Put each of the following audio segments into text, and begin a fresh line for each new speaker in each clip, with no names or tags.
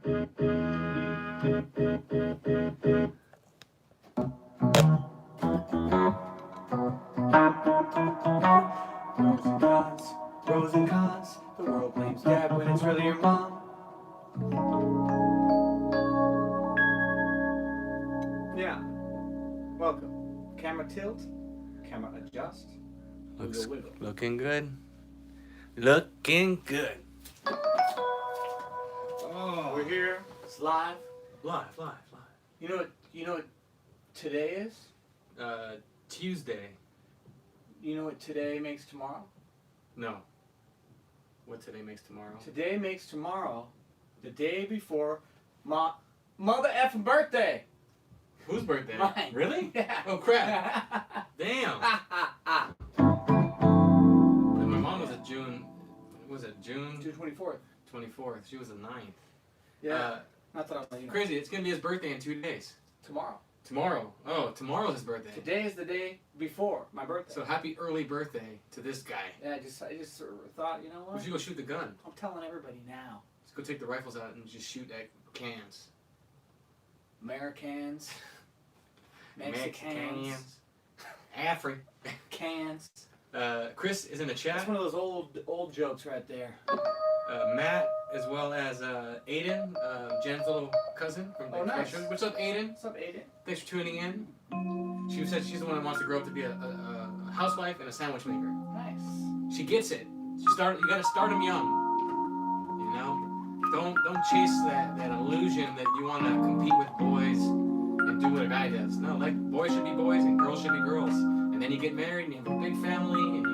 Pros and cons. The world blames dad when it's really your mom. Yeah. Welcome. Camera tilt. Camera adjust.
Looks
Wiggle, wiggle.
looking good. Looking good.
Oh, we're here. It's live.
Live.
You know what today is?
Tuesday.
You know what today makes tomorrow?
No. What today makes tomorrow?
Today makes tomorrow the day before my mother effing birthday.
Whose birthday?
Mine.
Really?
Yeah.
Oh crap. Damn. My mom was June
24th.
24th. She was the 9th.
Yeah. Not that I'm letting you know.
Crazy. It's gonna be his birthday in 2 days.
Tomorrow.
Tomorrow. Oh, tomorrow's his birthday.
Today is the day before my birthday.
So happy early birthday to this guy.
Yeah, I just sort of thought, you know what?
We should go shoot the gun.
I'm telling everybody now.
Let's go take the rifles out and just shoot at cans.
Americans, Mexicans,
Africans. Chris is in the chat.
That's one of those old jokes right there.
Matt, as well as Aiden, Jen's little cousin from the
nice.
show. What's up, Aiden?
What's up, Aiden?
Thanks for tuning in. She said she's the one that wants to grow up to be a housewife and a sandwich maker.
Nice.
She gets it. You gotta start them young. You know, don't chase that illusion that you want to compete with boys and do what a guy does. No, like boys should be boys and girls should be girls. And then you get married and you have a big family and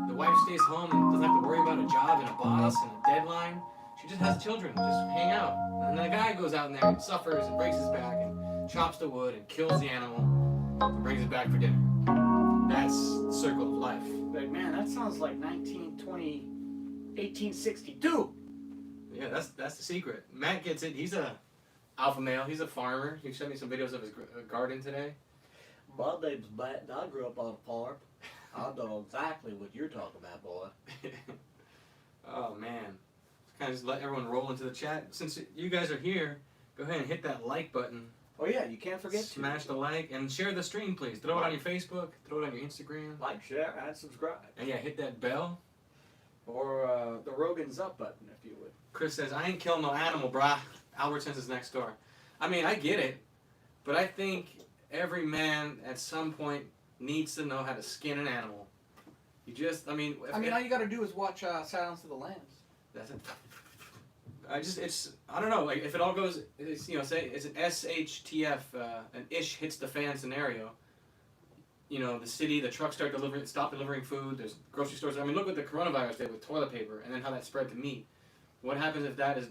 the wife stays home and doesn't have to worry about a job and a boss and a deadline. She just has children, just hang out. And then the guy goes out in there and suffers and breaks his back and chops the wood and kills the animal and brings it back for dinner. That's the circle of life.
But man, that sounds like 1862.
Yeah, that's the secret. Matt gets it. He's a alpha male. He's a farmer. He showed me some videos of his garden today.
My name's Matt, and I grew up on a farm. I know exactly what you're talking about, boy.
Oh man, kind of just let everyone roll into the chat. Since you guys are here, go ahead and hit that like button.
Oh yeah, you can't forget to
smash the like and share the stream, please. Throw it on your Facebook, throw it on your Instagram.
Like, share, and subscribe.
And yeah, hit that bell.
Or the Rogan's Up button, if you would.
Chris says, I ain't killing no animal, brah. Albertsons is next door. I mean, I get it, but I think every man at some point needs to know how to skin an animal. You just, I mean,
all you got to do is watch Silence of the Lambs.
That's it. I don't know, like if it all goes, say it's an SHTF, an ish hits the fan scenario. You know, the trucks stop delivering food, there's grocery stores. I mean, look what the coronavirus did with toilet paper and then how that spread to meat. What happens if that is,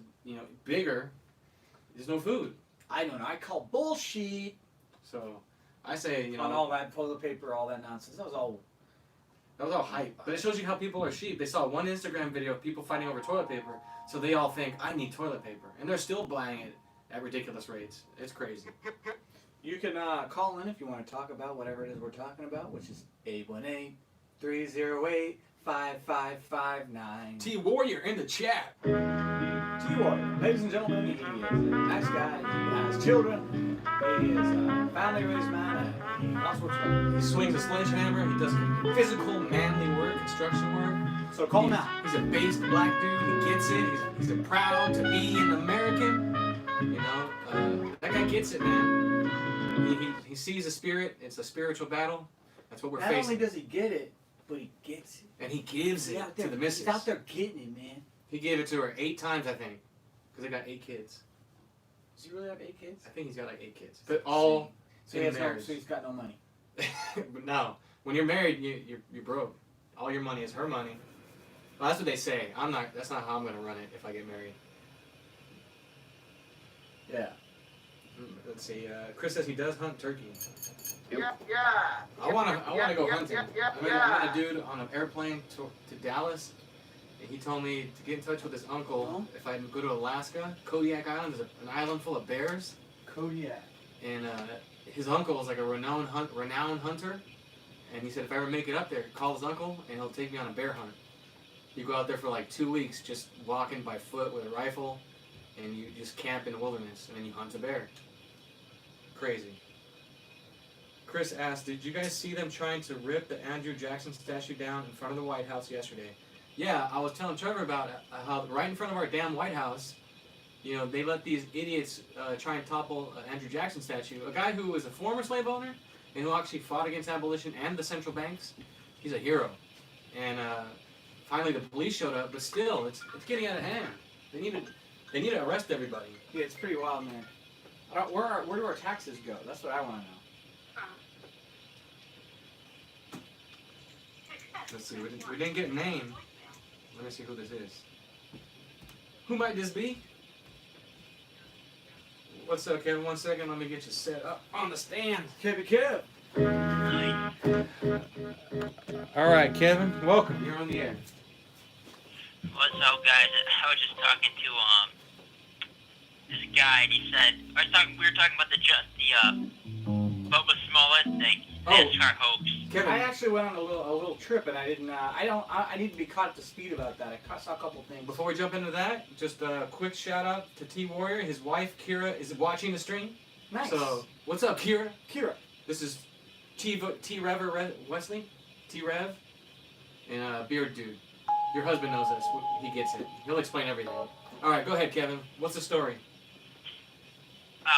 bigger? There's no food.
I don't know, I call bullshit.
So, I say,
on all that toilet paper, all that nonsense. That was all
hype. But it shows you how people are sheep. They saw one Instagram video of people fighting over toilet paper, so they all think, I need toilet paper. And they're still buying it at ridiculous rates. It's crazy.
You can call in if you want to talk about whatever it is we're talking about, which is 818-308-5559.
T-Warrior in the chat.
T-Warrior. Ladies and gentlemen, he is a nice guy. He has children. He is a family-raised man. He loves what's right.
He swings a sledgehammer. He does physical, manly work, construction work.
So call him out.
He's a based black dude. He gets it. He's proud to be an American. That guy gets it, man. He sees a spirit. It's a spiritual battle. That's what we're facing.
Not only does he get it, but he gets it.
And he gives it to the missus.
He's out there getting it, man.
He gave it to her 8 times, I think. Because they got 8 kids.
Does he really have 8 kids?
I think he's got like 8 kids. But all
so he's got no money.
But no. When you're married, you're broke. All your money is her money. Well, that's what they say. That's not how I'm going to run it if I get married.
Yeah.
Let's see. Chris says he does hunt turkey.
Yeah.
I want to go hunting. I met a dude on an airplane to Dallas, and he told me to get in touch with his uncle if I go to Alaska. Kodiak Island is an island full of bears.
Kodiak.
And his uncle is like a renowned hunter, and he said if I ever make it up there, call his uncle, and he'll take me on a bear hunt. You go out there for like 2 weeks, just walking by foot with a rifle, and you just camp in the wilderness and then you hunt a bear. Crazy. Chris asked, did you guys see them trying to rip the Andrew Jackson statue down in front of the White House yesterday? Yeah, I was telling Trevor about how right in front of our damn White House, they let these idiots try and topple Andrew Jackson statue. A guy who was a former slave owner and who actually fought against abolition and the central banks. He's a hero. And finally the police showed up, but still, it's getting out of hand. They need to arrest everybody.
Yeah, it's pretty wild, man. Where do our taxes go? That's what I want to know.
Let's see, we didn't get a name. Let me see who this is. Who might this be? What's up, Kevin? 1 second, let me get you set up on the stand.
Kevin Kev.
All right, Kevin, welcome. You're on the air.
What's up, guys? I was just talking to this guy, and he said we were talking about the Bubba Smollett thing, NASCAR hoax.
Kevin,
I actually went on a little trip, and I didn't. I need to be caught up to speed about that. I saw a couple things.
before we jump into that, just a quick shout out to T Warrior. His wife Kira is watching the stream.
Nice.
So, what's up, Kira?
Kira.
This is T Rever Wesley, T Rev, and Beard Dude. Your husband knows this. He gets it. He'll explain everything. All right, go ahead, Kevin. What's the story?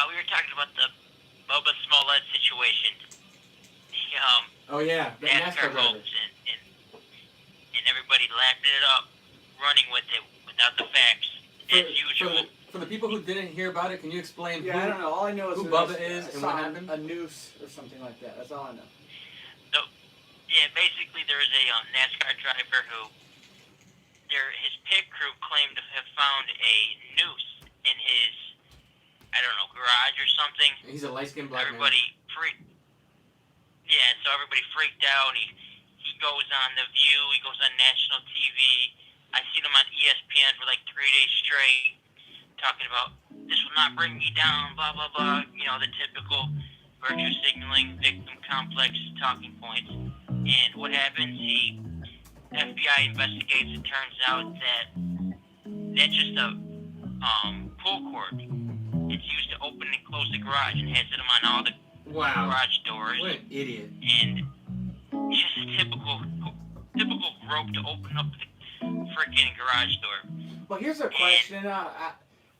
We were talking about the Bubba Smollett situation.
Oh yeah, the
NASCAR
driver.
hoax, and everybody lapped it up, running with it without the facts, as usual.
For the people who didn't hear about it, can you explain
Yeah, I don't know. All I know is
who
that
Bubba
I
is and
saw
what happened?
A noose or something like that. That's all I know.
So, yeah, basically there was a NASCAR driver who, his pit crew claimed to have found a noose in his, I don't know, garage or something.
He's a light-skinned black
Everybody freaked. Yeah, so everybody freaked out. He goes on The View. He goes on national TV. I seen him on ESPN for like 3 days straight, talking about this will not bring me down, blah blah blah. The typical virtue signaling, victim complex talking points. And what happens? FBI investigates. It turns out that that's just a pull cord. It's used to open and close the garage, and has them on all the garage doors.
What an idiot.
And it's just a typical rope to open up the freaking garage door.
Well, here's a question.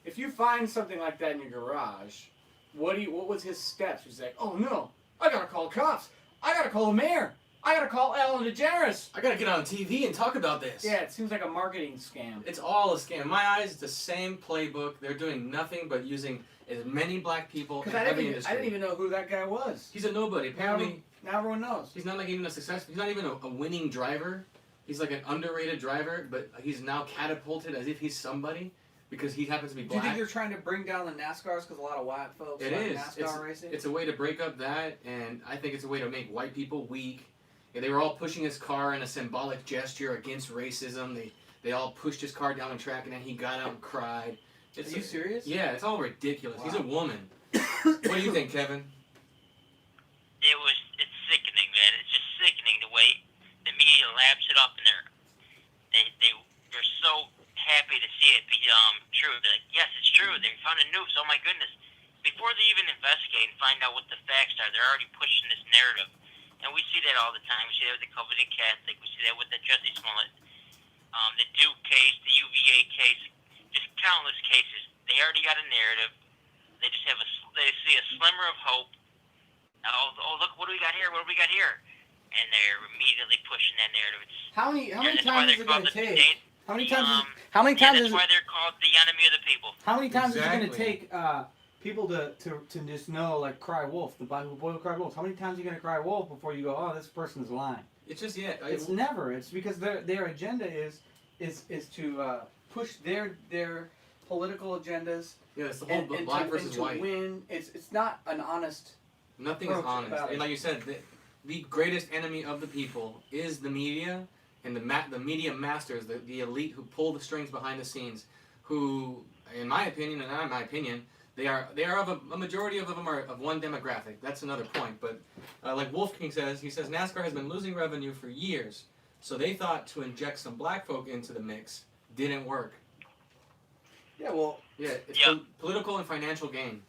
If you find something like that in your garage, what was his steps? He's like, oh no, I gotta call the cops. I gotta call the mayor. I gotta call Ellen DeGeneres.
I gotta get on TV and talk about this.
Yeah, it seems like a marketing scam.
It's all a scam. In my eyes, it's the same playbook. They're doing nothing but using as many black people in every industry.
I didn't even know who that guy was.
He's a nobody. Apparently,
now everyone knows.
he's not like even a success. He's not even a winning driver. He's like an underrated driver, but he's now catapulted as if he's somebody because he happens to be
Do
black.
you think they're trying to bring down the NASCARs because a lot of white folks
It
like
is.
NASCAR racing?
It's a way to break up that, and I think it's a way to make white people weak. Yeah, they were all pushing his car in a symbolic gesture against racism. They all pushed his car down the track, and then he got out and cried.
Are you serious?
Yeah, it's all ridiculous.
Wow.
He's a woman. What do you think, Kevin?
It's sickening, man. It's just sickening the way the media laps it up, and they're so happy to see it be true. They're like, yes, it's true. They found a noose. Oh my goodness! Before they even investigate and find out what the facts are, they're already pushing this narrative, and we see that all the time. We see that with the Covenant Catholic. We see that with the Jussie Smollett, the Duke case, the UVA case, just countless cases. They already got a narrative. They just they see a slimmer of hope. Oh, look, what do we got here? What do we got here? And they're immediately pushing that narrative.
How many times is it going to take? How many times?
That's why they're called the enemy of the people.
How many times is it going to
Exactly.
take people to just know, like, cry wolf, the boy who cried wolf? How many times are you going to cry wolf before you go, oh, this person's lying?
It's just
It's never. It's because their agenda is to push their political agendas
it's the whole
and
black
to,
versus
and to
white.
win. It's not an honest.
Nothing is
approach
honest.
about it.
And like you said, the greatest enemy of the people is the media and the media masters, the elite who pull the strings behind the scenes, who, in my opinion, and not in my opinion, they are of a majority of them are of one demographic. That's another point. But like Wolf King says, he says NASCAR has been losing revenue for years, so they thought to inject some black folk into the mix didn't work.
Yeah, well,
Yeah, it's
Yep.
political and financial gain.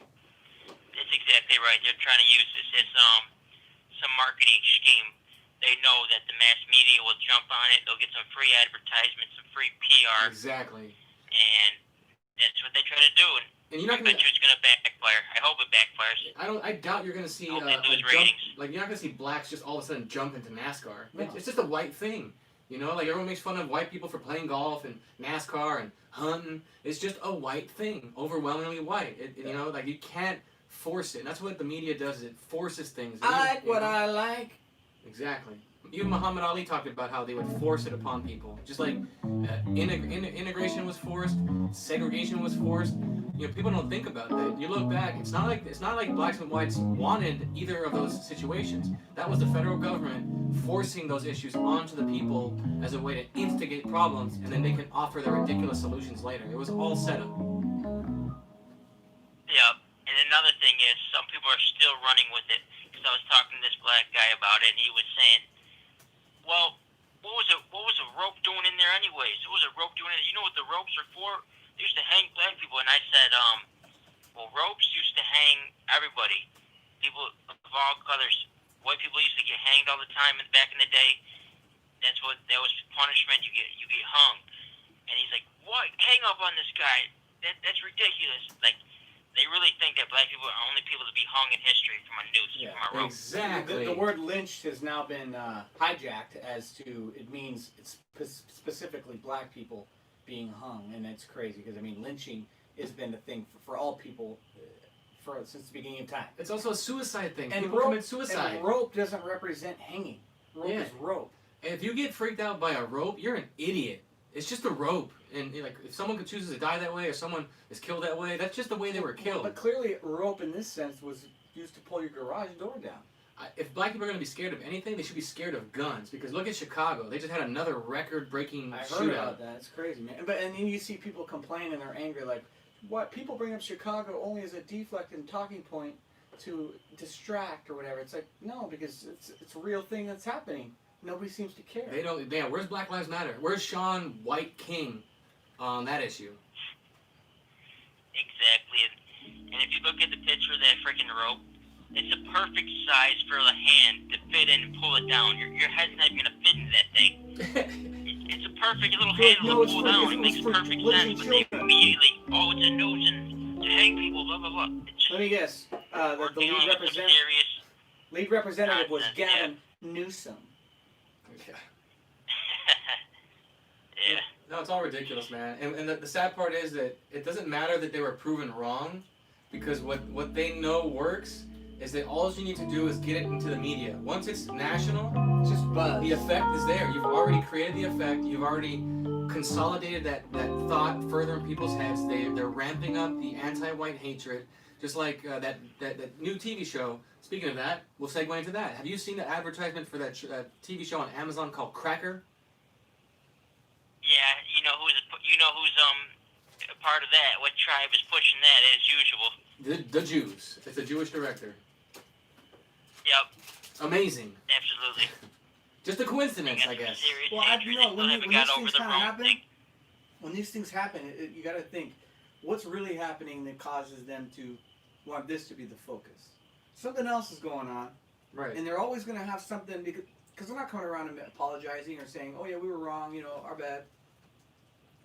That's exactly right. They're trying to use this as some marketing scheme. They know that the mass media will jump on it. They'll get some free advertisements, some free PR,
Exactly.
and that's what they try to do.
And you're
I
not
bet
gonna.
you it's gonna backfire. I hope it backfires.
I doubt you're gonna see
I hope
a
they lose
jump.
ratings.
Like you're not gonna see blacks just all of a sudden jump into NASCAR.
No.
It's just a white thing. You know, like everyone makes fun of white people for playing golf and NASCAR and hunting. It's just a white thing, overwhelmingly white. You know, like you can't force it. And that's what the media does. Is it forces things.
I like what I like.
Exactly. Even Muhammad Ali talked about how they would force it upon people. Just like integration was forced, segregation was forced. You know, people don't think about that. You look back, it's not like blacks and whites wanted either of those situations. That was the federal government forcing those issues onto the people as a way to instigate problems, and then they can offer their ridiculous solutions later. It was all set up.
Yep. And another thing is, some people are still running with it. Because I was talking to this black guy about it, and he was saying, "Well, what was a rope doing in there anyways? What was a rope doing? You know what the ropes are for? They used to hang black people." And I said, well, ropes used to hang everybody, people of all colors. White people used to get hanged all the time back in the day. That was punishment. You get hung." And he's like, "What? Hang up on this guy? That's ridiculous." Like, they really think that black people are only people to be hung in history from a noose,
Yeah,
from a rope.
Exactly.
The word lynched has now been hijacked as to it means it's specifically black people being hung, and it's crazy because I mean lynching has been a thing for all people since the beginning of time.
It's also a suicide thing.
And
People
rope,
commit suicide.
and rope doesn't represent hanging. Rope
Yeah.
is rope.
And if you get freaked out by a rope, you're an idiot. It's just a rope, and like if someone chooses to die that way, or someone is killed that way, that's just the way they were killed.
But clearly, rope in this sense was used to pull your garage door down.
If black people are going to be scared of anything, they should be scared of guns. Because look at Chicago; they just had another record-breaking
I heard
shootout.
about that. It's crazy, man. And then you see people complain and they're angry, like, what? People bring up Chicago only as a deflect and talking point to distract or whatever. It's like, no, because it's a real thing that's happening. Nobody seems to care.
They don't. Yeah, where's Black Lives Matter? Where's Sean White King on that issue?
Exactly. And if you look at the picture of that freaking rope, it's a perfect size for the hand to fit in and pull it down. Your head's not even going to fit into that thing. It's a perfect little handle to pull down. It makes perfect sense. But they immediately, oh, it's a noose and to hang people, blah, blah, blah. It's just,
Let me guess. The
dealing with some serious
lead representative was
nonsense,
Gavin Newsom.
Yeah.
yeah.
No, it's all ridiculous, man. And the sad part is that it doesn't matter that they were proven wrong, because what they know works is that all you need to do is get it into the media. Once it's national,
It's just buzz.
the effect is there. You've already created the effect. You've already consolidated that thought further in people's heads. They're ramping up the anti-white hatred, just like that new TV show. Speaking of that, we'll segue into that. Have you seen the advertisement for that TV show on Amazon called Cracker?
Yeah, you know who's a part of that. What tribe is pushing that as usual?
The Jews. It's a Jewish director.
Yep,
Amazing.
absolutely.
Just a coincidence, I guess.
Serious
Well,
hatred. They still
when
haven't
these
got over
things
the
kind of
rope
happen,
thing.
when these things happen, you got to think, what's really happening that causes them to want this to be the focus? Something else is going on,
Right.
and they're always going to have something because they're not coming around and apologizing or saying, "Oh yeah, we were wrong," our bad.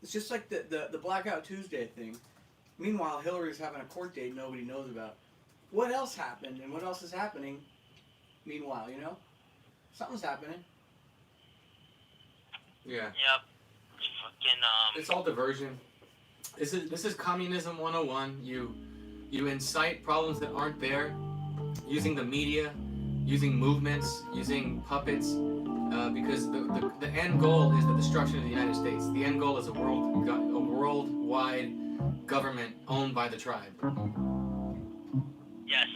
It's just like the Blackout Tuesday thing. Meanwhile, Hillary's having a court date nobody knows about. What else happened and what else is happening? Meanwhile, something's happening.
Yeah.
Yep. It's fucking
It's all diversion. This is communism 101. You incite problems that aren't there, using the media, using movements, using puppets, because the end goal is the destruction of the United States. The end goal is a worldwide government owned by the tribe.
yes,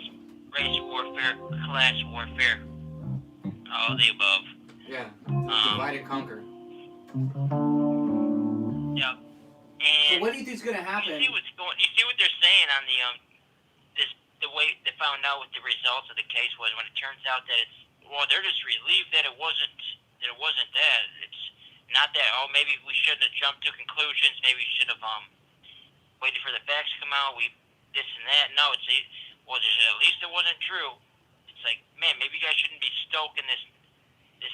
race warfare, class warfare, all of the above.
Yeah. Divide and conquer.
Yep.
So
And
what do you think's going to happen?
you see what they're saying on the way they found out what the results of the case was, when it turns out that they're just relieved that it wasn't that. It's not that, maybe we shouldn't have jumped to conclusions, maybe we should have waiting for the facts to come out. We this and that. No, well, at least it wasn't true. It's like, man, maybe you guys shouldn't be stoking this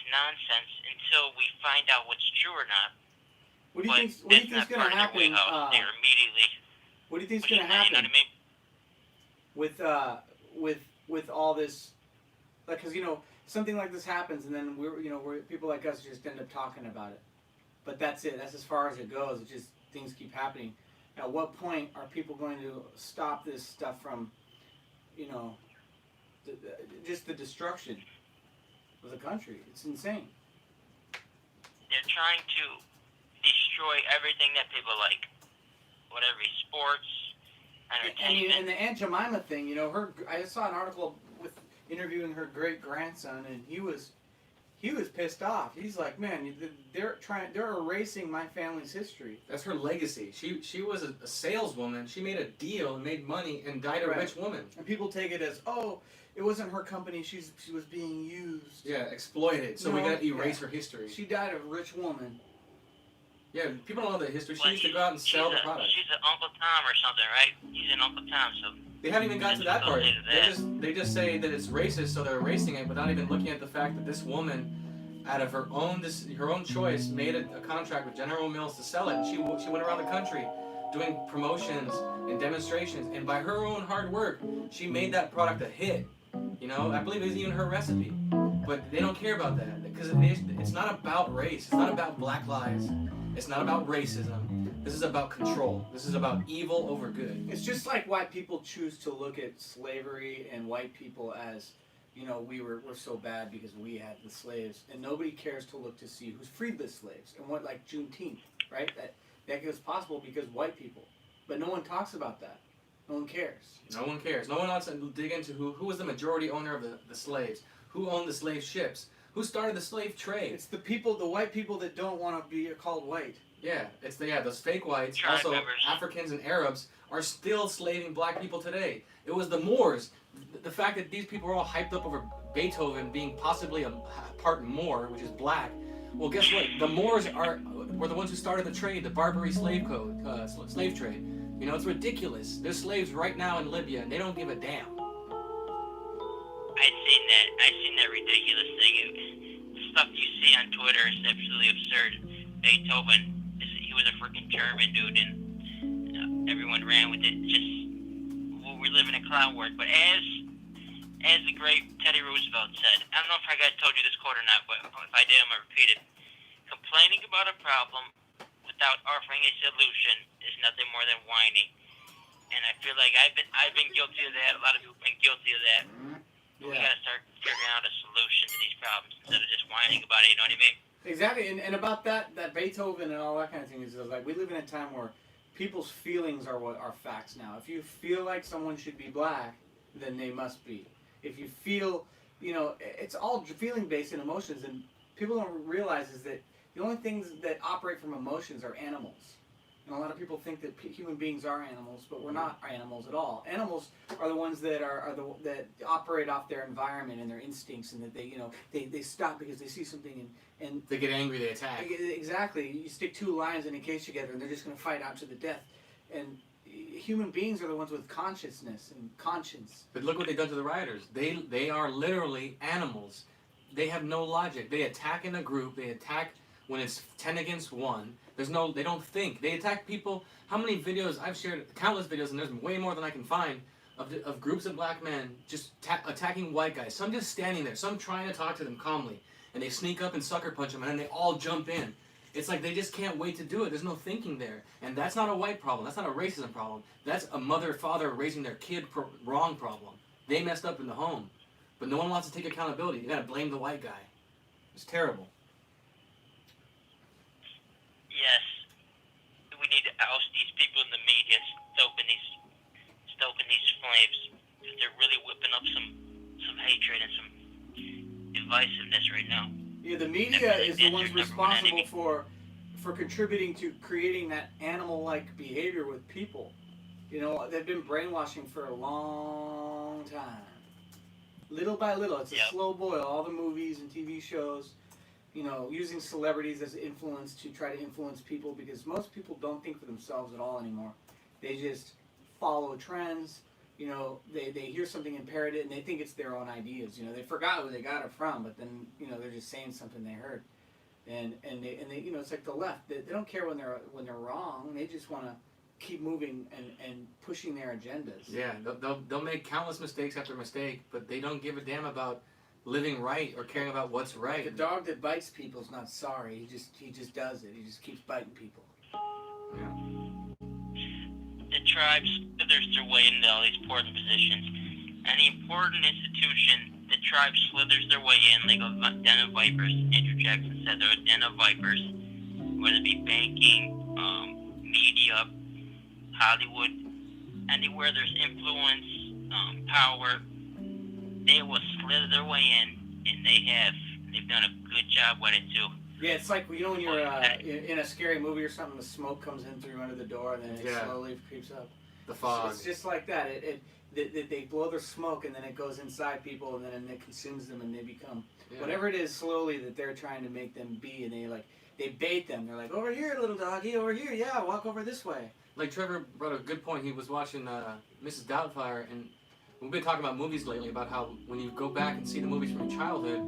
nonsense until we find out what's true or not.
What do you think's going to happen?
They're immediately.
What do you think's going to happen?
You know what I mean?
With all this, like, because something like this happens, and then we're people like us just end up talking about it. But that's it. That's as far as it goes. It just things keep happening. At what point are people going to stop this stuff from, just the destruction of the country? It's insane.
They're trying to destroy everything that people like, whatever, sports, entertainment.
And the Aunt Jemima thing, I saw an article with interviewing her great grandson, and he was pissed off. He's like, man, they're erasing my family's history.
That's her legacy. She was a saleswoman. She made a deal and made money and died a rich woman.
And people take it as, oh, it wasn't her company. She was being used.
Yeah, exploited. So we got to erase her history.
She died a rich woman.
Yeah, people don't know the history. She
Well,
used to go out and sell the product.
She's an Uncle Tom or something, right? He's an Uncle Tom, so.
They haven't even got to that part. They just say that it's racist, so they're erasing it without even looking at the fact that this woman, out of her own choice, made a contract with General Mills to sell it. And she went around the country doing promotions and demonstrations, and by her own hard work, she made that product a hit. I believe it was even her recipe. But they don't care about that because it's not about race. It's not about black lives. It's not about racism. This is about control. This is about evil over good.
It's just like why people choose to look at slavery and white people as, we're so bad because we had the slaves, and nobody cares to look to see who's freed the slaves and what, like Juneteenth, right? That was possible because white people, but no one talks about that. No one cares.
No one cares. No one wants to dig into who was the majority owner of the slaves, who owned the slave ships, who started the slave trade.
It's the white people that don't want to be called white.
Yeah, those fake whites,
Tribe
also
members.
Africans and Arabs, are still slaving black people today. It was the Moors. The fact that these people were all hyped up over Beethoven being possibly a part Moor, which is black. Well, guess what? The Moors were the ones who started the trade, the Barbary slave trade. It's ridiculous. There's slaves right now in Libya, and they don't give a damn.
I've seen that ridiculous thing. The stuff you see on Twitter is absolutely absurd. Beethoven, he was a freaking German dude, and everyone ran with it. We live in a cloud world. But as the great Teddy Roosevelt said, I don't know if I told you this quote or not, but if I did, I'm gonna repeat it. Complaining about a problem without offering a solution is nothing more than whining. And I feel like I've been guilty of that. A lot of people have been guilty of that. Yeah. We gotta start figuring out a solution to these problems instead of just whining about it. You know what I mean?
Exactly. And about that Beethoven and all that kind of thing is like we live in a time where people's feelings are what are facts now. If you feel like someone should be black, then they must be. If you feel, it's all feeling based in emotions, and people don't realize is that the only things that operate from emotions are animals. And a lot of people think that human beings are animals, but we're not animals at all. Animals are the ones that that operate off their environment and their instincts, and that they stop because they see something and
they get angry, they attack.
Exactly. You stick two lions in a cage together, and they're just going to fight out to the death. And human beings are the ones with consciousness and conscience.
But look what they've done to the rioters. They are literally animals. They have no logic. They attack in a group. They attack when it's 10 against 1. They don't think. They attack people. How many videos? I've shared countless videos, and there's way more than I can find, of groups of black men just attacking white guys. Some just standing there, some trying to talk to them calmly, and they sneak up and sucker punch them, and then they all jump in. It's like they just can't wait to do it. There's no thinking there. And that's not a white problem. That's not a racism problem. That's a mother-father raising their kid wrong problem. They messed up in the home. But no one wants to take accountability. You gotta blame the white guy. It's terrible.
Yes, we need to oust these people in the media, stoking these flames, because they're really whipping up some hatred and some divisiveness right now.
Yeah, the media is the ones responsible for contributing to creating that animal-like behavior with people. They've been brainwashing for a long time. Little by little, it's a slow boil. All the movies and TV shows. Using celebrities as influence to try to influence people, because most people don't think for themselves at all anymore. They just follow trends. You know, they hear something and parrot it, and they think it's their own ideas. You know, they forgot who they got it from, but then you know they're just saying something they heard, and they you know it's like the left. They don't care when they're wrong. They just want to keep moving and pushing their agendas.
Yeah, they'll make countless mistakes after mistake, but they don't give a damn about living right or caring about what's right.
The dog that bites people is not sorry. He just does it. He just keeps biting people.
Yeah.
The tribe slithers their way into all these important positions. Any important institution, the tribe slithers their way in like a den of vipers. Andrew Jackson said they're a den of vipers, whether it be banking, media, Hollywood, anywhere there's influence, power, they will slither their way in, and they've done a good job with it too.
Yeah, it's like, you know, when you're in a scary movie or something, the smoke comes in through under the door and then it slowly creeps up.
The fog.
It's just like that. They blow their smoke and then it goes inside people and then it consumes them and they become whatever it is slowly that they're trying to make them be, and they bait them. They're like, over here, little doggy, over here, yeah, walk over this way.
Like Trevor brought a good point. He was watching Mrs. Doubtfire, and we've been talking about movies lately, about how when you go back and see the movies from your childhood,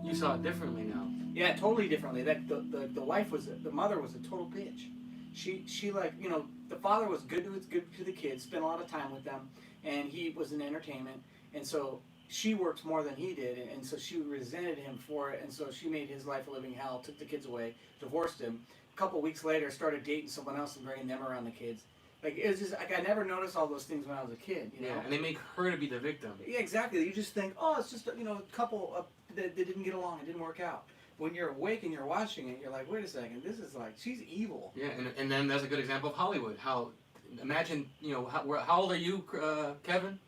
you saw it differently now.
Yeah, totally differently. That the mother was a total bitch. She like, you know, the father was good to the kids, spent a lot of time with them, and he was in entertainment, and so she worked more than he did, and so she resented him for it, and so she made his life a living hell, took the kids away, divorced him. A couple weeks later, started dating someone else and bringing them around the kids. Like, it was just like I never noticed all those things when I was a kid. You know?
Yeah, and they make her to be the victim.
Yeah, exactly. You just think, oh, it's just a couple that didn't get along, it didn't work out. When you're awake and you're watching it, you're like, wait a second, this is like, she's evil.
Yeah, and then that's a good example of Hollywood. How, imagine, you know, how old are you, Kevin?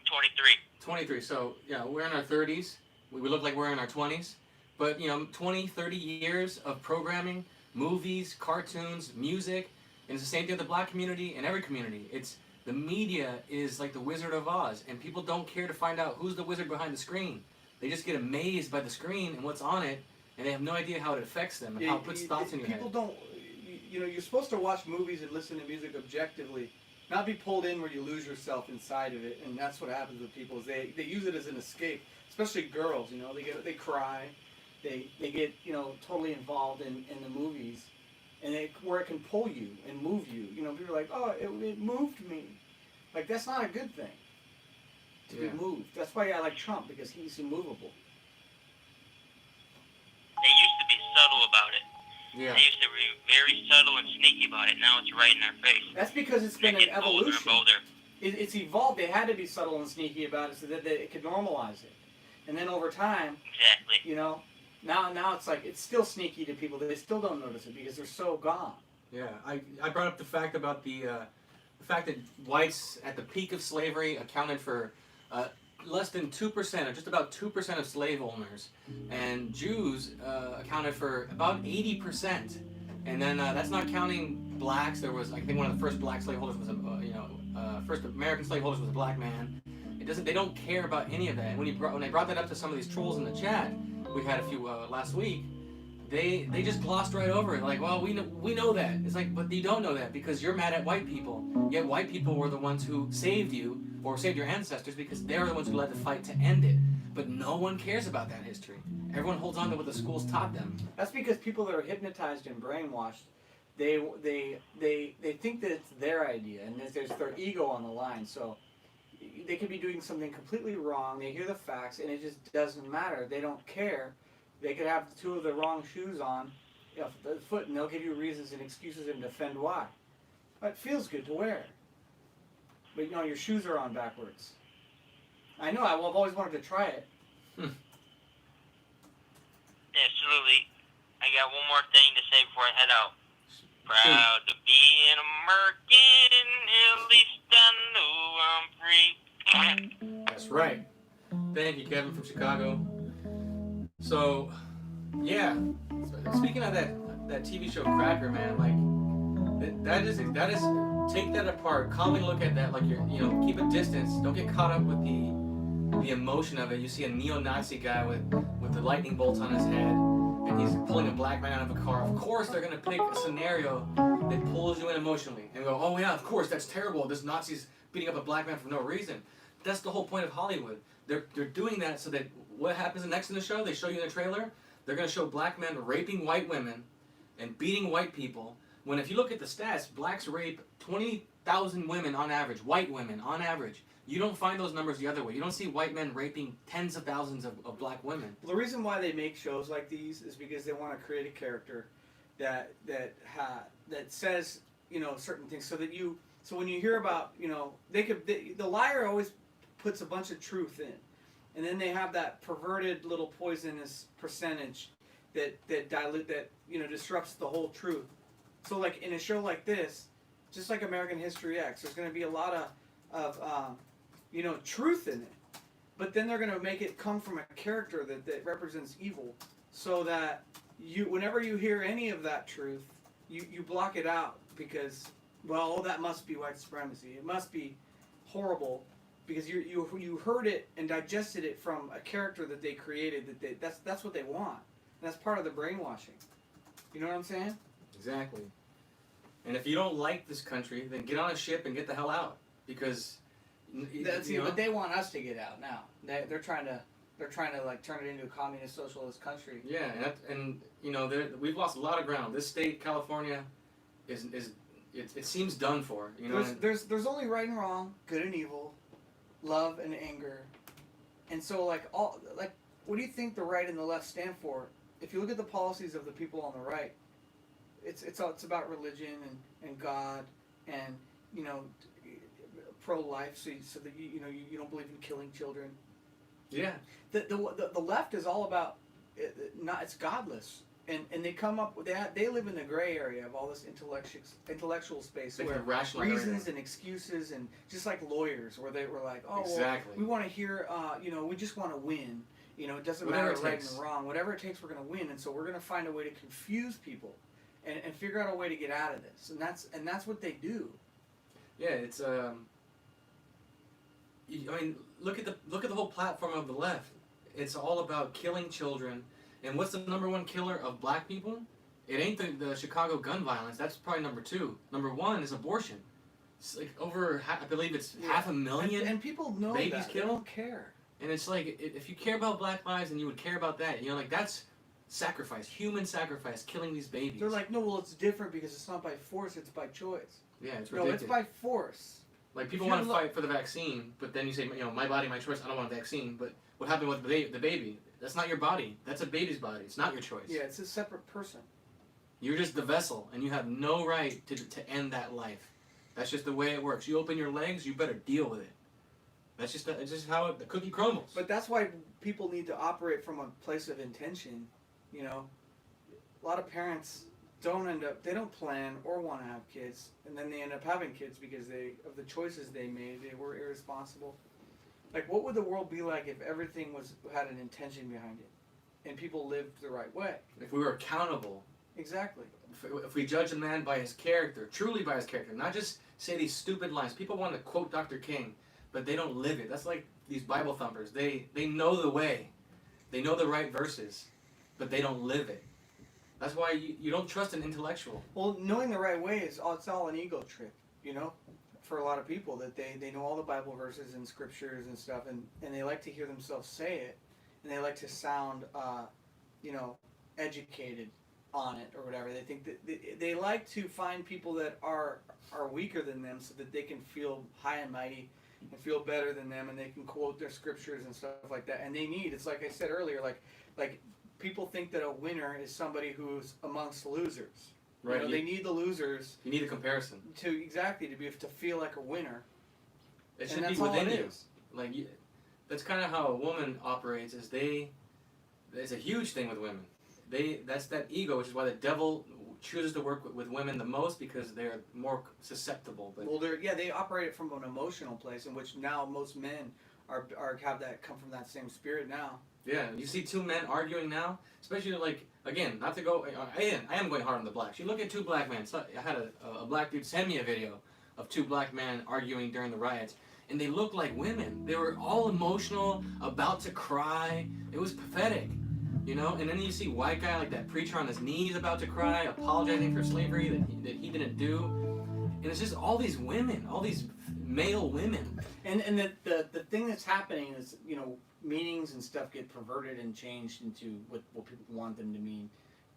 23.
23. So, yeah, we're in our 30s. We look like we're in our 20s. But, you know, 20, 30 years of programming, movies, cartoons, music, and it's the same thing with the black community and every community. It's the media is like the Wizard of Oz, and people don't care to find out who's the wizard behind the screen. They just get amazed by the screen and what's on it, and they have no idea how it affects them and how it puts thoughts in your head.
People don't, you know, you're supposed to watch movies and listen to music objectively, not be pulled in where you lose yourself inside of it, and that's what happens with people is they use it as an escape, especially girls. You know, they cry, they get, you know, totally involved in the movies, and where it can pull you and move you. You know, people are like, oh, it moved me. Like, that's not a good thing to be moved. That's why I like Trump, because he's immovable.
They used to be subtle about it.
Yeah.
They used to be very subtle and sneaky about it. Now it's right in their face.
That's because it's been an evolution.
Bolder.
It's evolved. They had to be subtle and sneaky about it so that it could normalize it. And then over time,
Exactly.
you know, now it's like, it's still sneaky to people. They still don't notice it because they're so gone.
Yeah, I brought up the fact about the fact that whites at the peak of slavery accounted for less than 2%, or just about 2% of slave owners, and Jews accounted for about 80%. And then that's not counting blacks. There was, I think, one of the first black slaveholders was first American slaveholders was a black man. They don't care about any of that. And when I brought that up to some of these trolls in the chat, we had a few last week. They just glossed right over it, like, well, we know that. It's like, but you don't know that because you're mad at white people. Yet white people were the ones who saved you or saved your ancestors because they're the ones who led the fight to end it. But no one cares about that history. Everyone holds on to what the schools taught them.
That's because people that are hypnotized and brainwashed, they think that it's their idea, and there's their ego on the line. So they could be doing something completely wrong. They hear the facts, and it just doesn't matter. They don't care. They could have two of the wrong shoes on, the foot, and they'll give you reasons and excuses and defend why. But it feels good to wear. But you know, your shoes are on backwards. I know, I've always wanted to try it.
Absolutely. I got one more thing to say before I head out. Proud to be an American, at least I know I'm free.
That's right. Thank you, Kevin from Chicago. So, yeah. Speaking of that TV show Cracker, man, like that is take that apart, calmly look at that, like keep a distance. Don't get caught up with the emotion of it. You see a neo-Nazi guy with the lightning bolts on his head. and he's pulling a black man out of a car, of course they're gonna pick a scenario that pulls you in emotionally and go, oh yeah, of course, that's terrible. This Nazi's beating up a black man for no reason. That's the whole point of Hollywood. They're doing that so that what happens next in the show, they show you in the trailer, they're gonna show black men raping white women and beating white people. When if you look at the stats, blacks rape 20,000 women on average, white women on average. You don't find those numbers the other way. You don't see white men raping tens of thousands of black women.
The reason why they make shows like these is because they want to create a character that says, you know, certain things, so when you hear about, you know, the liar always puts a bunch of truth in, and then they have that perverted little poisonous percentage that disrupts the whole truth. So like in a show like this, just like American History X, there's going to be a lot of truth in it, but then they're going to make it come from a character that represents evil, so that whenever you hear any of that truth, you block it out because, well, that must be white supremacy. It must be horrible because you heard it and digested it from a character that they created. That's what they want. And that's part of the brainwashing. You know what I'm saying?
Exactly. And if you don't like this country, then get on a ship and get the hell out, because
but they want us to get out now. They're trying to like turn it into a communist socialist country.
Yeah, and you know, we've lost a lot of ground. This state, California, it seems done for. You know,
there's only right and wrong, good and evil, love and anger, and so what do you think the right and the left stand for? If you look at the policies of the people on the right, it's about religion and God and, you know, pro-life, so that you don't believe in killing children.
Yeah.
The left is all about it's godless, and they come up with that. They live in the gray area of all this intellectual space,
like
where reasons and excuses, and just like lawyers, where they were like, oh,
exactly.
Well, we want to hear, we just want to win. You know, it doesn't
Whatever
matter right
takes.
and wrong. Whatever it takes, we're going to win, and so we're going to find a way to confuse people, and figure out a way to get out of this, and that's what they do.
Yeah, it's I mean, look at the whole platform of the left. It's all about killing children. And what's the number one killer of black people? It ain't the Chicago gun violence. That's probably number 2. Number 1 is abortion. It's like over, I believe it's 500,000
and people know
babies
that.
killed.
They don't care.
And it's like, if you care about black lives, then you would care about that. You know, like, that's sacrifice, human sacrifice, killing these babies.
They're like, no, well, it's different because it's not by force, it's by choice.
Yeah, it's ridiculous.
No, it's by force.
Like, people want to fight for the vaccine, but then you say, you know, my body, my choice, I don't want a vaccine. But what happened with the baby? That's not your body. That's a baby's body. It's not your choice.
Yeah, it's a separate person.
You're just the vessel, and you have no right to end that life. That's just the way it works. You open your legs, you better deal with it. That's just how the cookie crumbles.
But that's why people need to operate from a place of intention. You know, a lot of parents they don't plan or want to have kids, and then they end up having kids because of the choices they made. They were irresponsible. Like, what would the world be like if everything had an intention behind it, and people lived the right way?
If we were accountable.
Exactly.
If we judge a man by his character, truly by his character, not just say these stupid lines. People want to quote Dr. King, but they don't live it. That's like these Bible thumpers. They know the way. They know the right verses, but they don't live it. That's why you don't trust an intellectual.
Well, knowing the right way it's all an ego trip, you know, for a lot of people, that they know all the Bible verses and scriptures and stuff, and they like to hear themselves say it, and they like to sound, educated on it or whatever. They think that they like to find people that are weaker than them so that they can feel high and mighty and feel better than them, and they can quote their scriptures and stuff like that. And it's like I said earlier, like people think that a winner is somebody who's amongst losers.
Right.
You know, they need the losers.
You need a comparison.
To feel like a winner.
It should be within you. Like, that's kind of how a woman operates. It's a huge thing with women. That's that ego, which is why the devil chooses to work with women the most, because they're more susceptible. But
they operate from an emotional place, in which now most men have that come from that same spirit now.
Yeah, you see 2 men arguing now, especially, like, again, not to go, I am going hard on the blacks. You look at 2 black men. So I had a black dude send me a video of 2 black men arguing during the riots, and they looked like women. They were all emotional, about to cry. It was pathetic. You know, and then you see white guy like that preacher on his knees about to cry, apologizing for slavery that he didn't do, and it's just all these women, all these male women.
And the thing that's happening is, you know, meanings and stuff get perverted and changed into what people want them to mean,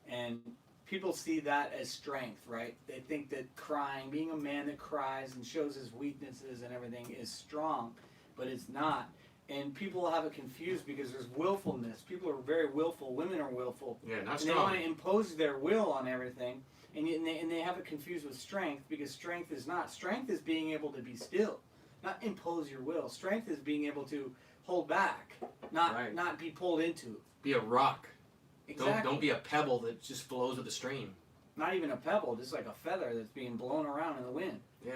and people see that as strength, right? They think that crying, being a man that cries and shows his weaknesses and everything is strong, but it's not. And people have it confused because there's willfulness. People are very willful. Women are willful.
Yeah, not
and
strong.
they want to impose their will on everything. And they have it confused with strength, because strength is not. Strength is being able to be still, not impose your will. Strength is being able to hold back, not be pulled into.
Be a rock.
Exactly.
Don't be a pebble that just flows with the stream.
Not even a pebble, just like a feather that's being blown around in the wind.
Yeah.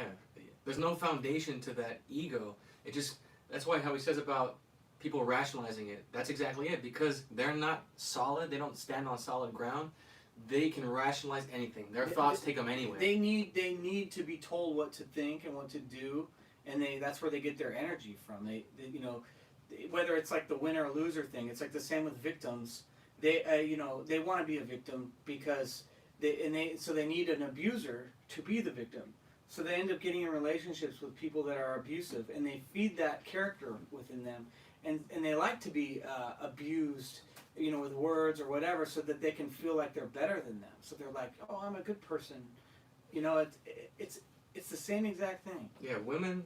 There's no foundation to that ego. It just, that's why how he says about people rationalizing it, that's exactly it. Because they're not solid, they don't stand on solid ground, they can rationalize anything. Their thoughts take them anywhere.
They need to be told what to think and what to do, and that's where they get their energy from. They you know, whether it's like the winner or loser thing, it's like the same with victims. They you know, they want to be a victim because they need an abuser to be the victim. So they end up getting in relationships with people that are abusive, and they feed that character within them, and they like to be abused, you know, with words or whatever, so that they can feel like they're better than them. So they're like, oh, I'm a good person. You know, it's the same exact thing.
Yeah, women.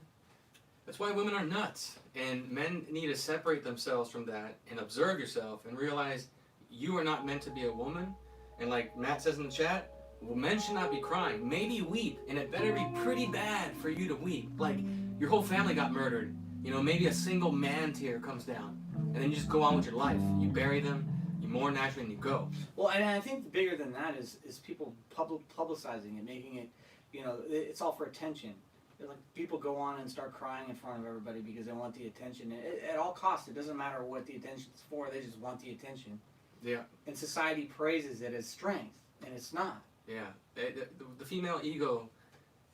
That's why women are nuts, and men need to separate themselves from that and observe yourself and realize you are not meant to be a woman. And like Matt says in the chat, well, men should not be crying. Maybe weep, and it better be pretty bad for you to weep. Like your whole family got murdered. You know, maybe a single man tear comes down, and then you just go on with your life. You bury them, you mourn naturally, and you go.
Well, and I think bigger than that is people publicizing it, making it, you know, it's all for attention. Like people go on and start crying in front of everybody because they want the attention. At all costs, it doesn't matter what the attention's for. They just want the attention.
Yeah.
And society praises it as strength, and it's not.
Yeah. The female ego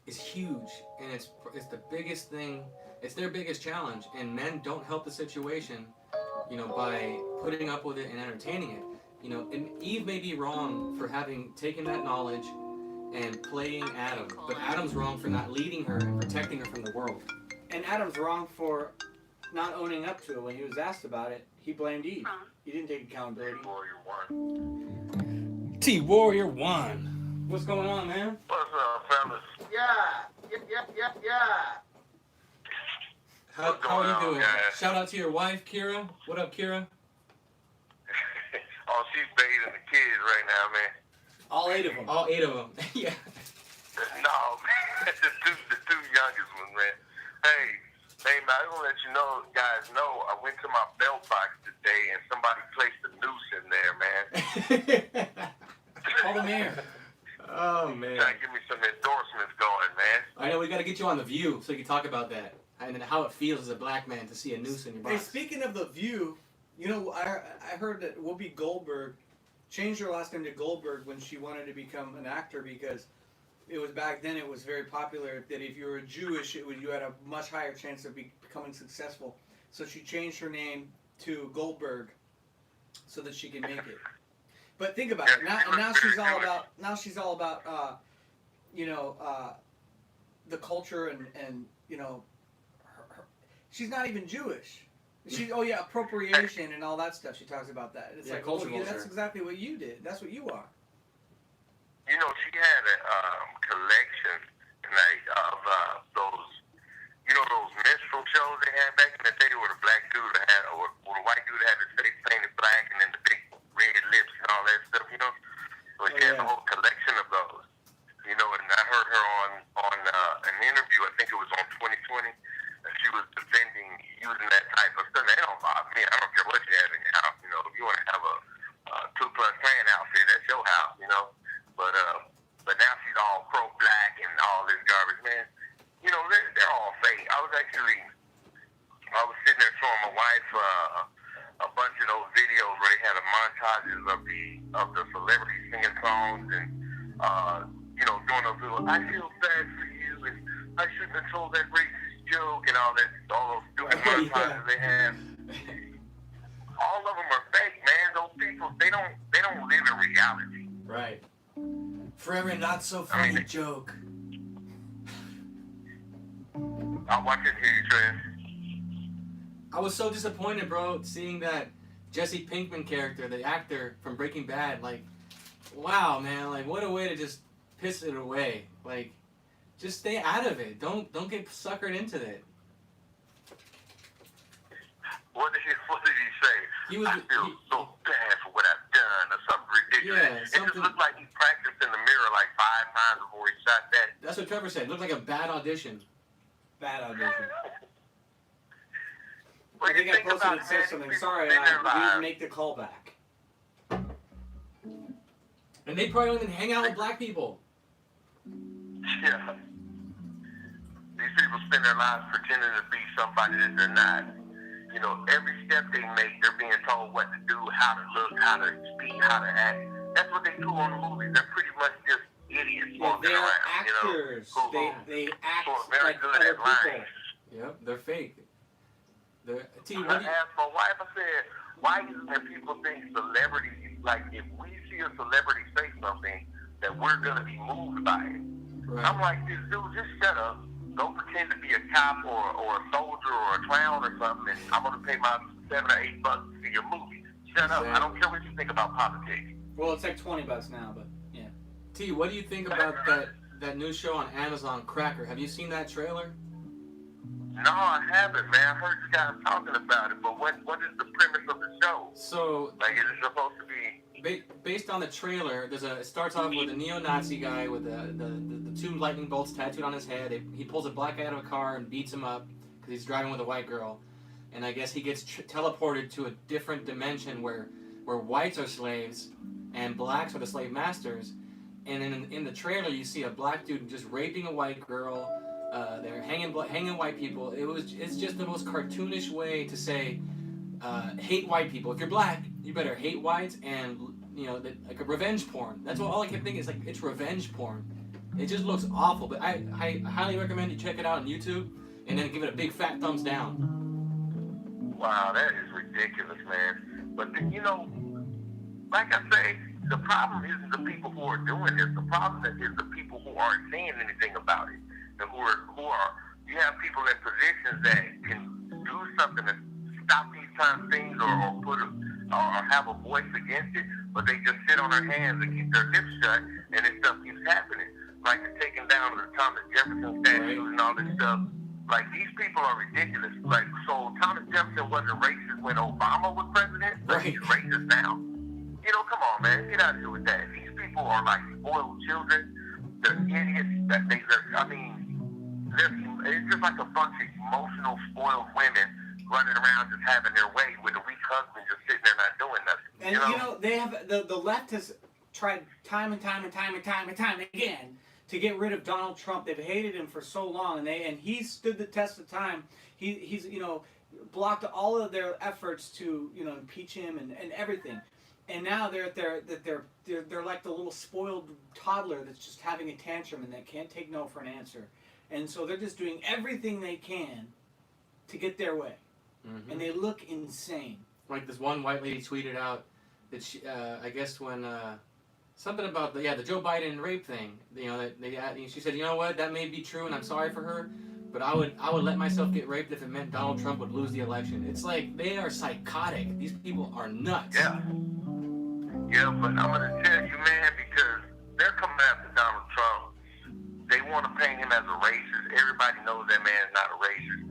is huge, and it's the biggest thing. It's their biggest challenge, and men don't help the situation, you know, by putting up with it and entertaining it. You know, and Eve may be wrong for having taken that knowledge and playing Adam, but Adam's wrong for not leading her and protecting her from the world.
And Adam's wrong for not owning up to it. When he was asked about it, he blamed Eve. He didn't take accountability.
T-Warrior 1.
What's going on, man?
What's up, fellas? Yeah.
How are you doing?
Guys?
Shout out to your wife, Kira. What up, Kira?
Oh, she's bathing the kids right now, man.
All 8 of them.
All 8 of them. Yeah.
No, man. the two youngest ones, man. Hey, man, I just want to let you know, guys know, I went to my belt box today and somebody placed a noose in there, man.
Call the mayor.
Oh, man.
Trying to give me some endorsements going, man.
I know, we got to get you on The View so you can talk about that. And then how it feels as a black man to see a noose in your box.
Hey, speaking of The View, you know, I heard that Whoopi Goldberg changed her last name to Goldberg when she wanted to become an actor, because it was back then, it was very popular that if you were Jewish, you had a much higher chance of becoming successful. So she changed her name to Goldberg so that she can make it. But think about it. Now she's all about you know, the culture and you know, she's not even Jewish. Appropriation and all that stuff. She talks about that. It's like,
culture.
That's exactly what you did. That's what you are.
You know, she had a collection, like, of those, you know, those minstrel shows they had back in the day where the black dude had, or the white dude had his face painted black and then the big red lips and all that stuff, you know? So she had a whole collection of those, you know, and I heard her on an interview, I think it was on 2020, and she was defending using that type of stuff. They don't bother me. I don't care what you have in your house, you know. If you want to have a Ku Klux Klan outfit, that's your house, you know? But now she's all pro-black and all this garbage, man. You know, they're all fake. I was sitting there showing my wife a bunch of those videos where they had a montages of the celebrities singing songs and you know, doing those little, I feel bad for you and I shouldn't have told that racist joke and all those stupid montages they have. All of them are fake, man. Those people they don't live in reality.
Right. Forever not so
I
funny
mean,
joke.
I watch it here, Trey.
I was so disappointed, bro, seeing that Jesse Pinkman character, the actor from Breaking Bad. Like, wow, man, like what a way to just piss it away. Like, just stay out of it. Don't get suckered into it.
What did he say? I feel so bad for what I've done, or something ridiculous.
Yeah,
It
something.
just looked like he practiced in the mirror like 5 times before he shot that.
That's what Trevor said. It looked like a bad audition.
Bad audition.
What
I
do you
think I
think
posted
about
it said
Manny
something.
people
Sorry,
spend their
we
lives?
didn't make the call back.
And they probably don't even hang out with black people.
Yeah. These people spend their lives pretending to be somebody that they're not. You know, every step they make, they're being told what to do, how to look, how to speak, how to act. That's what they do on the movies. They're pretty much just idiots
Yeah,
walking
they're
around.
actors.
You know,
They act
who are very
like
good
other
at lying.
people.
Yep, they're fake. T,
I
what do you,
asked my wife, I said, why is it that people think celebrities, like if we see a celebrity say something, that we're going to be moved by it?
right.
I'm like, this dude, just shut up. Go pretend to be a cop or a soldier or a clown or something, and I'm going to pay my $7 or $8 to see your movie. Shut up. I don't care what you think about politics.
Well, it's like $20 now, but yeah.
T, what do you think about that new show on Amazon, Cracker? Have you seen that trailer?
No, I haven't, man. I heard you guys talking about it, but what is the premise of the show?
So,
Like, is it supposed to be...
based on the trailer, it starts off with a neo-Nazi guy with the 2 lightning bolts tattooed on his head. He pulls a black guy out of a car and beats him up because he's driving with a white girl. And I guess he gets teleported to a different dimension where whites are slaves and blacks are the slave masters. And in the trailer, you see a black dude just raping a white girl. They're hanging white people. It's just the most cartoonish way to say hate white people. If you're black, you better hate whites and like a revenge porn. That's all I kept thinking. It's like it's revenge porn. It just looks awful. But I highly recommend you check it out on YouTube and then give it a big fat thumbs down.
Wow, that is ridiculous, man. But, like I say, the problem isn't the people who are doing this. The problem is the people who aren't saying anything about it. And who are you have people in positions that can do something to stop these kind of things or have a voice against it, but they just sit on their hands and keep their lips shut, and this stuff keeps happening. Like the taking down of the Thomas Jefferson statues and all this stuff. Like, these people are ridiculous. Like, so Thomas Jefferson wasn't racist when Obama was president, but he's racist now. Come on, man, get out of here with that. These people are like spoiled children. They're idiots. It's just like a bunch of emotional, spoiled women running around just having their way with a weak husband just sitting there not doing nothing.
And they have the left has tried time and time again to get rid of Donald Trump. They've hated him for so long, and he stood the test of time. He's blocked all of their efforts to impeach him and everything. And now they're like the little spoiled toddler that's just having a tantrum and that can't take no for an answer. And so they're just doing everything they can to get their way. Mm-hmm. And they look insane.
Like this one white lady tweeted out that she, I guess when something about the Joe Biden rape thing. She said, you know what, that may be true, and I'm sorry for her, but I would let myself get raped if it meant Donald Trump would lose the election. It's like they are psychotic. These people are nuts.
Yeah, but I'm gonna tell you, man, because they're coming after Donald Trump. They want to paint him as a racist. Everybody knows that man is not a racist.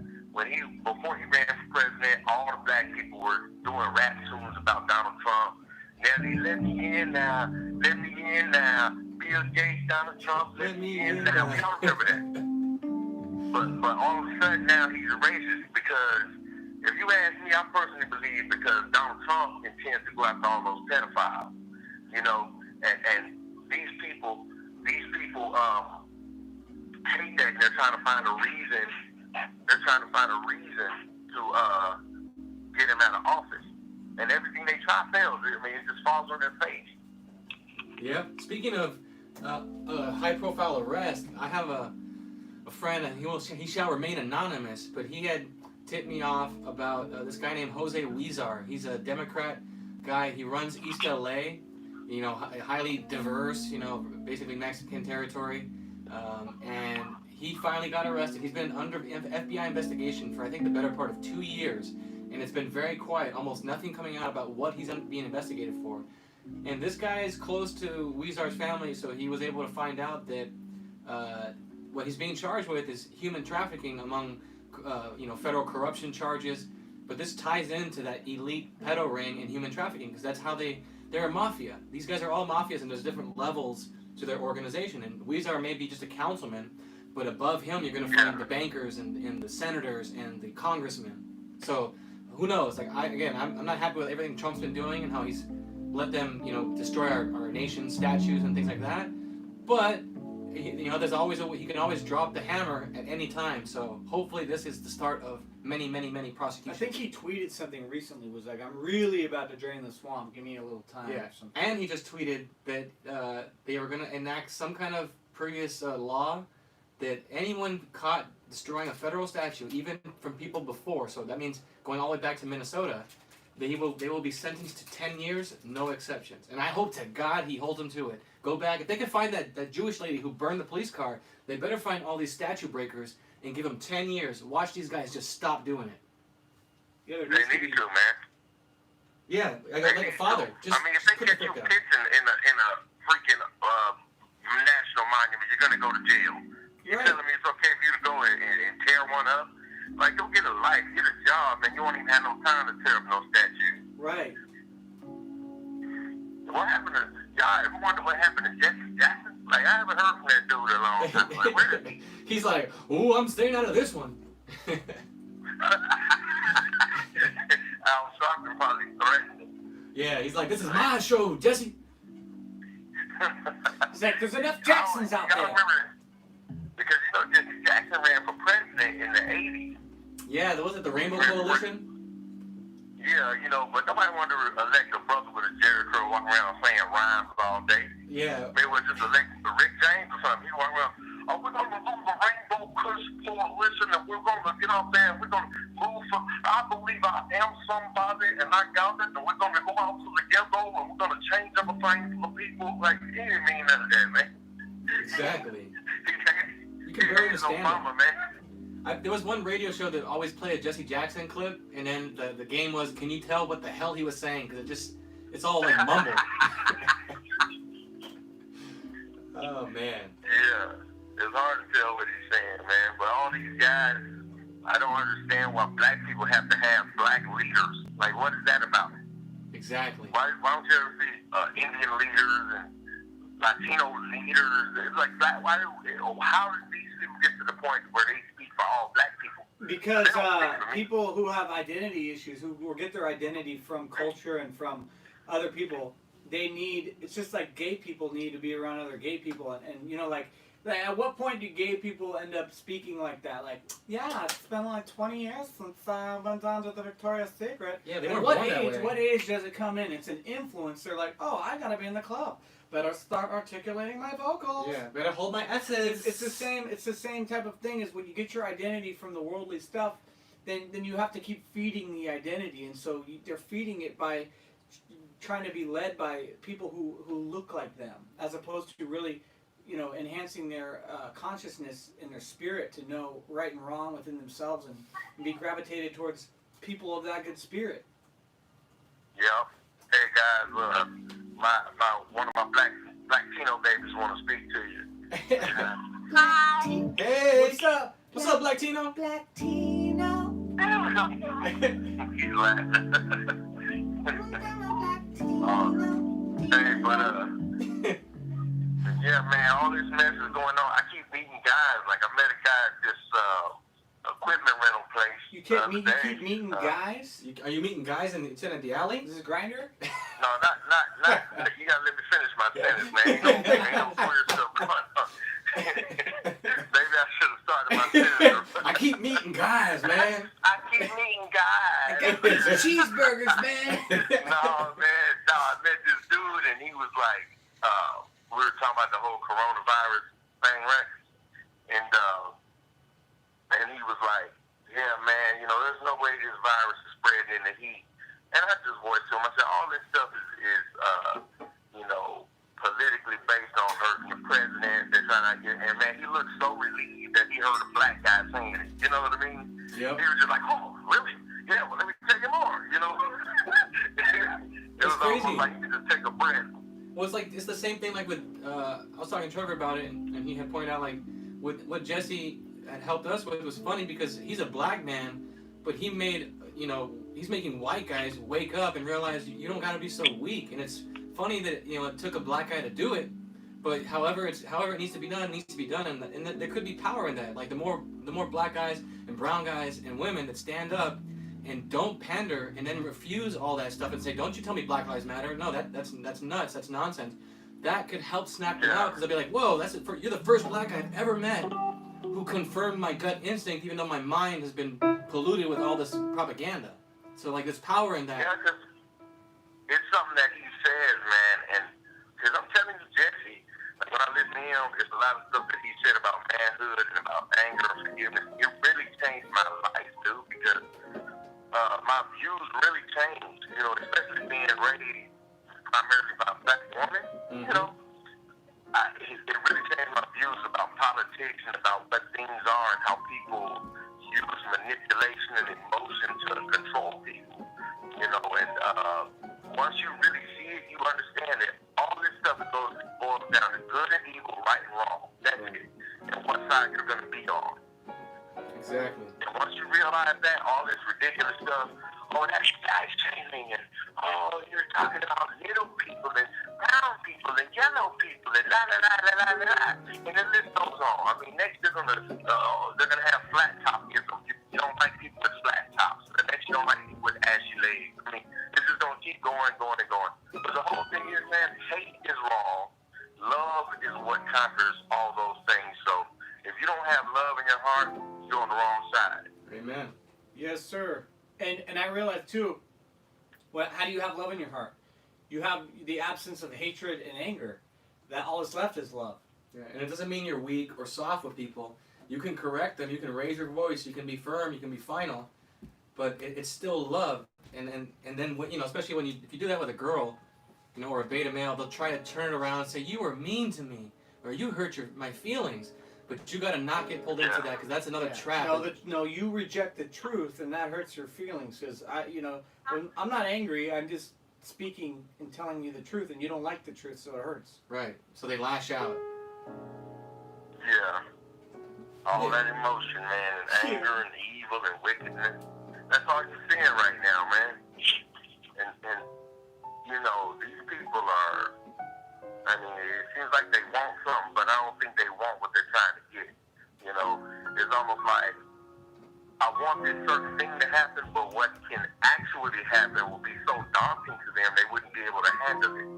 Before he ran for president, all the black people were doing rap tunes about Donald Trump. Nelly, let me in now. Let me in now. Bill Gates, Donald Trump, let me in now. We don't remember that. But all of a sudden now he's a racist because if you ask me, I personally believe because Donald Trump intends to go after all those pedophiles, and these people hate that, and they're trying to find a reason. They're trying to find a reason to get him out of office, and everything they try fails. I mean, it just falls on their face.
Yep. Speaking of high-profile arrest, I have a friend, and he shall remain anonymous, but he had tipped me off about this guy named Jose Huizar. He's a Democrat guy. He runs East LA, you know, highly diverse, you know, basically Mexican territory, and he finally got arrested. He's been under FBI investigation for I think the better part of 2 years, and it's been very quiet, almost nothing coming out about what he's being investigated for. And this guy is close to Weezar's family, so he was able to find out that what he's being charged with is human trafficking among, you know, federal corruption charges. But this ties into that elite pedo ring and human trafficking because that's how they're a mafia. These guys are all mafias, and there's different levels to their organization. And Weezar may be just a councilman, but above him you're going to find the bankers and the senators and the congressmen. So who knows? Like I'm not happy with everything Trump's been doing and how he's let them, you know, destroy our nation's statues and things like that. But you know, there's always he can always drop the hammer at any time. So hopefully this is the start of many prosecutions.
I think he tweeted something recently. Was like, "I'm really about to drain the swamp. Give me a little time."
Yeah,
or something.
and he just tweeted that they were going to enact some kind of previous law that anyone caught destroying a federal statue, even from people before, so that means going all the way back to Minnesota, they will be sentenced to 10 years, no exceptions. And I hope to God he holds them to it. Go back. If they can find that Jewish lady who burned the police car, they better find all these statue breakers and give them 10 years. Watch these guys just stop doing it.
Yeah,
They need to, man.
Yeah, like a father. Just,
I mean, if they
put the
catch you
foot down.
pissing in a freaking national monument, you're gonna go to jail. You're
Right.
telling me it's okay for you to go and tear one up? Like, go get a life, get a job, and you won't even have no time to tear up no statue.
Right.
What happened to y'all? Ever wonder what happened to Jesse Jackson? Like, I haven't heard from that dude in a long time. Like, where is he?
He's like, ooh, I'm staying out of this one.
Al Sharpton probably threatened him.
Yeah, he's like, this is my show, Jesse.
He's like, "There's enough Jacksons out
Y'all
there."
remember, because you know Jesse Jackson ran for president in the 80s.
Yeah, was it the Rainbow Coalition?
Yeah, you know, but nobody wanted to elect a brother with a Jerry curl walking around saying rhymes all day.
Yeah.
Maybe we'll just elect Rick James or something. He walking around, oh, we're going to move the Rainbow Coalition and we're going to get out there and we're going to move for, I believe I am somebody and I got it and we're going to go out to the ghetto and we're going to change everything for the people. Like, he didn't mean none of that, man.
Exactly.
You
can barely understand
Obama,
it.
man.
There was one radio show that always played a Jesse Jackson clip, and then the game was, can you tell what the hell he was saying? Because it's all like mumbled. Oh, man.
Yeah, it's hard to tell what he's saying, man. But all these guys, I don't understand why black people have to have black leaders. Like, what is that about?
Exactly.
Why don't you ever see Indian leaders and Latino leaders? It's like, how did these people get to the point where they speak for all black people?
Because people who have identity issues, who get their identity from culture and from other people, it's just like gay people need to be around other gay people. And you know, like, at what point do gay people end up speaking like that? Like, yeah, it's been like 20 years since I went down to the Victoria's Secret.
Yeah, they
And
weren't
what
born that
age?
way.
What age does it come in? It's an influence. They're like, oh, I gotta be in the club. Better start articulating my vocals.
Yeah, better hold my S's.
It's the same. It's the same type of thing as when you get your identity from the worldly stuff, then you have to keep feeding the identity, and so they're feeding it by trying to be led by people who look like them, as opposed to really, you know, enhancing their consciousness and their spirit to know right and wrong within themselves and be gravitated towards people of that good spirit.
Yeah. Hey guys, one of my black Latino babies want to speak to you.
Hi.
Hey.
What's up?
What's up, Black Tino?
Black Tino.
He's laughing. Hey, but yeah, man, all this mess is going on. I keep meeting guys. Like, I met a guy at this equipment rental place.
You keep meeting guys?
Are you meeting guys in the alley?
This is Grinder?
No, not. You gotta let me finish my sentence, man. Ain't no weird stuff going on. Maybe I should have started my sentence.
I keep meeting guys, man.
I keep meeting guys.
Cheeseburgers, man.
No, man. No, I met this dude, and he was like, we were talking about the whole coronavirus thing, right? And he was like, yeah, man, you know, there's no way this virus is spreading in the heat. And I just voiced to him, I said, all this stuff is politically based on hurting the president. They're trying to get, and man, he looked so relieved that he heard a black guy saying it. You know what I mean?
Yep.
He was just like, oh, really? Yeah, well, let me tell you more. You know? It was
crazy.
almost like you just take a breath.
Well, it's the same thing like with, I was talking to Trevor about it, and he had pointed out, like, with what Jesse had helped us with was funny because he's a black man, but he made, he's making white guys wake up and realize you don't got to be so weak. And it's funny that, it took a black guy to do it, but however it needs to be done, and there could be power in that. Like, the more black guys and brown guys and women that stand up and don't pander and then refuse all that stuff and say, don't you tell me Black Lives Matter. No, that's nuts. That's nonsense. That could help snap them out because they'll be like, whoa, you're the first black guy I've ever met who confirmed my gut instinct even though my mind has been polluted with all this propaganda. So, like, there's power in that.
Yeah, because it's something that he says, man, and because I'm telling you, Jesse, like when I listen to him, it's a lot of stuff that he said about manhood and about anger and forgiveness. It really changed my life, dude, because my views really changed, especially being raised primarily by a black woman, it really changed my views about politics and about what things are and how people use manipulation and emotion to control people, and once you really see it, you understand that all this stuff boils down to good and evil, right and wrong. That's it. And what side you're going to be on.
Exactly.
And once you realize that, all this ridiculous stuff, that's guy shaming, and you're talking about little people and brown people and yellow people and la la la la la la, and the list goes on. I mean, next they're gonna have flat topism. You don't like people with flat tops. The next you don't like people with ashy legs. I mean, this is gonna keep going and going and going. But the whole thing is, man, hate is wrong. Love is what conquers all those things. So if you don't have love in your heart, you're on the wrong side.
Amen.
Yes, sir. And I realized too, how do you have love in your heart? You have the absence of hatred and anger. That all that's left is love.
Yeah, and it doesn't mean you're weak or soft with people. You can correct them. You can raise your voice. You can be firm. You can be final. But it's still love. And then especially if you do that with a girl, or a beta male, they'll try to turn it around and say you were mean to me or you hurt my feelings. But you got to not get pulled into that because that's another trap.
No, you reject the truth, and that hurts your feelings. Because when I'm not angry, I'm just speaking and telling you the truth, and you don't like the truth, so it hurts.
Right. So they lash out.
Yeah. All that emotion, man, and anger and evil and wickedness. That's all you're seeing right now, man. And these people are. I mean, it seems like they want something, but I don't think they want what they're trying to get. It's almost like, I want this certain thing to happen, but what can actually happen will be so daunting to them, they wouldn't be able to handle it.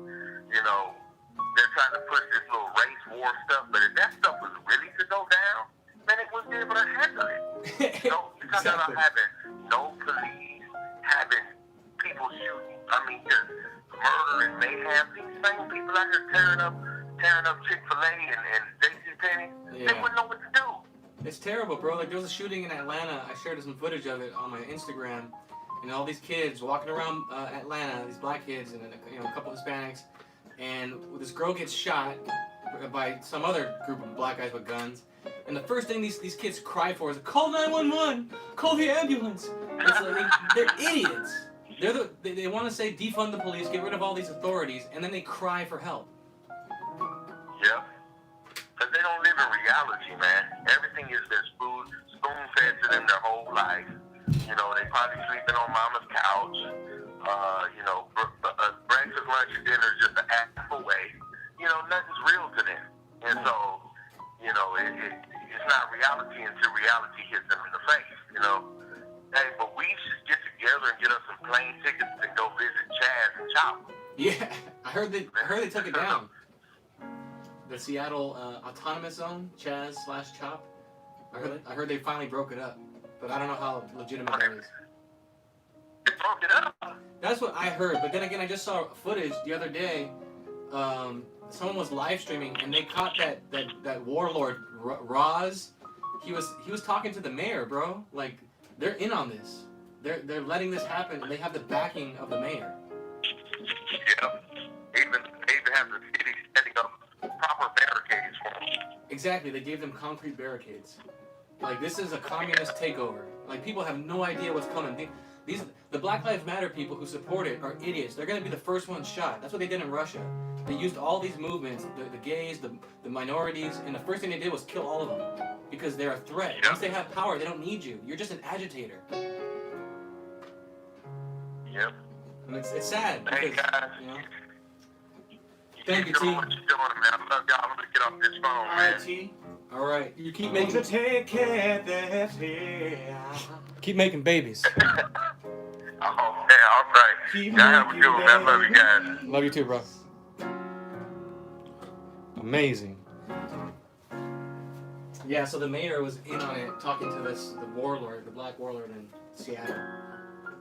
They're trying to push this little race war stuff, but if that stuff was really to go down, then it wouldn't be able to handle it. You're talking about having no police, having people shooting, just murder and mayhem. These same people out here tearing up Chick-fil-A and JCPenney, they wouldn't know what to do.
It's terrible, bro. Like, there was a shooting in Atlanta. I shared some footage of it on my Instagram. And all these kids walking around Atlanta, these black kids and a couple of Hispanics. And this girl gets shot by some other group of black guys with guns. And the first thing these kids cry for is, call 911, call the ambulance. It's like, they're idiots. They want to say defund the police, get rid of all these authorities, and then they cry for help.
Yeah. Because they don't live in reality, man. Everything is been spoon-fed to them their whole life. They probably sleeping on mama's couch. Breakfast, lunch, and dinner is just an app away. Nothing's real to them. And so, it's not reality until reality hits them in the face, Hey, but we should get together and get us some plane tickets and go visit Chaz and Chop.
Yeah, I heard they took it down. The Seattle Autonomous Zone, Chaz/Chop. I heard they finally broke it up, but I don't know how legitimate that is.
They broke it up?
That's what I heard, but then again, I just saw footage the other day. Someone was live streaming and they caught that warlord Roz. He was talking to the mayor, bro. Like, they're in on this. they're letting this happen, and they have the backing of the mayor.
Yep. They even have the city setting up proper barricades for them.
Exactly, they gave them concrete barricades. Like, this is a communist takeover. Like, people have no idea what's coming. The Black Lives Matter people who support it are idiots. They're going to be the first ones shot. That's what they did in Russia. They used all these movements, the gays, the minorities, and the first thing they did was kill all of them. Because they're a threat.
Yep.
Once they have power, they don't need you. You're just an agitator.
Yep.
And it's sad.
Hey,
Because,
guys.
you know,
You
Thank you,
keep doing
T.
what you're doing, man. I love y'all. I'm gonna get off this phone,
All
man.
right, T.
all right, you keep
Won't you
making
take care that
babies.
Oh, man. All right.
Keep
Y'all have a
making
good one, man. Love you guys.
Love you too, bro. Amazing. Yeah, so the mayor was in on it, talking to the warlord, the black warlord in Seattle.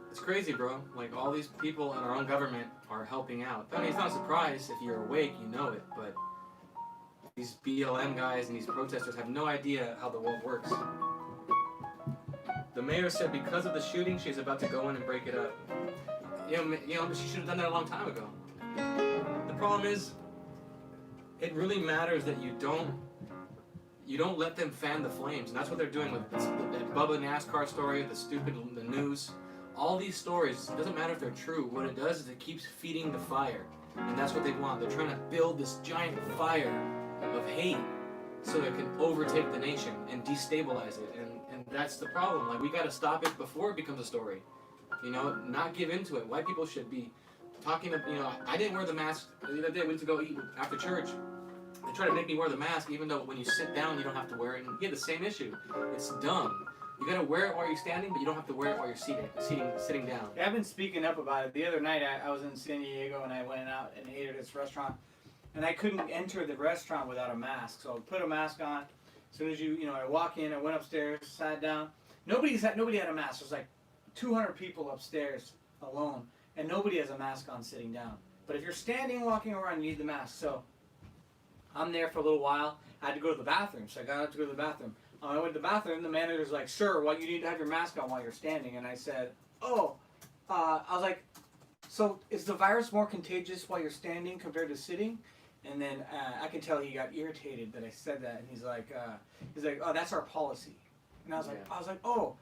It's crazy, bro. Like, all these people in our own government are helping out. I mean, it's not a surprise if you're awake, you know it, but these BLM guys and these protesters have no idea how the world works. The mayor said because of the shooting, she's about to go in and break it up. You know, she should have done that a long time ago. The problem is, it really matters that you don't let them fan the flames, and that's what they're doing with that Bubba NASCAR story, the news. All these stories, it doesn't matter if they're true. What it does is it keeps feeding the fire, and that's what they want. They're trying to build this giant fire of hate so it can overtake the nation and destabilize it, and that's the problem. Like, we got to stop it before it becomes a story. You know, not give into it. White people should be talking to, you know, I didn't wear the mask the other day. I went to go eat after church. They try to make me wear the mask, even though when you sit down, you don't have to wear it. And you have the same issue. It's dumb. You gotta wear it while you're standing, but you don't have to wear it while you're sitting down.
Yeah, I've been speaking up about it. The other night, I was in San Diego and I went out and ate at this restaurant, and I couldn't enter the restaurant without a mask. So I put a mask on. As soon as I walk in, I went upstairs, sat down. Nobody had a mask. There's like 200 people upstairs alone, and nobody has a mask on sitting down. But if you're standing, walking around, you need the mask. So I'm there for a little while. I had to go to the bathroom, so I got up to go to the bathroom. I went to the bathroom. The manager's like, "Sir, you need to have your mask on while you're standing." And I said, I was like, "So is the virus more contagious while you're standing compared to sitting?" And then I could tell he got irritated that I said that, and he's like, "Oh, that's our policy." And I was like, "Oh,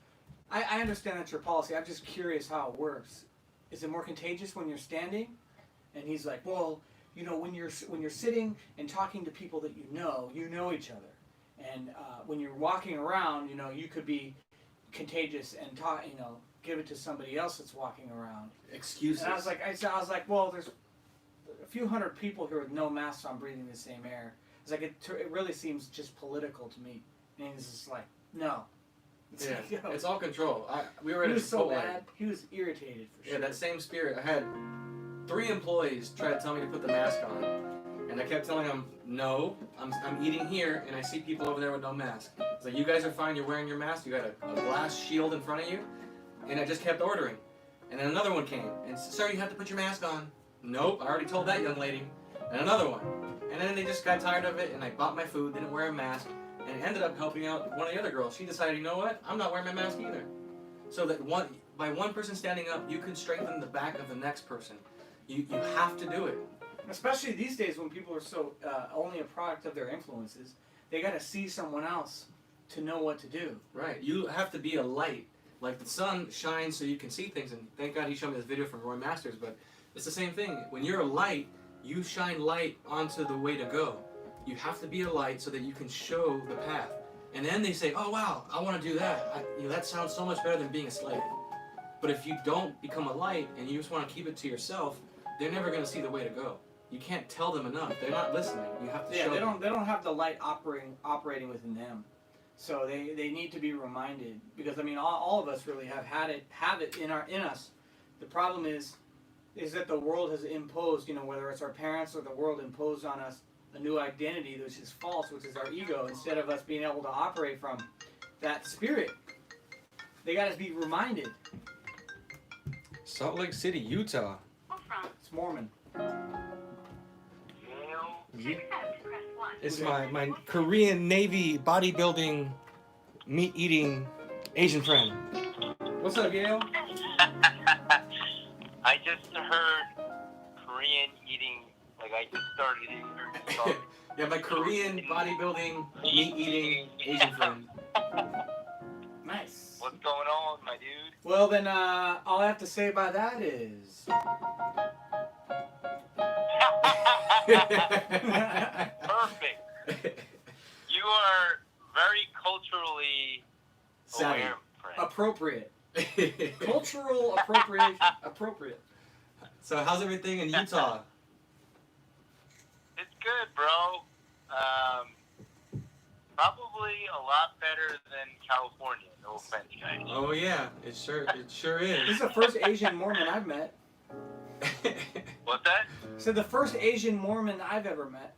I understand that's your policy. I'm just curious how it works. Is it more contagious when you're standing?" And he's like, "Well, you know, when you're sitting and talking to people that you know each other, and when you're walking around, you know, you could be contagious and give it to somebody else that's walking around."
Excuses.
And I was like, "Well, there's a few hundred people here with no masks on breathing the same air." It's like it really seems just political to me. And he's just like, "No." It's
Yeah,
like, yo,
it's all control. We were
he
at a
was so
Chipotle.
bad. He was irritated for sure.
Yeah, that same spirit. I had 3 employees try to tell me to put the mask on, and I kept telling them, "No, I'm eating here, and I see people over there with no mask." It's like, "You guys are fine. You're wearing your mask. You got a glass shield in front of you," and I just kept ordering. And then another one came and said, "Sir, you have to put your mask on." "Nope, I already told that young lady." And another one. And then they just got tired of it, and I bought my food, didn't wear a mask, and ended up helping out one of the other girls. She decided, you know what? I'm not wearing my mask either. So that by one person standing up, you can strengthen the back of the next person. You have to do it.
Especially these days when people are so only a product of their influences, they got to see someone else to know what to do.
Right. You have to be a light. Like, the sun shines so you can see things, and thank God he showed me this video from Roy Masters, but it's the same thing. When you're a light, you shine light onto the way to go. You have to be a light so that you can show the path. And then they say, "Oh, wow, I want to do that. That sounds so much better than being a slave." But if you don't become a light and you just want to keep it to yourself, they're never going to see the way to go. You can't tell them enough. They're not listening. You have to show them.
They don't have the light operating within them. So they need to be reminded, because I mean all of us really have it in us. The problem is that the world has imposed, whether it's our parents or the world imposed on us a new identity which is false, which is our ego, instead of us being able to operate from that spirit. They got to be reminded.
Salt Lake City, Utah.
It's Mormon.
It's my Korean Navy bodybuilding, meat-eating Asian friend. What's up, Yale?
I just heard Korean eating. Like I just started eating.
Yeah, my Korean bodybuilding, meat eating Asian friend.
Nice.
What's going on, my dude?
Well, then, all I have to say about that is.
Perfect. You are very culturally
Savvy.
aware, friend.
Appropriate. Cultural appropriation. Appropriate.
So how's everything in Utah?
It's good, bro. Probably a lot better than California. No offense, guys.
Oh yeah, it sure
This
is.
is the first Asian Mormon I've met.
What's that?
So the first Asian Mormon I've ever met.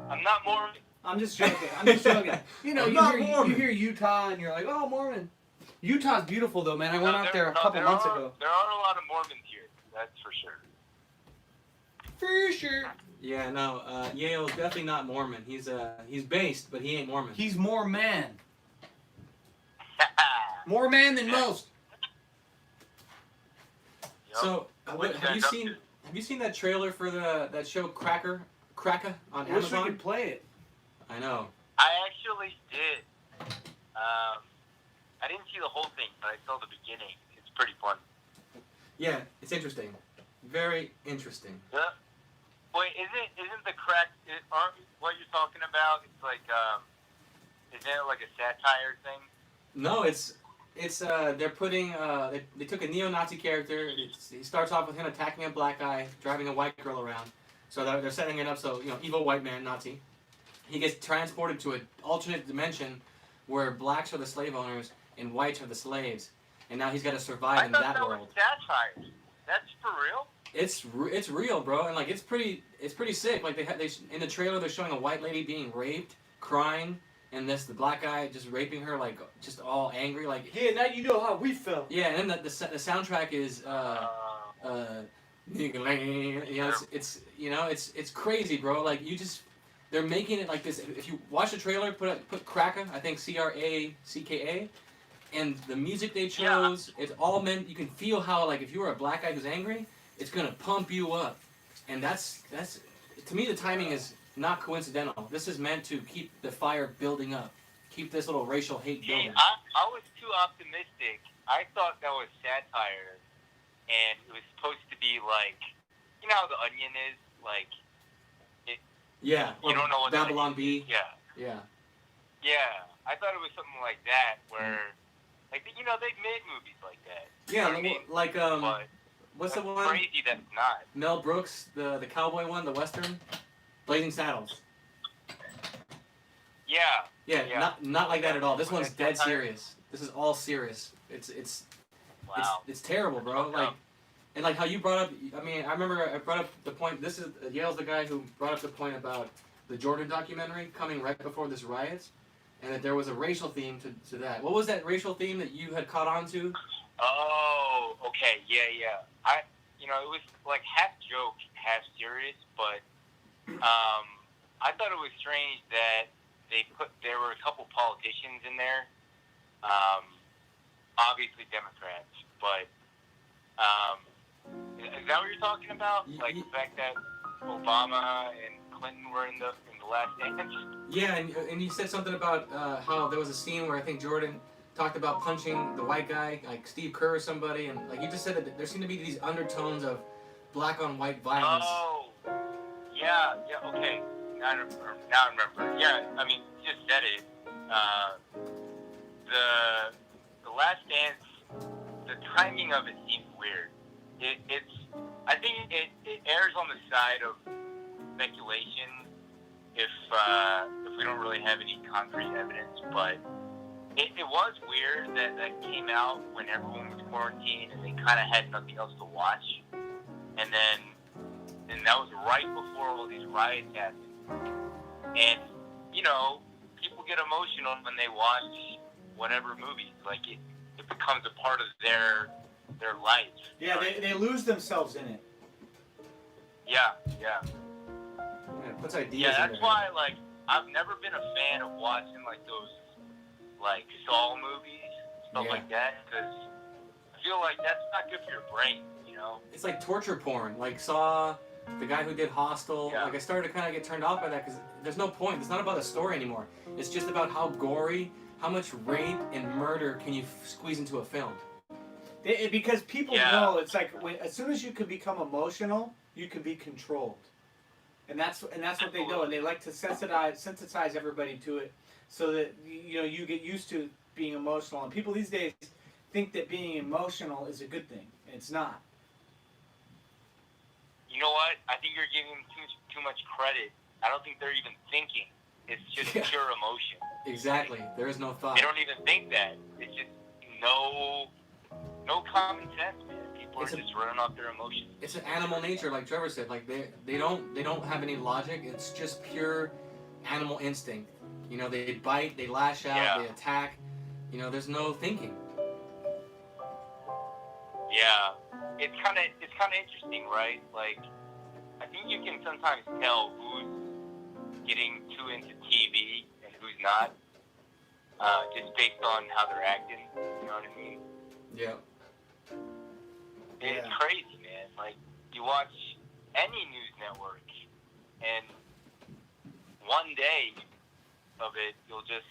I'm not Mormon.
I'm just joking. I'm just joking. You know,
I'm
you
not
hear,
Mormon.
you hear Utah and you're like, oh, Mormon. Utah's beautiful though, man. I went out there a couple months ago.
There are a lot of Mormons here. That's for sure.
For sure.
Yeah, no, Yale's definitely not Mormon. He's based, but he ain't Mormon.
He's more man. More man than most.
Yup.
So,
What you
have you
guys up
seen
to?
that trailer for that show Cracker on
I wish we
Amazon?
could play it.
I know.
I actually did. I didn't see the whole thing, but I saw the beginning. It's pretty fun.
Yeah, it's interesting. Very interesting.
Yeah. Wait, isn't the crack? Aren't what you're talking about? It's like, isn't it like a satire thing?
No, it's they're putting they took a neo-Nazi character. He starts off with him attacking a black guy, driving a white girl around. So they're setting it up so, you know, evil white man Nazi. He gets transported to an alternate dimension where blacks are the slave owners and whites are the slaves, and now he's got to survive in that world.
Was satire. That's for real.
It's real, bro, and like it's pretty sick. Like they in the trailer they're showing a white lady being raped, crying, and the black guy just raping her, like just all angry, like
Yeah, now you know how we felt.
yeah. And then the soundtrack is you know, it's crazy, bro. Like they're making it like this. If you watch the trailer, put Kraka, I think CRACKA, and the music they chose, it's all meant. You can feel how, like, if you were a black guy who's angry, it's gonna pump you up, and that's to me the timing is not coincidental. This is meant to keep the fire building up, keep this little racial hate
See,
building.
I was too optimistic. I thought that was satire, and it was supposed to be like, you know how the Onion is, like.
Yeah,
You don't know what
Babylon
the Onion
B.
is. Yeah.
Yeah.
Yeah, I thought it was something like that, where, like, you know, they've made movies like that. You
Yeah,
know what I mean?
like
But
what's the
it's
one?
crazy that's not.
Mel Brooks, the cowboy one, the western, Blazing Saddles.
Yeah.
Yeah, not like that at all. This one's
That's
dead
satire.
serious. This is all serious. It's
Wow.
it's terrible, bro. Like, and like how you brought up. I mean, I remember I brought up the point. This is Yale's the guy who brought up the point about the Jordan documentary coming right before this riots, and that there was a racial theme to that. What was that racial theme that you had caught on to?
Oh, okay, yeah. It was like half joke, half serious, but I thought it was strange that there were a couple politicians in there, obviously Democrats, but is that what you're talking about? Like the fact that Obama and Clinton were in the last dance?
Yeah, and you said something about how there was a scene where I think Jordan talked about punching the white guy, like Steve Kerr or somebody, and like you just said that there seem to be these undertones of black on white violence.
Oh, yeah, okay. Now I remember. Yeah, I mean, you just said it. The Last Dance, the timing of it seems weird. I think it errs on the side of speculation if we don't really have any concrete evidence, but it was weird that came out when everyone was quarantined and they kind of had nothing else to watch, and that was right before all these riots happened, and people get emotional when they watch whatever movies, like it becomes a part of their life.
Yeah, they lose themselves in it.
Yeah.
Yeah, it puts ideas.
Yeah,
in
that's
there.
why, like, I've never been a fan of watching, like, those, like, Saw movies, stuff
Yeah.
like that, because I feel like that's not good for your brain, you know?
It's like torture porn. Like Saw, the guy who did Hostel.
Yeah.
Like I started to kind of get turned off by that because there's no point. It's not about a story anymore. It's just about how gory, how much rape and murder can you squeeze into a film.
Because people
Yeah.
know it's like as soon as you can become emotional, you can be controlled, and that's what they do, and they like to sensitize everybody to it, so that you get used to being emotional. And people these days think that being emotional is a good thing, and it's not.
You know what? I think you're giving them too much credit. I don't think they're even thinking. It's just pure emotion.
Exactly. There is no thought.
They don't even think that. It's just no common sense, man. People are just running off their emotions.
It's an animal nature, like Trevor said. Like they don't have any logic. It's just pure animal instinct. You know, they bite, they lash out, they attack. You know, there's no thinking.
Yeah, it's kind of interesting, right? Like, I think you can sometimes tell who's getting too into TV and who's not, just based on how they're acting. You know what I mean?
Yeah.
It's crazy, man. Like, you watch any news network, and one day of it, you'll just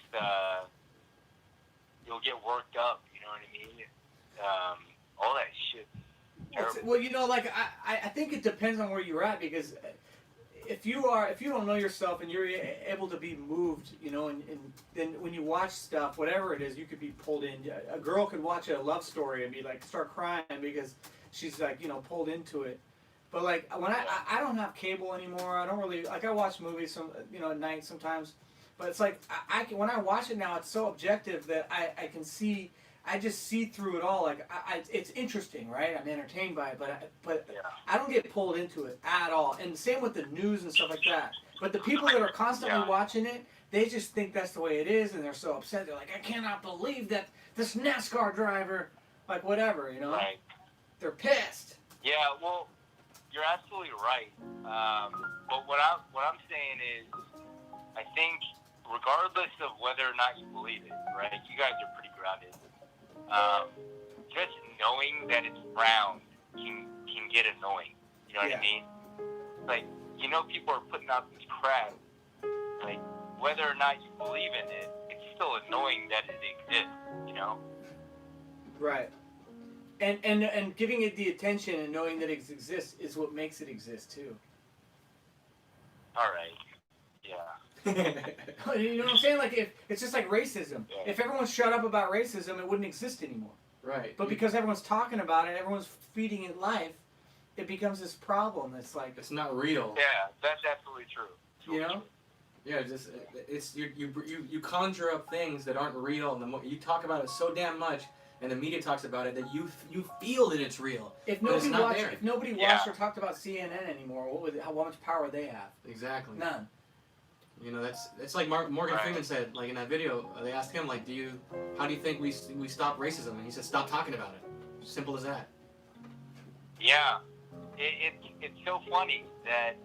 you'll get worked up. You know what I mean? All that shit.
Well, like I think it depends on where you're at, because if you don't know yourself and you're able to be moved, and then when you watch stuff, whatever it is, you could be pulled in. A girl could watch a love story and be like start crying because she's like pulled into it. But like when I don't have cable anymore, I don't really like. I watch movies at night sometimes, but it's like when I watch it now, it's so objective that I can see. I just see through it all. Like it's interesting, right? I'm entertained by it, but I don't get pulled into it at all. And same with the news and stuff like that. But the people that are constantly watching it, they just think that's the way it is, and they're so upset. They're like, I cannot believe that this NASCAR driver, like whatever,
Right.
They're pissed.
Yeah. Well, you're absolutely right. But what I'm saying is, I think regardless of whether or not you believe it, right? You guys are pretty grounded. Just knowing that it's round can get annoying. You know what I mean? Like, people are putting out this crap. Like, whether or not you believe in it, it's still annoying that it exists.
Right. And giving it the attention and knowing that it exists is what makes it exist too.
All right. Yeah.
You know what I'm saying? Like, if it's just like racism.
Yeah.
If everyone shut up about racism, it wouldn't exist anymore.
Right.
But because everyone's talking about it, everyone's feeding it life, it becomes this problem. It's like
It's not real.
Yeah, that's absolutely true. True.
Yeah, it's you conjure up things that aren't real, and the more you talk about it so damn much, and the media talks about it, that you feel that it's real.
If
but it's
nobody
not there.
watched or talked about CNN anymore, how much power would they have?
Exactly.
None.
That's like Morgan Freeman said, like in that video. They asked him, like, how do you think we stop racism? And he said, stop talking about it. Simple as that.
Yeah, it's so funny that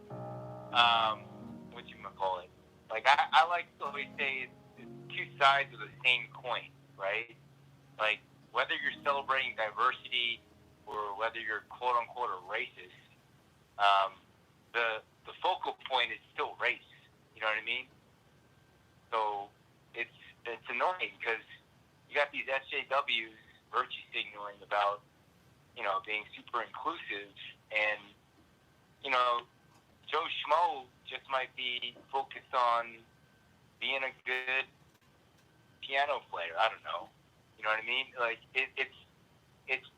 whatchamacallit. Like I like to always say it's two sides of the same coin, right? Like whether you're celebrating diversity or whether you're quote unquote a racist, the focal point is still race. You know what I mean? So it's annoying because you got these SJWs virtue signaling about being super inclusive, and Joe Schmo just might be focused on being a good piano player. I don't know. You know what I mean? Like it's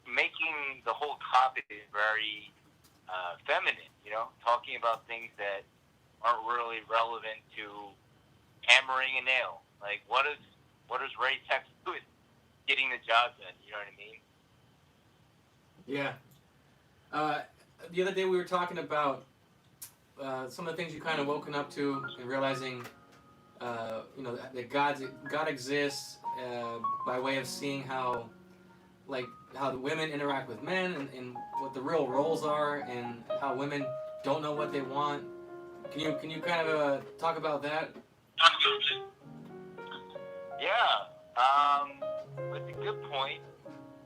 making the whole topic very feminine. Talking about things that aren't really relevant to hammering a nail. Like what does race have to do with getting the job done? You know what I mean?
Yeah. The other day we were talking about some of the things you kind of woken up to and realizing, that God exists by way of seeing how the women interact with men and what the real roles are and how women don't know what they want. Can you kind of talk about that?
Yeah. It's a good point.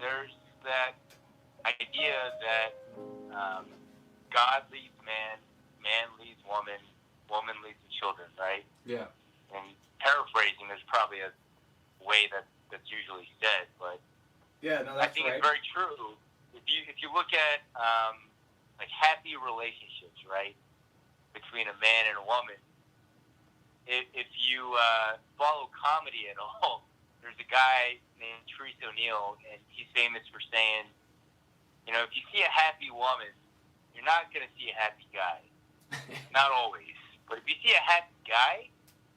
There's
that idea that God leads man, man leads woman, woman leads the children, right?
Yeah.
And paraphrasing, there's probably a way that's usually said, but
Yeah, no,
I
that's
think
right.
it's very true. If you look at like happy relationships, right, between a man and a woman, if you follow comedy at all, there's a guy named Therese O'Neill, and he's famous for saying, you know, if you see a happy woman, you're not going to see a happy guy. Not always. But if you see a happy guy,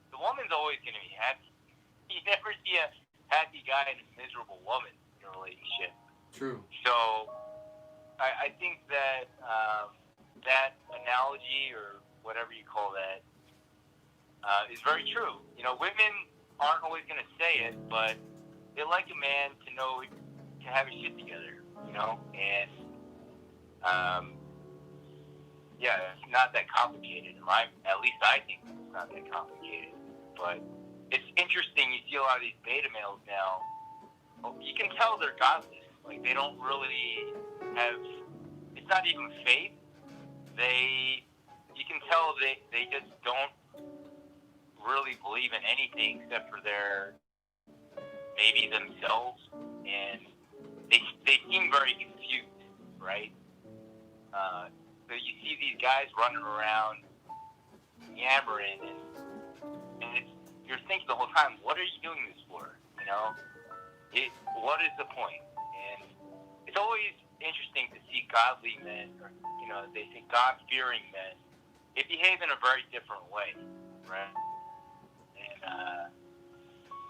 the woman's always going to be happy. You never see a happy guy and a miserable woman in a relationship.
True.
So I think that that analogy, or whatever you call that, is very true. You know, women aren't always going to say it, but they like a man to know to have his shit together, you know? And, yeah, it's not that complicated. At least I think it's not that complicated. But it's interesting, you see a lot of these beta males now, you can tell they're godless. Like, they don't really have, it's not even faith. You can tell they just don't really believe in anything except for maybe themselves, and they seem very confused, right? So you see these guys running around yammering, and you're thinking the whole time, what are you doing this for? You know, what is the point? And it's always interesting to see godly men, or, you know, they say God-fearing men. They behave in a very different way, right? And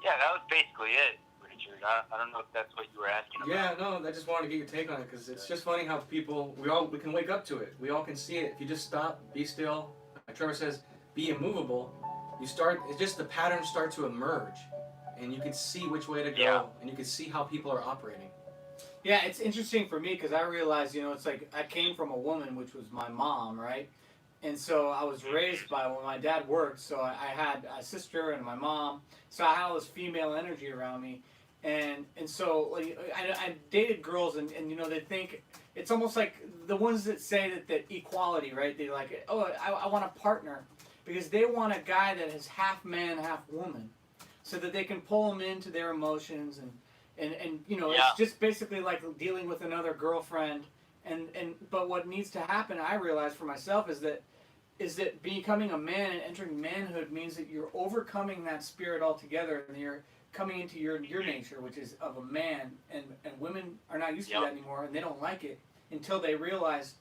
yeah, that was basically it, Richard. I don't know if that's what you were asking about.
Yeah, no, I just wanted to get your take on it, because it's just funny how people, we can wake up to it. We all can see it. If you just stop, be still, like Trevor says, be immovable, it's just the patterns start to emerge, and you can see which way to go, and you can see how people are operating.
Yeah, it's interesting for me because I realized, you know, it's like I came from a woman, which was my mom, right? And so I was raised by, when my dad worked, so I had a sister and my mom, so I had all this female energy around me. And so like, I dated girls, and you know, they think, it's almost like the ones that say that equality, right? They like, oh, I want a partner, because they want a guy that is half man, half woman, so that they can pull them into their emotions, and you know, it's just basically like dealing with another girlfriend. But what needs to happen, I realize for myself, is that becoming a man and entering manhood means that you're overcoming that spirit altogether, and you're coming into your nature, which is of a man, and women are not used to that anymore, and they don't like it until they realize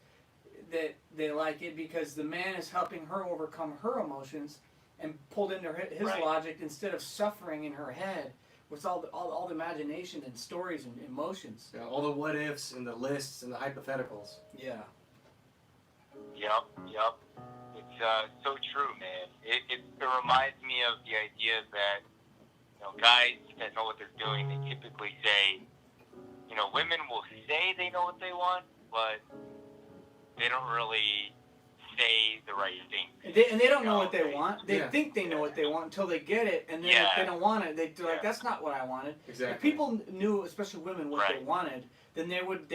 that they like it, because the man is helping her overcome her emotions and pulled into his logic, instead of suffering in her head with all the imagination and stories and emotions.
Yeah, all the what ifs and the lists and the hypotheticals.
Yeah.
Yep. It's so true, man. It reminds me of the idea that, you know, guys that know what they're doing, they typically say, you know, women will say they know what they want, but they don't really say the right thing.
And they don't know what they want. They think they know what they want until they get it, and then if they don't want it, they're like, that's not what I wanted.
Exactly.
If people knew, especially women, what they wanted, then they would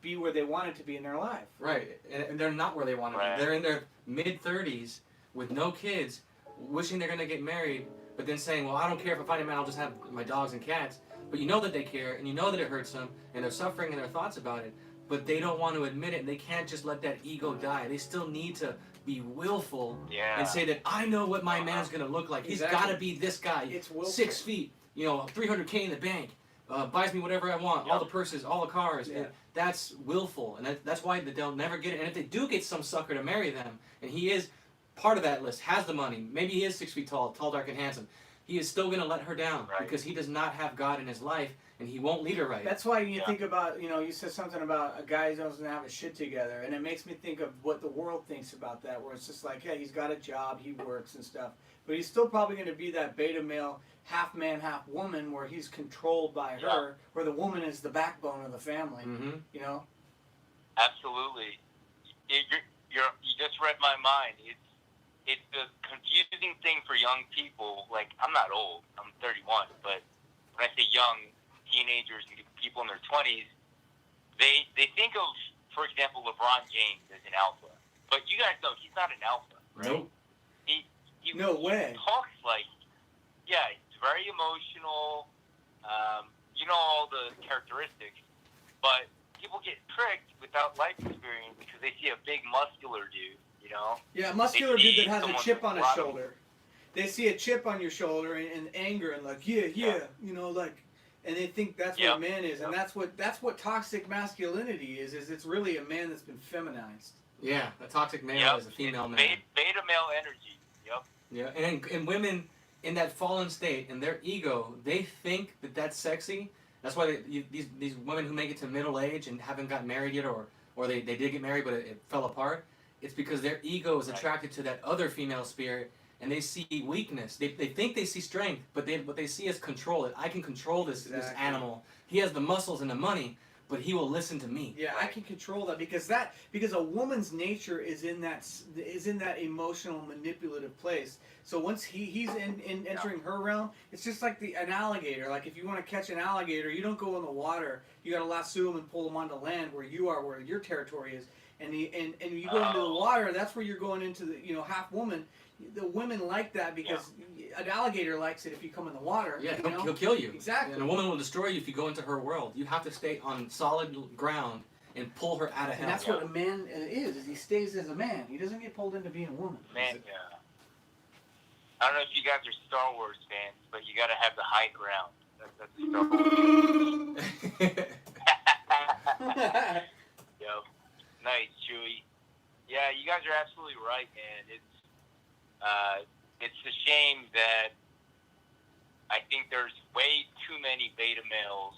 be where they wanted to be in their life.
Right, and they're not where they want to be. They're in their mid-30s with no kids, wishing they're going to get married, but then saying, well, I don't care if I find a man, I'll just have my dogs and cats. But you know that they care, and you know that it hurts them, and they're suffering in their thoughts about it, but they don't want to admit it, and they can't just let that ego die. They still need to be willful and say that I know what my man's going to look like. He's got to be this guy,
it's willful.
6 feet, you know, $300K in the bank, buys me whatever I want, all the purses, all the cars. And that's willful, and that's why they'll never get it. And if they do get some sucker to marry them, and he is part of that list, has the money, maybe he is 6 feet tall, dark, and handsome, he is still going to let her down because he does not have God in his life, and he won't lead her right.
That's why you think about, you know, you said something about a guy who doesn't have his shit together, and it makes me think of what the world thinks about that, where it's just like, hey, he's got a job, he works and stuff, but he's still probably going to be that beta male, half man, half woman, where he's controlled by her, where the woman is the backbone of the family, you know?
Absolutely. You just read my mind. It's the confusing thing for young people. Like, I'm not old, I'm 31, but when I say young, teenagers and people in their 20s, they think of, for example, LeBron James as an alpha, but you guys know he's not an alpha, right?
Nope.
He
No way.
He talks like, yeah, he's very emotional. You know all the characteristics, but people get tricked without life experience because they see a big muscular dude, you know?
Yeah, a muscular dude that has a
someone
chip
with
on
a
his
lot of-
shoulder. They see a chip on your shoulder and anger and like, yeah, you know, like, and they think that's what a man is, and that's what toxic masculinity is it's really a man that's been feminized.
Yeah, a toxic male is a female man.
Beta male energy. Yep.
Yeah, and women in that fallen state, in their ego, they think that that's sexy. That's why these women who make it to middle age and haven't gotten married yet, or they did get married but it fell apart. It's because their ego is attracted to that other female spirit, and they see weakness. They think they see strength, but what they see is control. I can control this animal. He has the muscles and the money, but he will listen to me.
Yeah, I can control that because a woman's nature is in that emotional manipulative place. So once he's in entering her realm, it's just like an alligator. Like if you want to catch an alligator, you don't go in the water. You got to lasso him and pull him onto land where your territory is. And you go into the water. That's where you're going into the half woman. The women like that because an alligator likes it if you come in the water.
Yeah, he'll kill you.
Exactly.
And a woman will destroy you if you go into her world. You have to stay on solid ground and pull her out of hell.
And that's what a man is he stays as a man. He doesn't get pulled into being a woman.
Man, yeah. I don't know if you guys are Star Wars fans, but you got to have the high ground. That's Star Wars. Yep. Nice, Chewie. Yeah, you guys are absolutely right, man. It's a shame that I think there's way too many beta males,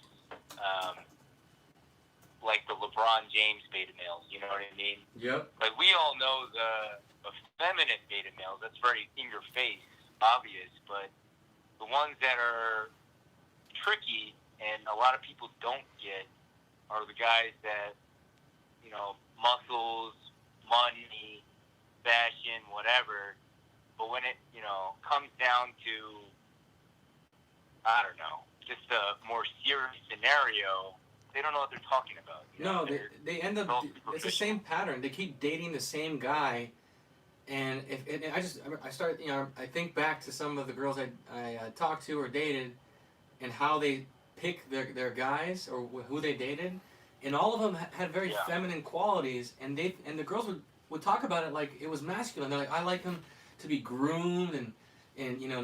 like the LeBron James beta males. You know what I mean?
Yep.
Like we all know the effeminate beta males. That's very in your face, obvious. But the ones that are tricky and a lot of people don't get are the guys that, muscles, money, fashion, whatever. But when it, comes down to, I don't know, just a more serious scenario, they don't know what they're talking about.
They end up, it's the same pattern. They keep dating the same guy. And I think back to some of the girls I talked to or dated and how they pick their guys or who they dated. And all of them had very feminine qualities, and the girls would talk about it like it was masculine. They're like, I like him to be groomed and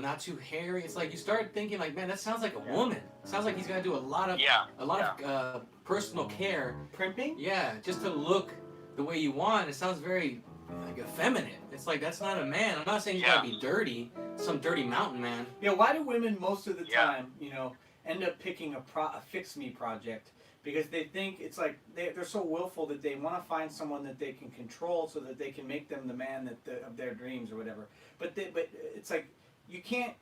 not too hairy. It's like you start thinking like, man, that sounds like a woman. It sounds like he's got to do a lot of personal care,
primping.
Yeah, just to look the way you want. It sounds very like effeminate. It's like that's not a man. I'm not saying he's got to be dirty, some dirty mountain man.
Yeah, why do women most of the time, end up picking a fix-me project? Because they think it's like they're so willful that they want to find someone that they can control so that they can make them the man of their dreams or whatever. But it's like you can't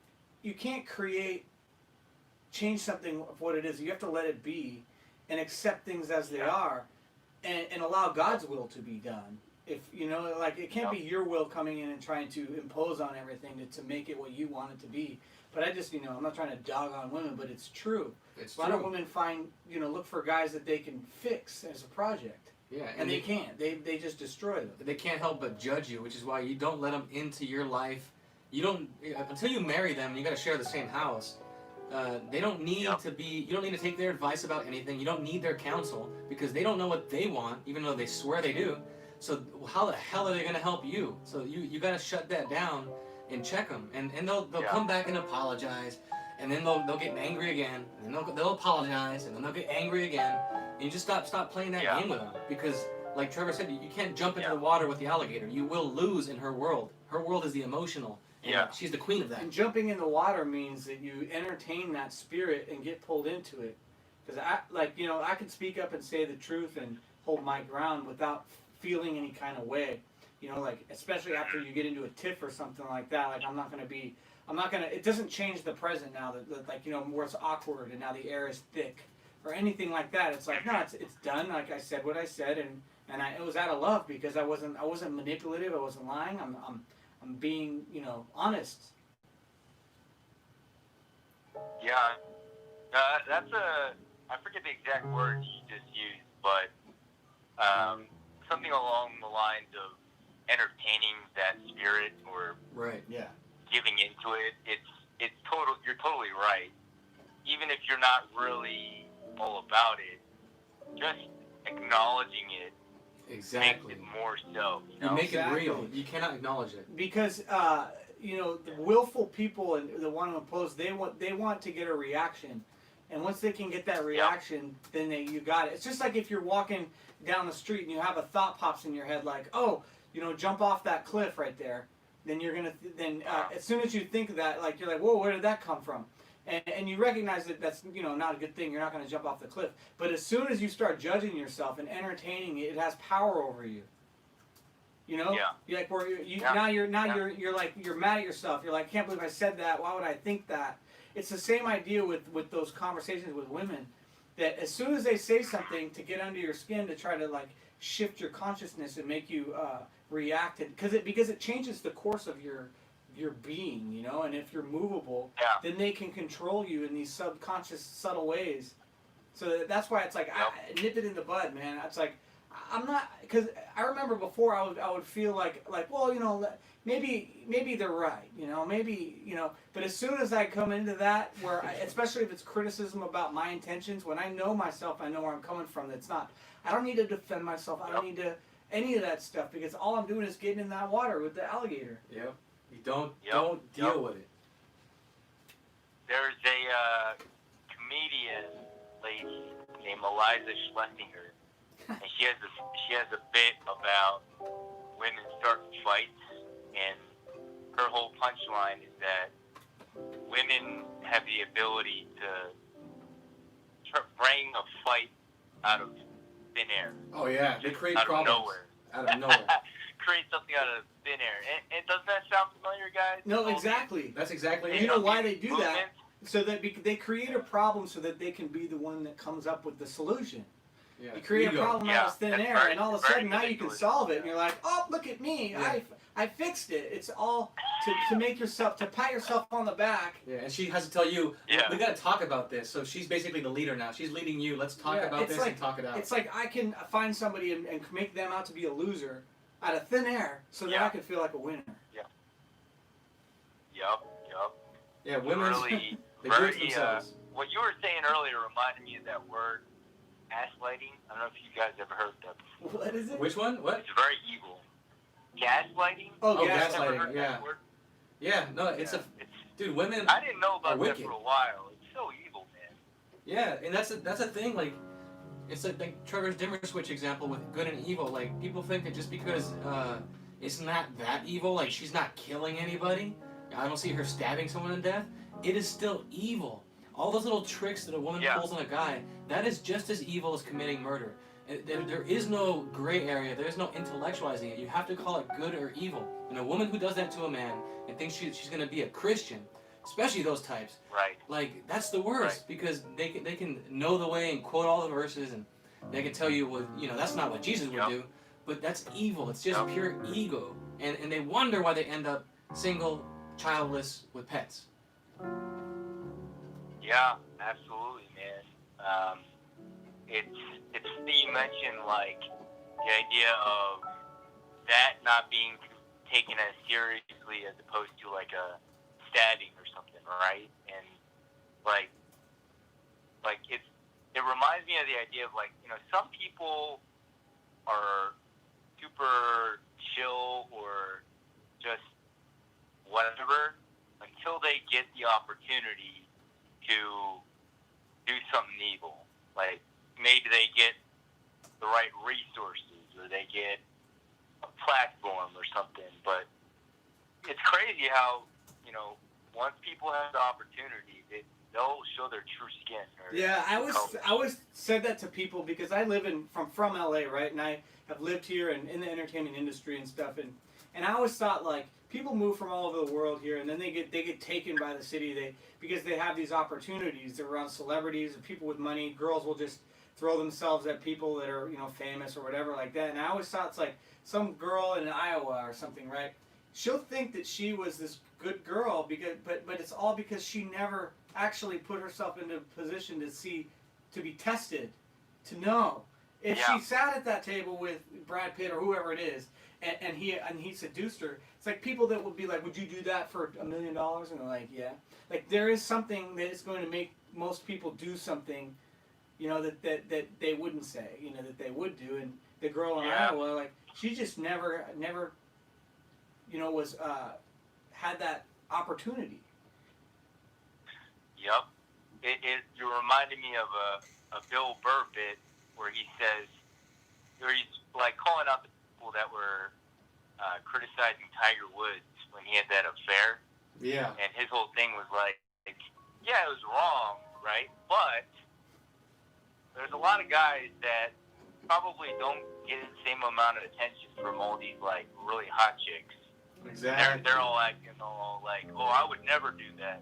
change something of what it is. You have to let it be and accept things as they are and allow God's will to be done. If it can't be your will coming in and trying to impose on everything to make it what you want it to be. But I just, I'm not trying to dog on women, but it's true. A lot of women look for guys that they can fix as a project.
Yeah,
and they can't. They just destroy them.
They can't help but judge you, which is why you don't let them into your life. You don't until you marry them. You got to share the same house. They don't need to be. You don't need to take their advice about anything. You don't need their counsel because they don't know what they want, even though they swear they do. So how the hell are they going to help you? So you got to shut that down and check them, and they'll come back and apologize, and then they'll get angry again, and then they'll apologize, and then they'll get angry again, and you just stop playing that game with them because, like Trevor said, you can't jump into the water with the alligator. You will lose in her world. Her world is the emotional. She's the queen of that.
And jumping in the water means that you entertain that spirit and get pulled into it. Because I can speak up and say the truth and hold my ground without feeling any kind of way. Especially after you get into a tiff or something like that, it doesn't change the present now that where it's awkward and now the air is thick or anything like that. It's like, no, it's done. Like I said what I said and it was out of love because I wasn't manipulative. I wasn't lying. I'm being, honest.
Yeah. I forget the exact words you just used, but something along the lines of entertaining that spirit or
Right.
Yeah.
giving into it. It's total. You're totally right. Even if you're not really all about it, just acknowledging it
Exactly.
makes it more so. You
You
know?
make
Exactly.
it real. You cannot acknowledge it.
Because you know, the willful people and the one who oppose, they want to get a reaction, and once they can get that reaction, then you got it. It's just like if you're walking down the street and you have a thought pops in your head like, oh, you know, jump off that cliff right there. Then you're gonna as soon as you think of that, like you're like, whoa, where did that come from? And you recognize that that's, you know, not a good thing. You're not going to jump off the cliff. But as soon as you start judging yourself and entertaining it, it has power over you. You know,
Yeah.
you're like
Yeah.
now you're like you're mad at yourself. You're like, can't believe I said that. Why would I think that? It's the same idea with those conversations with women. That as soon as they say something to get under your skin to try to like shift your consciousness and make you react, because it changes the course of your being, you know. And if you're movable,
Yeah.
then they can control you in these subconscious subtle ways. So that's why it's like, nip it in the bud, man. It's like, I'm not, because I remember before I would feel like well, you know, maybe they're right, you know, maybe, you know. But as soon as I come into that, where especially if it's criticism about my intentions, when I know myself, I know where I'm coming from. That's not, I don't need to defend myself. I don't need to any of that stuff, because all I'm doing is getting in that water with the alligator.
Yep. You don't
Yep.
deal with it.
There's a comedian lady named Eliza Schlesinger, and she has a bit about women starting fights, and her whole punchline is that women have the ability to bring a fight out of thin air.
Oh yeah, they create
out
problems
of nowhere.
out of nowhere.
Create something out of thin air. And doesn't that sound familiar, guys?
No, exactly.
That's exactly
And you
it.
know why they do that?
Movements?
So that they create a problem so that they can be the one that comes up with the solution.
Yeah.
You create
Ego.
a problem out of thin
that's
air,
very-
and all of a
very
sudden now you can
ridiculous.
solve it, and you're like, oh, look at me,
Yeah.
I fixed it. It's all to make yourself, to pat yourself on the back.
Yeah, and she has to tell you,
Yeah.
we got to talk about this. So she's basically the leader now. She's leading you. Let's talk
Yeah,
about
it's
this
like-
and talk it out.
It's like I can find somebody and make them out to be a loser out of thin air, so that
Yeah.
I can feel like a winner.
Yup.
Yeah, women,
Really,
they do it
very,
to themselves.
what you were saying earlier reminded me of that word, gaslighting. I don't know if you guys ever heard that before.
What is it?
Which one? What?
It's very evil. Gaslighting?
Oh,
Oh,
gas.
Never
gaslighting,
heard that
yeah.
word?
Yeah, no, it's
Yeah.
dude, women,
I didn't know about
are
that
wicked.
for a while. It's so evil, man.
yeah, and that's a thing, like, it's like Trevor's dimmer switch example with good and evil. Like, people think that just because it's not that evil, like she's not killing anybody, I don't see her stabbing someone to death, it is still evil. All those little tricks that a woman
Yeah.
pulls on a guy, that is just as evil as committing murder. There is no gray area, there is no intellectualizing it. You have to call it good or evil. And a woman who does that to a man and thinks she's going to be a Christian, especially those types,
Right.
like, that's the worst, because they can know the way and quote all the verses, and they can tell you, well, you know, that's not what Jesus would
Yep.
do, but that's evil. It's just
Yep.
pure ego, and they wonder why they end up single, childless, with pets.
Yeah, absolutely, man. It's you mentioned, like, the idea of that not being taken as seriously as opposed to like a stabbing or something, right? And like it reminds me of the idea of, like, you know, some people are super chill or just whatever until they get the opportunity to do something evil. Like, maybe they get the right resources or they get a platform or something. But it's crazy how, you know, once people have the opportunity, they'll show their true skin.
Yeah, I always said that to people, because I live from LA, right? And I have lived here and in the entertainment industry and stuff, and I always thought, like, people move from all over the world here, and then they get taken by the city because they have these opportunities. They're around celebrities and people with money. Girls will just throw themselves at people that are, you know, famous or whatever like that. And I always thought, it's like some girl in Iowa or something, right? She'll think that she was this good girl but it's all because she never actually put herself into a position to be tested, to know. If
Yeah.
she sat at that table with Brad Pitt or whoever it is, and he seduced her, it's like people that would be like, "Would you do that for $1 million?" And they're like, "Yeah." Like there is something that is going to make most people do something, that they wouldn't say, that they would do. And the girl in
Yeah.
Iowa, like she just never, was had that opportunity.
Yep. You reminded me of a Bill Burr bit where he says, where he's like calling out the people that were criticizing Tiger Woods when he had that affair.
Yeah.
And his whole thing was like, yeah, it was wrong, right? But there's a lot of guys that probably don't get the same amount of attention from all these like really hot chicks.
Exactly.
They're all acting all like, oh, I would never do that,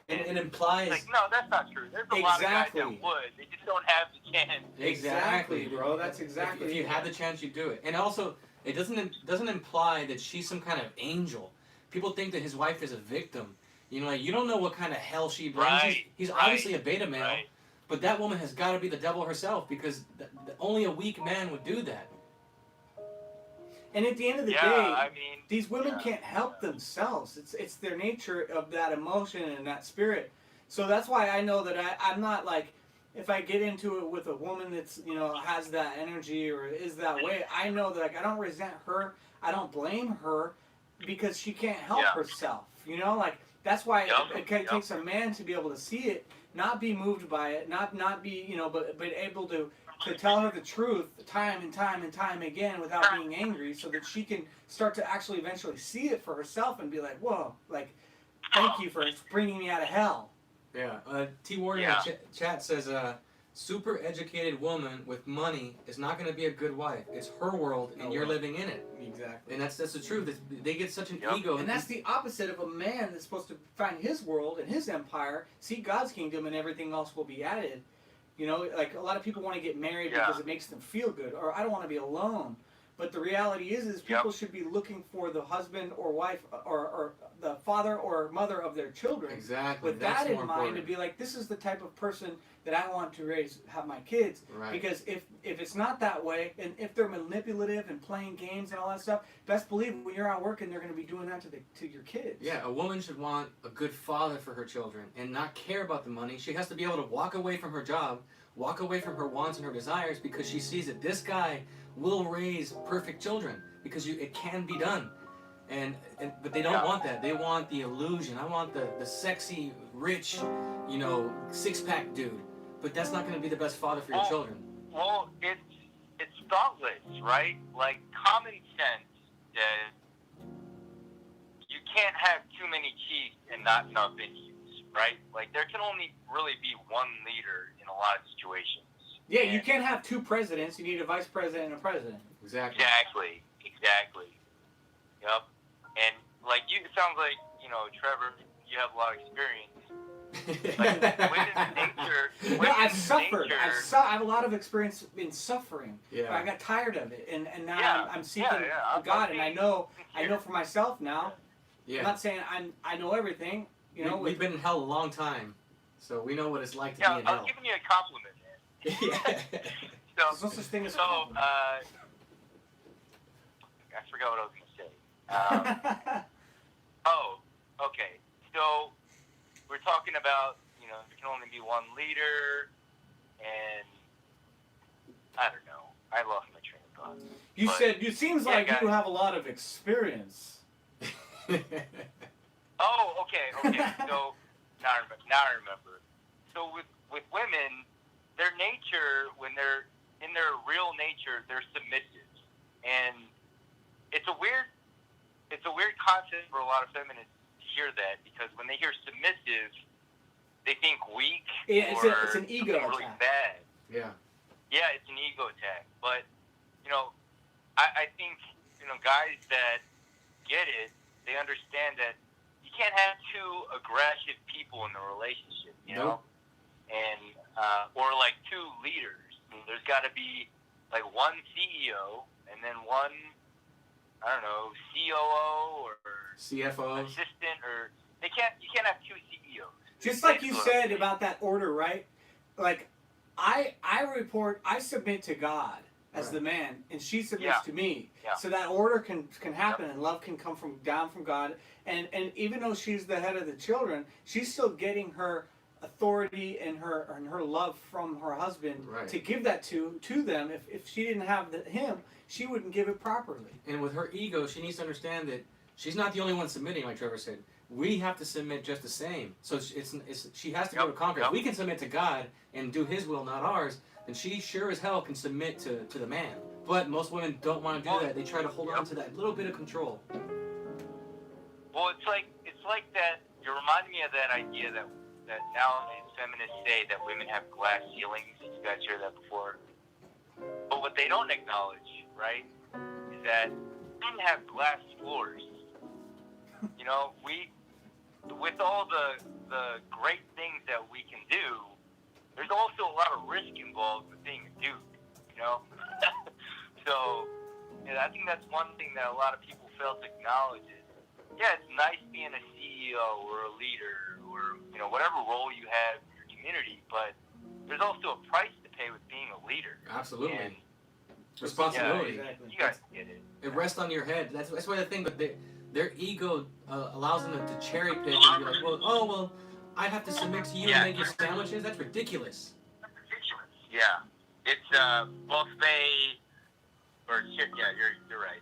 It implies.
Like, no, that's not true. There's a lot of guys that
Exactly.
would. They just don't have the chance.
Exactly, bro. That's exactly
If you
it.
had the chance, you do it. And also, it doesn't imply that she's some kind of angel. People think that his wife is a victim. Like you don't know what kind of hell she brings.
Right,
He's
right,
obviously a beta male,
right.
but that woman has got to be the devil herself because only a weak man would do that.
And at the end of the
Yeah,
day,
I mean,
these women
yeah.
can't help themselves. It's their nature of that emotion and that spirit. So that's why I know that I'm not like, if I get into it with a woman that's has that energy or is that way, I know that like I don't resent her. I don't blame her because she can't help
Yeah.
herself. Like that's why
Yep,
it
yep.
takes a man to be able to see it, not be moved by it, not be but able to tell her the truth time and time and time again without being angry, so that she can start to actually eventually see it for herself and be like, whoa, like, thank you for bringing me out of hell.
Yeah. T Ward
Yeah.
in the chat says, super educated woman with money is not going to be a good wife. It's her world, and
No
you're
way.
living in it.
Exactly.
And that's the truth. They get such an
Yep.
ego.
And that's the opposite of a man that's supposed to find his world and his empire, see God's kingdom, and everything else will be added. Like a lot of people want to get married
Yeah.
because it makes them feel good, or I don't want to be alone. But the reality is people should be looking for the husband or wife or the father or mother of their children.
Exactly.
With
That's
that in
more
mind,
important.
to be like, this is the type of person that I want to have my kids.
Right.
Because if it's not that way, and if they're manipulative and playing games and all that stuff, best believe when you're out working, they're going to be doing that to your kids.
Yeah, a woman should want a good father for her children and not care about the money. She has to be able to walk away from her job, walk away from her wants and her desires because she sees that this guy will raise perfect children because it can be done. But they don't
Yeah.
want that. They want the illusion. I want the sexy, rich, six-pack dude. But that's not going to be the best father for your children.
Well, it's thoughtless, right? Like common sense says you can't have too many chiefs and not enough Indians, right? Like there can only really be one leader in a lot of situations.
Yeah, you can't have two presidents. You need a vice president and a president.
Exactly.
Exactly. Yep. And like it sounds like Trevor, you have a lot of experience. Like, women's nature.
No, I've suffered.
Nature,
I have a lot of experience in suffering.
Yeah.
I got tired of it, and now
Yeah,
I'm seeking
yeah.
God, and I know for myself now.
Yeah.
I'm not saying I know everything.
We've been in hell a long time, so we know what it's like to
Yeah,
be in
I
hell.
was giving you a compliment, man.
There's no such thing as a compliment.
I forgot what I was going to say. Okay. So we're talking about, there can only be one leader, and I don't know. I lost my train of thought.
You
But-
said it seems like
guys.
you have a lot of experience.
Oh, okay. So now I remember. So with women, their nature, when they're in their real nature, they're submissive, and it's a weird concept for a lot of feminists to hear that, because when they hear submissive, they think weak
It's
or
an ego
something really
attack.
bad.
Yeah.
Yeah, it's an ego attack. But I think guys that get it, they understand that you can't have two aggressive people in the relationship,
Nope.
and or like two leaders. There's got to be like one CEO and then one, I don't know, COO or
CFO.
assistant, or you can't have two CEOs.
Just like you
Basically,
said about that order, right? Like, I submit to God as the man, and she submits to me. So that order can happen, and love can come down from God. And even though she's the head of the children, she's still getting her authority and her love from her husband to give that to them. If she didn't have him, she wouldn't give it properly.
And with her ego, she needs to understand that she's not the only one submitting, like Trevor said. We have to submit just the same. So she has to go to Congress. We can submit to God and do His will, not ours. Then she sure as hell can submit to the man. But most women don't want to do that. They try to hold on to that little bit of control.
Well, it's like that. You remind me of that idea that nowadays feminists say that women have glass ceilings. You guys heard that before. But what they don't acknowledge, right, is that men have glass floors. You know, with all the great things that we can do, there's also a lot of risk involved with being a dude, you know? So, I think that's one thing that a lot of people fail to acknowledge is, it's nice being a CEO or a leader or, whatever role you have in your community, but there's also a price to pay with being a leader.
Absolutely.
And,
responsibility.
Exactly.
You guys get it.
It rests on your head. That's why the thing, but their ego allows them to cherry pick and be like, well, I have to submit to you and make your sandwiches? That's ridiculous.
Yeah. It's buffet, or you're right.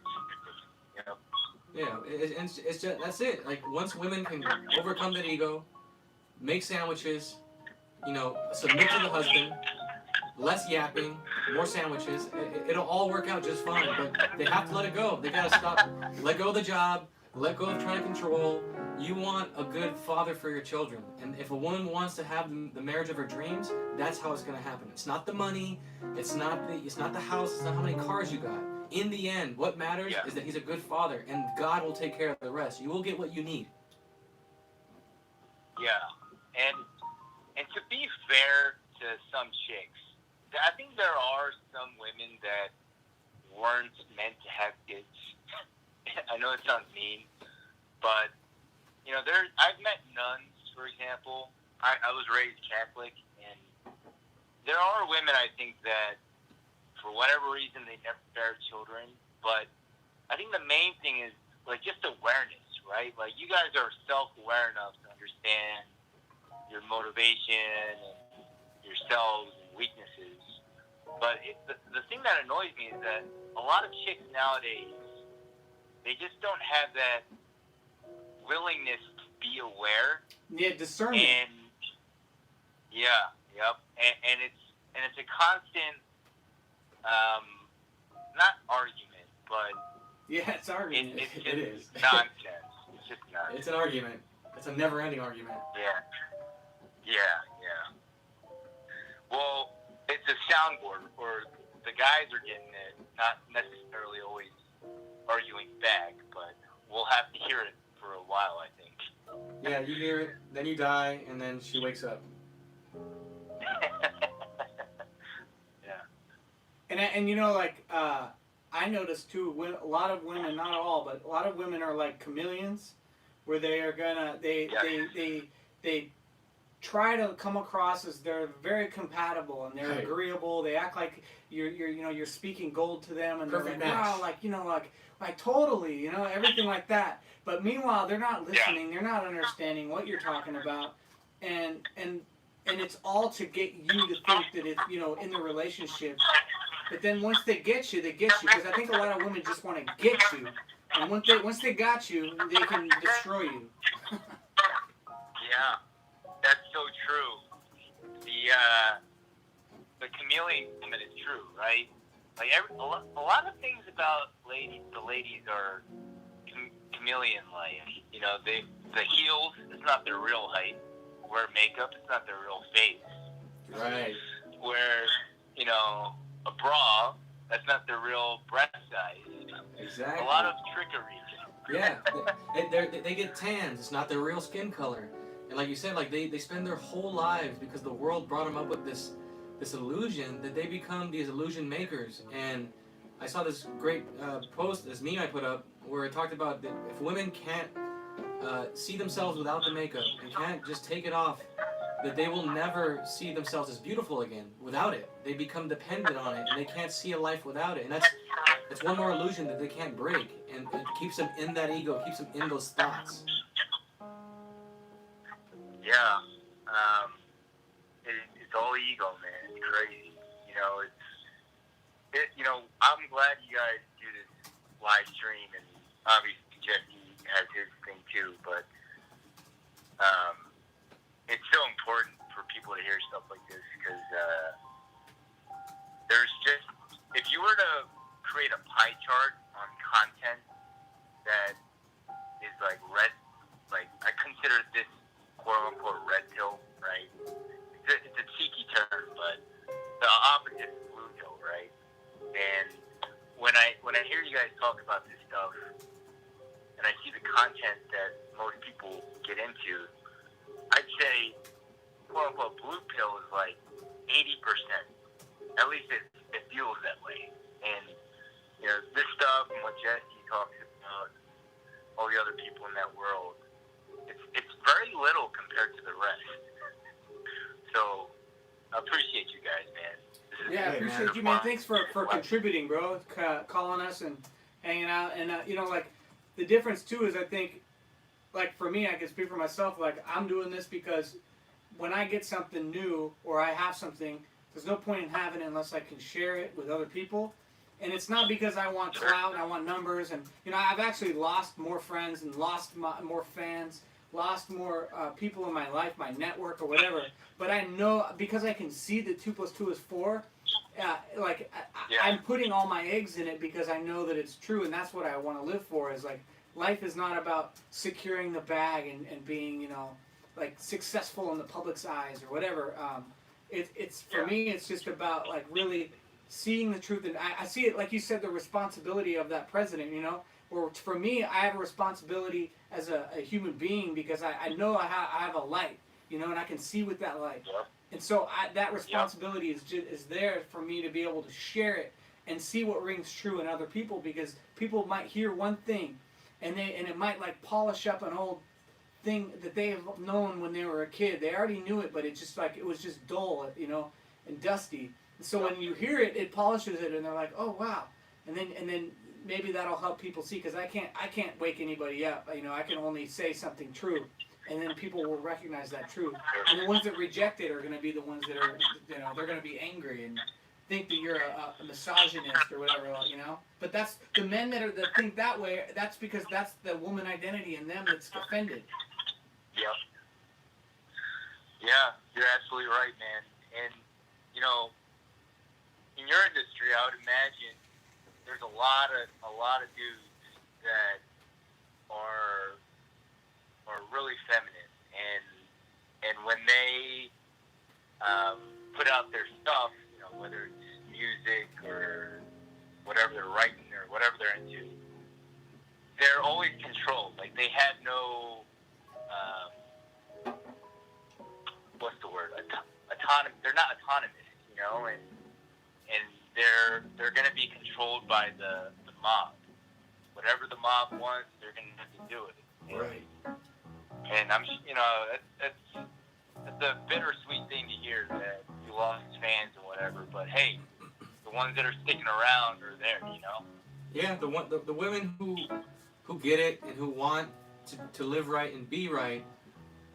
Yeah, it's just, that's it. Like, once women can overcome that ego, make sandwiches, submit to the husband, less yapping, more sandwiches, it'll all work out just fine. But they have to let it go. They gotta stop, let go of the job, let go of trying to control. You want a good father for your children. And if a woman wants to have the marriage of her dreams, that's how it's gonna happen. It's not the money, it's not the house, it's not how many cars you got. In the end, what matters is that he's a good father, and God will take care of the rest. You will get what you need.
Yeah, and to be fair to some chicks, I think there are some women that weren't meant to have kids. I know it sounds mean, but I've met nuns, for example. I was raised Catholic, and there are women I think that, for whatever reason, they never bear children. But I think the main thing is just awareness, right? Like, you guys are self-aware enough to understand your motivation and yourselves and weaknesses. But the thing that annoys me is that a lot of chicks nowadays, they just don't have that willingness to be aware.
Yeah, discernment.
And and it's a constant, not argument, but
it's argument.
It
is
nonsense. It's just nonsense.
It's an argument. It's a never-ending argument.
Yeah. Well, it's a soundboard, or the guys are getting it, not necessarily always arguing back, but we'll have to hear it for a while, I think.
Yeah, you hear it, then you die, and then she wakes up.
And I noticed too, a lot of women, not all, but a lot of women are like chameleons, where they are they try to come across as they're very compatible and they're agreeable. They act like you're speaking gold to them, and
perfect
they're like, wow, like totally, everything like that. But meanwhile, they're not listening. They're not understanding what you're talking about, and it's all to get you to think that it's in the relationship. But then once they get you, because I think a lot of women just want to get you, and once they got you, they can destroy you.
Yeah, that's so true. The chameleon element is true, right? Like a lot of things about the ladies are chameleon-like. The heels, it's not their real height. Wear makeup, it's not their real face.
Right.
Wear, a bra, that's not their real breast size.
Exactly.
A lot of trickery.
Yeah, they get tans. It's not their real skin color. And like you said, like they spend their whole lives, because the world brought them up with this illusion, that they become these illusion makers. And I saw this great post, this meme I put up, where it talked about that if women can't see themselves without the makeup and can't just take it off, that they will never see themselves as beautiful again without it. They become dependent on it, and they can't see a life without it. And that's one more illusion that they can't break, and it keeps them in that ego, keeps them in those thoughts.
Yeah. It's all ego, man. It's crazy. I'm glad you guys do this live stream, and obviously Jesse has his thing too, but it's so important for people to hear stuff like this because there's just, if you were to create a pie chart on content that is like red, like I consider this quote unquote red pill, right? It's a cheeky term, but the opposite is blue pill, right? And when I hear you guys talk about this stuff, and I see the content that most people get into, I'd say, quote unquote, blue pill is like 80%. At least it feels that way. And, this stuff and what Jesse talks about, all the other people in that world, it's very little compared to the rest. So, I appreciate you guys, man.
Yeah, I appreciate you, man. Thanks for contributing, bro. Calling us and hanging out. And, like, the difference, too, is I think, like, for me, I can speak for myself, like, I'm doing this because when I get something new or I have something, there's no point in having it unless I can share it with other people. And it's not because I want clout and I want numbers. And, I've actually lost more friends and lost more fans, lost more people in my life, my network or whatever. But I know, because I can see that 2 + 2 is 4, I'm putting all my eggs in it because I know that it's true. And that's what I want to live for, is like, life is not about securing the bag and being, like, successful in the public's eyes or whatever. It's for me, it's just about, like, really seeing the truth. And I see it, like you said, the responsibility of that president, or for me, I have a responsibility as a human being because I know I have a light, and I can see with that light.
Yep.
And so that responsibility is there for me to be able to share it and see what rings true in other people, because people might hear one thing and it might, like, polish up an old thing that they have known when they were a kid. They already knew it, but it was just dull, and dusty. And so when you hear it, it polishes it, and they're like, oh wow. And then maybe that'll help people see, because I can't wake anybody up. I can only say something true, and then people will recognize that truth. And the ones that reject it are going to be the ones that are, they're going to be angry and think that you're a misogynist or whatever, But that's the men that think that way. That's because that's the woman identity in them that's offended.
Yep. Yeah, you're absolutely right, man. And in your industry, I would imagine there's a lot of dudes that are really feminine, and when they put out their stuff, whether it's music or whatever they're writing or whatever they're into, they're always controlled. Like, they have no what's the word? They're not autonomous, and they're going to be controlled by the mob. Whatever the mob wants, they're going to have to do it.
Right.
And I'm, it's a bittersweet thing to hear that you lost fans and whatever. But hey, the ones that are sticking around are there,
Yeah, the women who get it and who want to live right and be right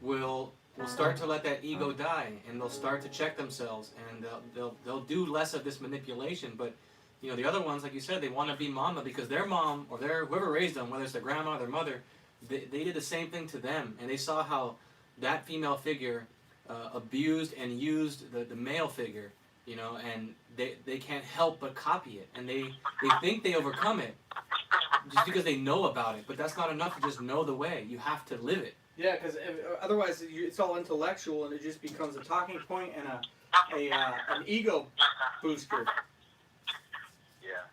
will start to let that ego die, and they'll start to check themselves, and they'll do less of this manipulation. But the other ones, like you said, they want to be mama because their mom or whoever raised them, whether it's their grandma or their mother, they did the same thing to them, and they saw how that female figure abused and used the male figure, and they can't help but copy it, and they think they overcome it just because they know about it. But that's not enough to just know the way. You have to live it.
Yeah, because otherwise it's all intellectual, and it just becomes a talking point and an ego booster.
Yeah,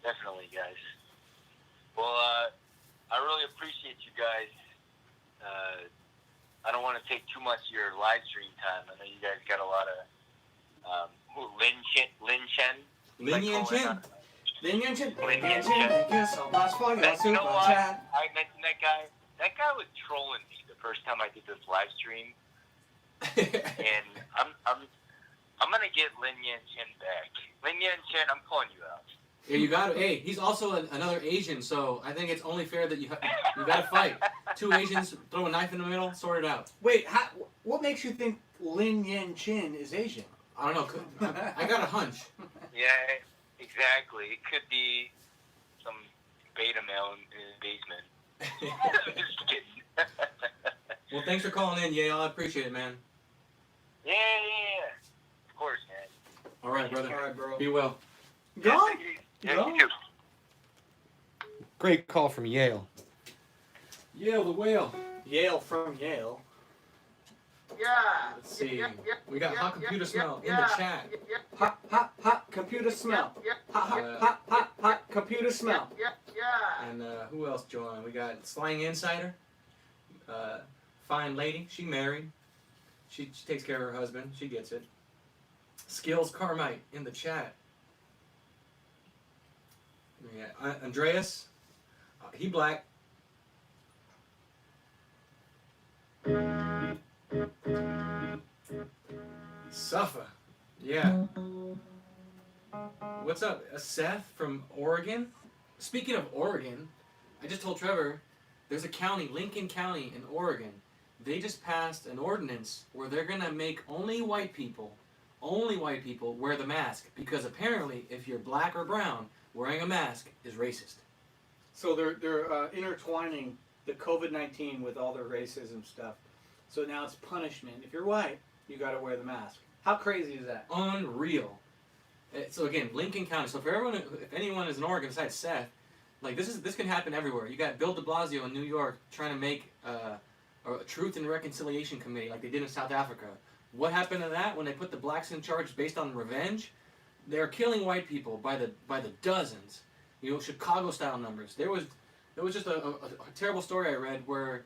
definitely, guys. Well, I really appreciate you guys. I don't want to take too much of your live stream time. I know you guys got a lot of Lin Chen.
Lin Yan Chen.
Lin Yan Chen. Thank you so much for your super chat.
I mentioned that guy. That guy was trolling me the first time I did this live stream, and I'm gonna get Lin Yan Chen back. Lin Yan Chen, I'm calling you out.
Yeah, you got to. Hey, he's also another Asian, so I think it's only fair that you got to fight. Two Asians, throw a knife in the middle, sort it out.
Wait, what makes you think Lin Yan Chin is Asian?
I don't know. I got a hunch.
Yeah, exactly. It could be some beta male in his basement. I'm just kidding.
Well, thanks for calling in, Yale. I appreciate it, man.
Yeah. Of course, man.
All right, brother.
All right, bro.
Be well.
Go.
Yeah, you too.
Great call from Yale. Yale the whale.
Yale from Yale.
Yeah.
Let's see. We got hot computer smell in the chat.
Hot computer smell. Hot computer smell.
And who else joined? We got Slang Insider. Fine lady. She married. She takes care of her husband. She gets it. Skills Carmite in the chat. Yeah, Andreas. He black. Suffer. Yeah. What's up? Seth from Oregon? Speaking of Oregon, I just told Trevor there's a county, Lincoln County in Oregon. They just passed an ordinance where they're going to make only white people wear the mask, because apparently if you're black or brown, wearing a mask is racist.
So they're intertwining the COVID-19 with all their racism stuff. So now it's punishment. If you're white, you got to wear the mask. How crazy is that?
Unreal. So again, Lincoln County. So for everyone, if anyone is in Oregon besides Seth, like this can happen everywhere. You got Bill de Blasio in New York trying to make a Truth and Reconciliation Committee like they did in South Africa. What happened to that when they put the blacks in charge based on revenge? They're killing white people by the dozens. You know, Chicago-style numbers. There was just a terrible story I read where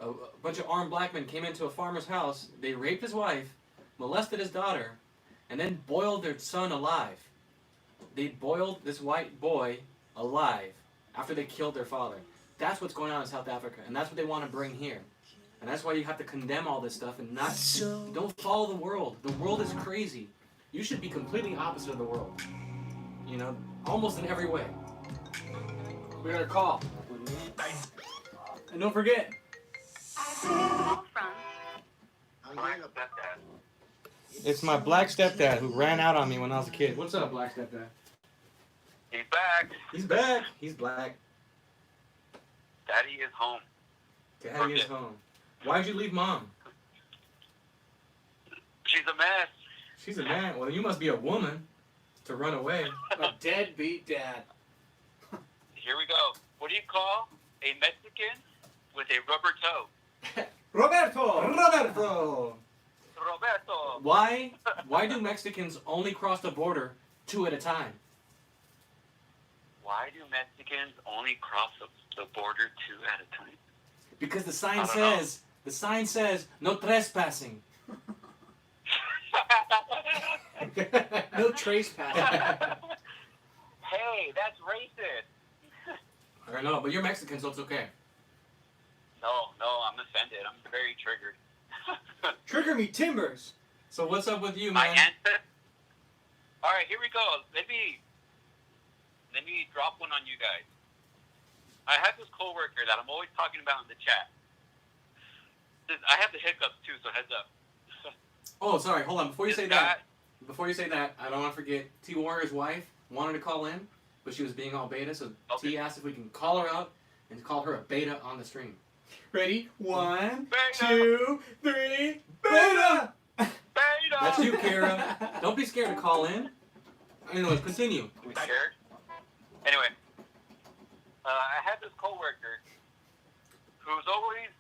a bunch of armed black men came into a farmer's house. They raped his wife, molested his daughter, and then boiled their son alive. They boiled this white boy alive after they killed their father. That's what's going on in South Africa, and that's what they want to bring here. And that's why you have to condemn all this stuff and not don't follow the world. The world is crazy. You should be completely opposite of the world. You know, almost in every way.
We got a call. And don't forget.
It's my black stepdad who ran out on me when I was a kid. What's up, black stepdad?
He's back.
He's back. He's black.
Daddy is home.
Daddy is home. Why'd you leave mom?
She's a mess.
She's a man. Well, you must be a woman to run away.
A deadbeat dad.
Here we go. What do you call a Mexican with a rubber toe?
Roberto!
Roberto.
Why do Mexicans only cross the border 2 at a time?
Why do Mexicans only cross the border 2 at a time?
Because the
I don't
sign says no trespassing.
No trace pass.
Hey, that's racist.
I don't know, but you're Mexican, so it's okay.
No, I'm offended. I'm very triggered.
Trigger me timbers.
So what's up with you,
My
man?
answer. All right, here we go. Let me drop one on you guys. I have this coworker that I'm always talking about in the chat. I have the hiccups too, so heads up.
Oh, sorry. Hold on. Before you
This
say
guy-
that, I don't want to forget. T Warrior's wife wanted to call in, but she was being all beta. So
Okay.
T asked if we can call her out and call her a beta on the stream.
Ready? 1,
Beta.
2, 3, beta!
Beta.
That's you, Kara. Don't be scared to call in. Anyways, continue.
We scared? Anyway, I had this coworker who's always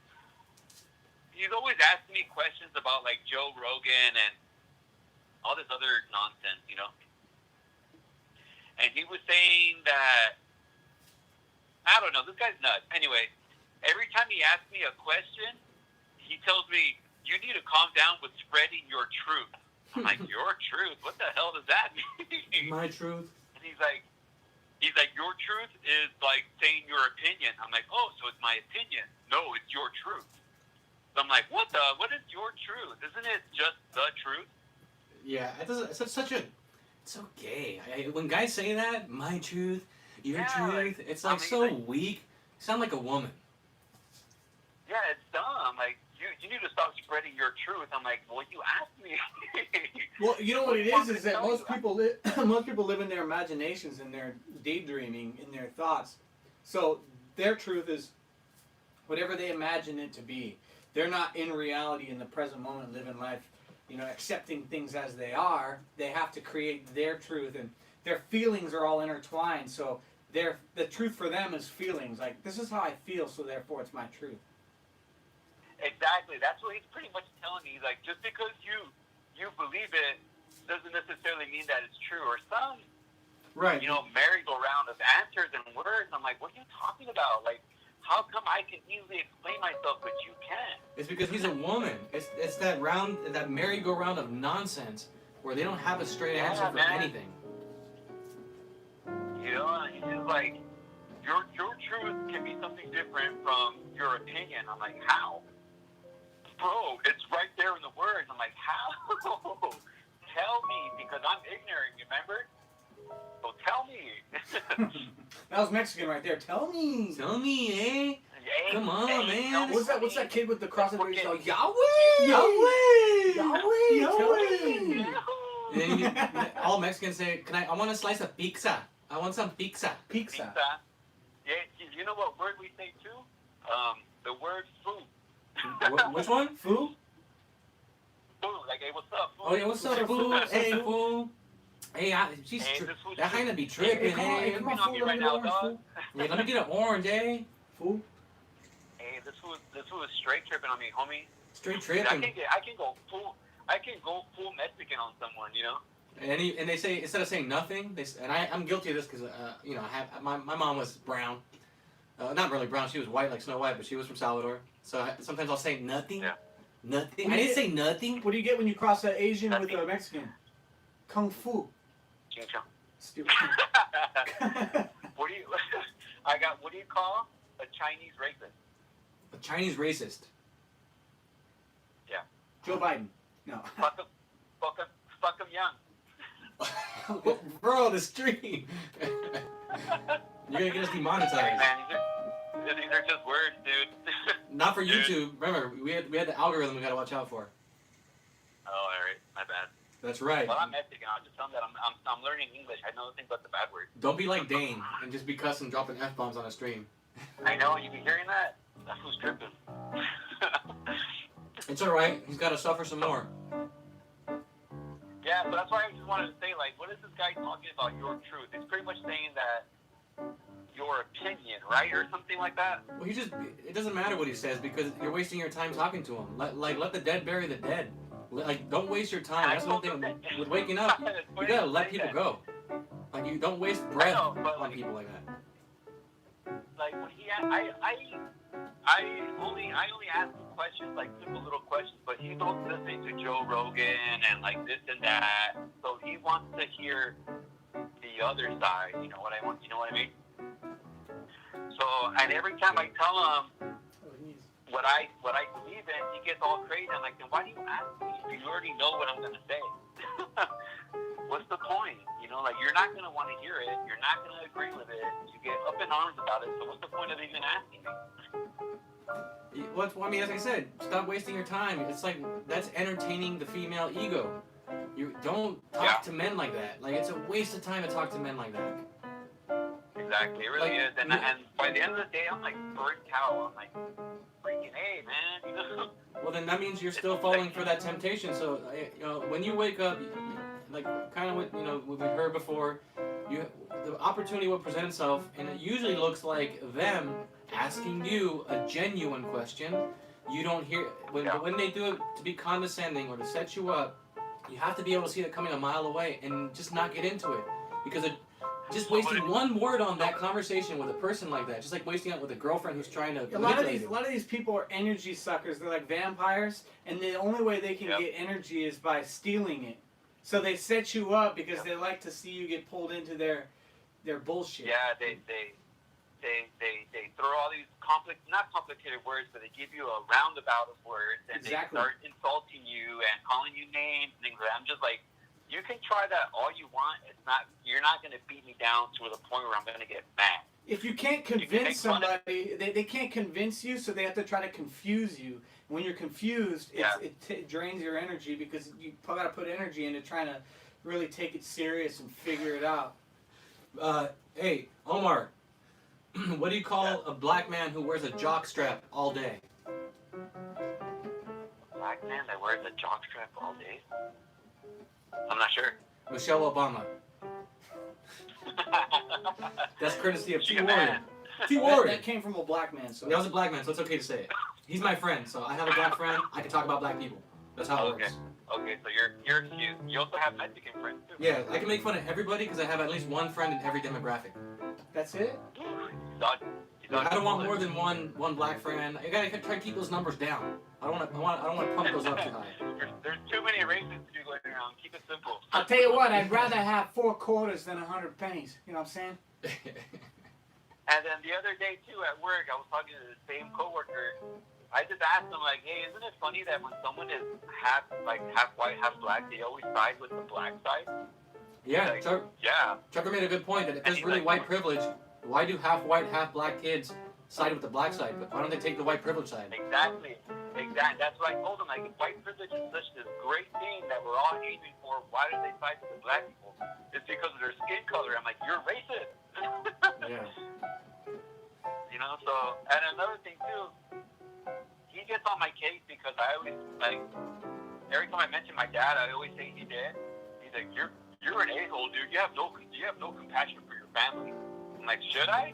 asking me questions about like Joe Rogan and all this other nonsense, you know. And he was saying that I don't know, this guy's nuts. Anyway, every time he asks me a question, he tells me, "You need to calm down with spreading your truth." I'm like, "Your truth? What the hell does that mean?"
My truth.
And he's like, "Your truth is like saying your opinion." I'm like, "Oh, so it's my opinion?" "No, it's your truth." So I'm like, what is your truth? Isn't it just the truth?
Yeah, it's such a. It's so gay. When guys say that, my truth, your
Yeah,
truth,
like,
it's
I
like
mean,
so
like-
weak. You sound like a woman.
Yeah, it's dumb. Like, you need to stop spreading your truth. I'm like, well, you asked me.
Well, you know what it
want me
is
to
that
tell
most
you?
people most people live in their imaginations and their daydreaming in their thoughts. So their truth is whatever they imagine it to be. They're not in reality in the present moment living life, accepting things as they are. They have to create their truth, and their feelings are all intertwined. So the truth for them is feelings. Like, this is how I feel, so therefore it's my truth.
Exactly. That's what he's pretty much telling me. Like, just because you believe it doesn't necessarily mean that it's true. Or some,
Right.
merry-go-round of answers and words. I'm like, what are you talking about? Like, how come I can easily explain myself, but you can't?
It's because he's a woman. It's that merry-go-round of nonsense where they don't have a straight answer for
man.
anything.
He's just like, your truth can be something different from your opinion. I'm like, how? Bro, it's right there in the words. I'm like, how? Tell me, because I'm ignorant, remember? So tell me.
That was Mexican right there. Tell me.
Tell me, eh?
Hey,
Come on, man.
tell me,
What's that kid with the crossover? He's like,
Yahweh!
Yahweh!
Yahweh!
Yahoo!
And then all Mexicans say, I want a slice of pizza. I want some pizza.
Pizza.
Yeah, you know what word we say too? The word food.
Which one?
Food?
Food, like, hey, what's up, food?
Oh, yeah, what's up, fool? Hey, fool. Hey,
Hey, this food's
that kind of be tripping,
come on,
eh?
come on,
on
fool,
me
let
right
me
now,
get an
dog.
orange,
Yeah, let me get an orange, eh?
fool.
Hey, this food is straight tripping on me, homie.
Straight
I
tripping.
can go full Mexican on someone,
And they say, instead of saying nothing, I'm guilty of this because I have my mom was brown, not really brown. She was white like Snow White, but she was from Salvador. So sometimes I'll say nothing,
Yeah.
nothing. I didn't say nothing.
What do you get when you cross an Asian with
Nothing.
a Mexican? Kung Fu.
Ching-chong.
Stupid.
What do you call a Chinese racist?
A Chinese racist.
Joe Biden. No.
Fuck him young.
Bro, the stream. You're gonna get us
Hey,
demonetized.
man, these are just words, dude.
Not for
Dude.
YouTube. Remember, we had the algorithm we gotta watch out for.
Oh, alright, my bad.
That's right.
Well, I'm Mexican. I'll just tell them that I'm learning English. I know nothing but the bad words.
Don't be like Dane and just be cussing, dropping f-bombs on a stream.
I know, you be hearing that? That fool's tripping.
It's all right. He's got to suffer some more.
Yeah, so that's why I just wanted to say, like, what is this guy talking about, your truth? It's pretty much saying that your opinion, right? Or something like that.
Well, it doesn't matter what he says because you're wasting your time talking to him. Let the dead bury the dead. Like, don't waste your time. That's one thing with waking up. You gotta let people go. Like, you don't waste breath
I know, but,
on
like,
people like that.
Like, when I only ask him questions, like simple little questions, but he's also listening to Joe Rogan and like this and that. So he wants to hear the other side. You know what I want? You know what I mean? So, and every time I tell him what I believe in, he gets all crazy. I'm like, then why do you ask me if you already know what I'm gonna say? What's the point? Like, you're not gonna want to hear it. You're not gonna agree with it. You get up in arms about it. So what's the point of even asking me?
Well, I mean, as I said, stop wasting your time. It's like that's entertaining the female ego. You don't talk to men like that. Like, it's a waste of time to talk to men like that.
Exactly, it really is. And by the end of the day, I'm like burnt out. I'm like, freaking A, man.
Well, then that means you're still falling for that temptation. So, when you wake up, like kind of what we've heard before, the opportunity will present itself, and it usually looks like them asking you a genuine question. You don't hear when they do it to be condescending or to set you up. You have to be able to see it coming a mile away and just not get into it, because just wasting one word on that conversation with a person like that, just like wasting it with a girlfriend who's trying to
A lot of these people are energy suckers. They're like vampires, and the only way they can get energy is by stealing it. So they set you up because they like to see you get pulled into their bullshit.
Yeah, they throw all these not complicated words, but they give you a roundabout of words, and
Exactly.
they start insulting you and calling you names and things like that. I'm just like, you can try that all you want. You're not going to beat me down to the point where I'm going to get mad.
If you can't convince somebody, they can't convince you, so they have to try to confuse you. When you're confused, it drains your energy because you got to put energy into trying to really take it serious and figure it out.
Hey, Omar, what do you call a black man who wears a jock strap all day?
A black man that wears a jock strap all day? I'm not sure.
Michelle Obama. That's courtesy of T.
She's a
Warrior.
man.
T. Warrior.
That came from a black man, so
That was a black man, so it's okay to say it. He's my friend, so I have a black friend. I can talk about black people. That's how it
Okay.
works.
Okay, so you're excused. You also have Mexican friends too.
Yeah, I can make fun of everybody because I have at least one friend in every demographic.
that's it.
I don't want more than one black friend. I gotta try to keep those numbers down. I don't want to pump those up too high.
There's too many races to be going around. Keep it simple.
I'll tell you what, I'd rather have 4 quarters than 100 pennies. You know what I'm saying?
And then the other day too at work, I was talking to the same coworker. I just asked him like, "Hey, isn't it funny that when someone is half white, half black, they always side with the black side?"
Yeah,
Like,
Chuck,
yeah.
Chucker made a good point that if there's
he's
really
like-
white privilege, why do half white, half black kids side with the black side? But why don't they take the white privilege side?
Exactly. That's what I told him. Like, if white privilege is such this great thing that we're all aiming for, why do they side with the black people? It's because of their skin color. I'm like, you're racist.
Yeah.
You know. So, and another thing too, he gets on my case because I always like every time I mention my dad, I always say he did. He's like, you're an a-hole, dude. You have no compassion for your family. I'm like, should I?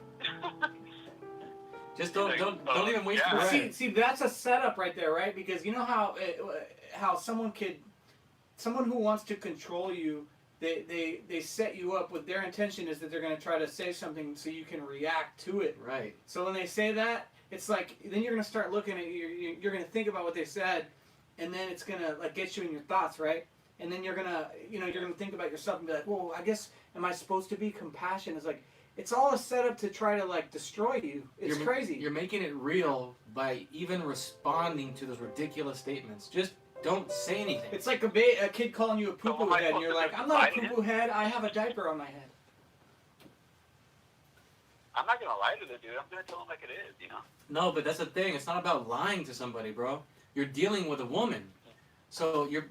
Just don't even waste
Yeah.
your
Well,
breath.
see, that's a setup right there, right? Because you know how someone who wants to control you, they set you up with their intention is that they're going to try to say something so you can react to it.
Right.
So when they say that, it's like then you're going to start looking at you're going to think about what they said, and then it's going to like get you in your thoughts, right? And then you're going to think about yourself and be like, well, I guess am I supposed to be compassionate? It's like it's all a setup to try to like destroy you. It's crazy.
You're making it real by even responding to those ridiculous statements. Just don't say anything.
It's like a kid calling you a
So
poo-poo
am I
head, and you're
supposed
like,
to
I'm not a
fight it?
poo-poo head. I have a diaper on my head.
I'm not gonna lie to the dude. I'm gonna tell him like it is. You know.
No, but that's the thing. It's not about lying to somebody, bro. You're dealing with a woman, so you're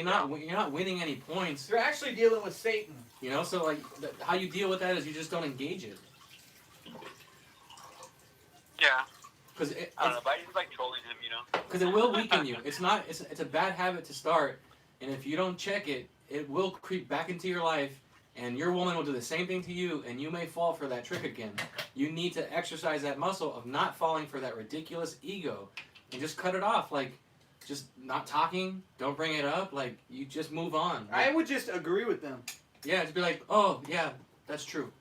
not winning any points.
You're actually dealing with Satan.
You know, so like how you deal with that is you just don't engage it.
Yeah.
Because
I don't know, but I just like trolling him. You know.
Because it will weaken you. It's a bad habit to start, and if you don't check it, it will creep back into your life, and your woman will do the same thing to you, and you may fall for that trick again. You need to exercise that muscle of not falling for that ridiculous ego, and just cut it off. Like, just not talking, don't bring it up. Like, you just move on.
I would just agree with them.
Yeah, just be like, oh yeah, that's true.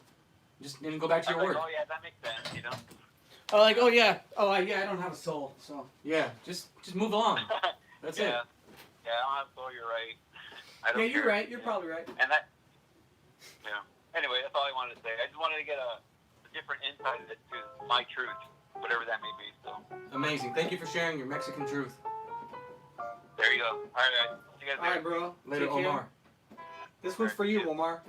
Just and go back to
I'm
your
like,
work.
oh yeah, that makes sense. You know.
Oh, like, oh yeah, I don't have a soul, so.
Yeah, just move along. That's
yeah.
it.
Yeah, I don't have to. You're right. I don't
Yeah, you're
care.
right. You're probably right.
And that. Yeah. Anyway, that's all I wanted to say. I just wanted to get a different insight to my truth, whatever that may be. So.
Amazing. Thank you for sharing your Mexican truth.
There you go. All right, guys. See you guys
All
later.
right, bro.
Later,
Take care.
Omar.
This one's for you, Omar.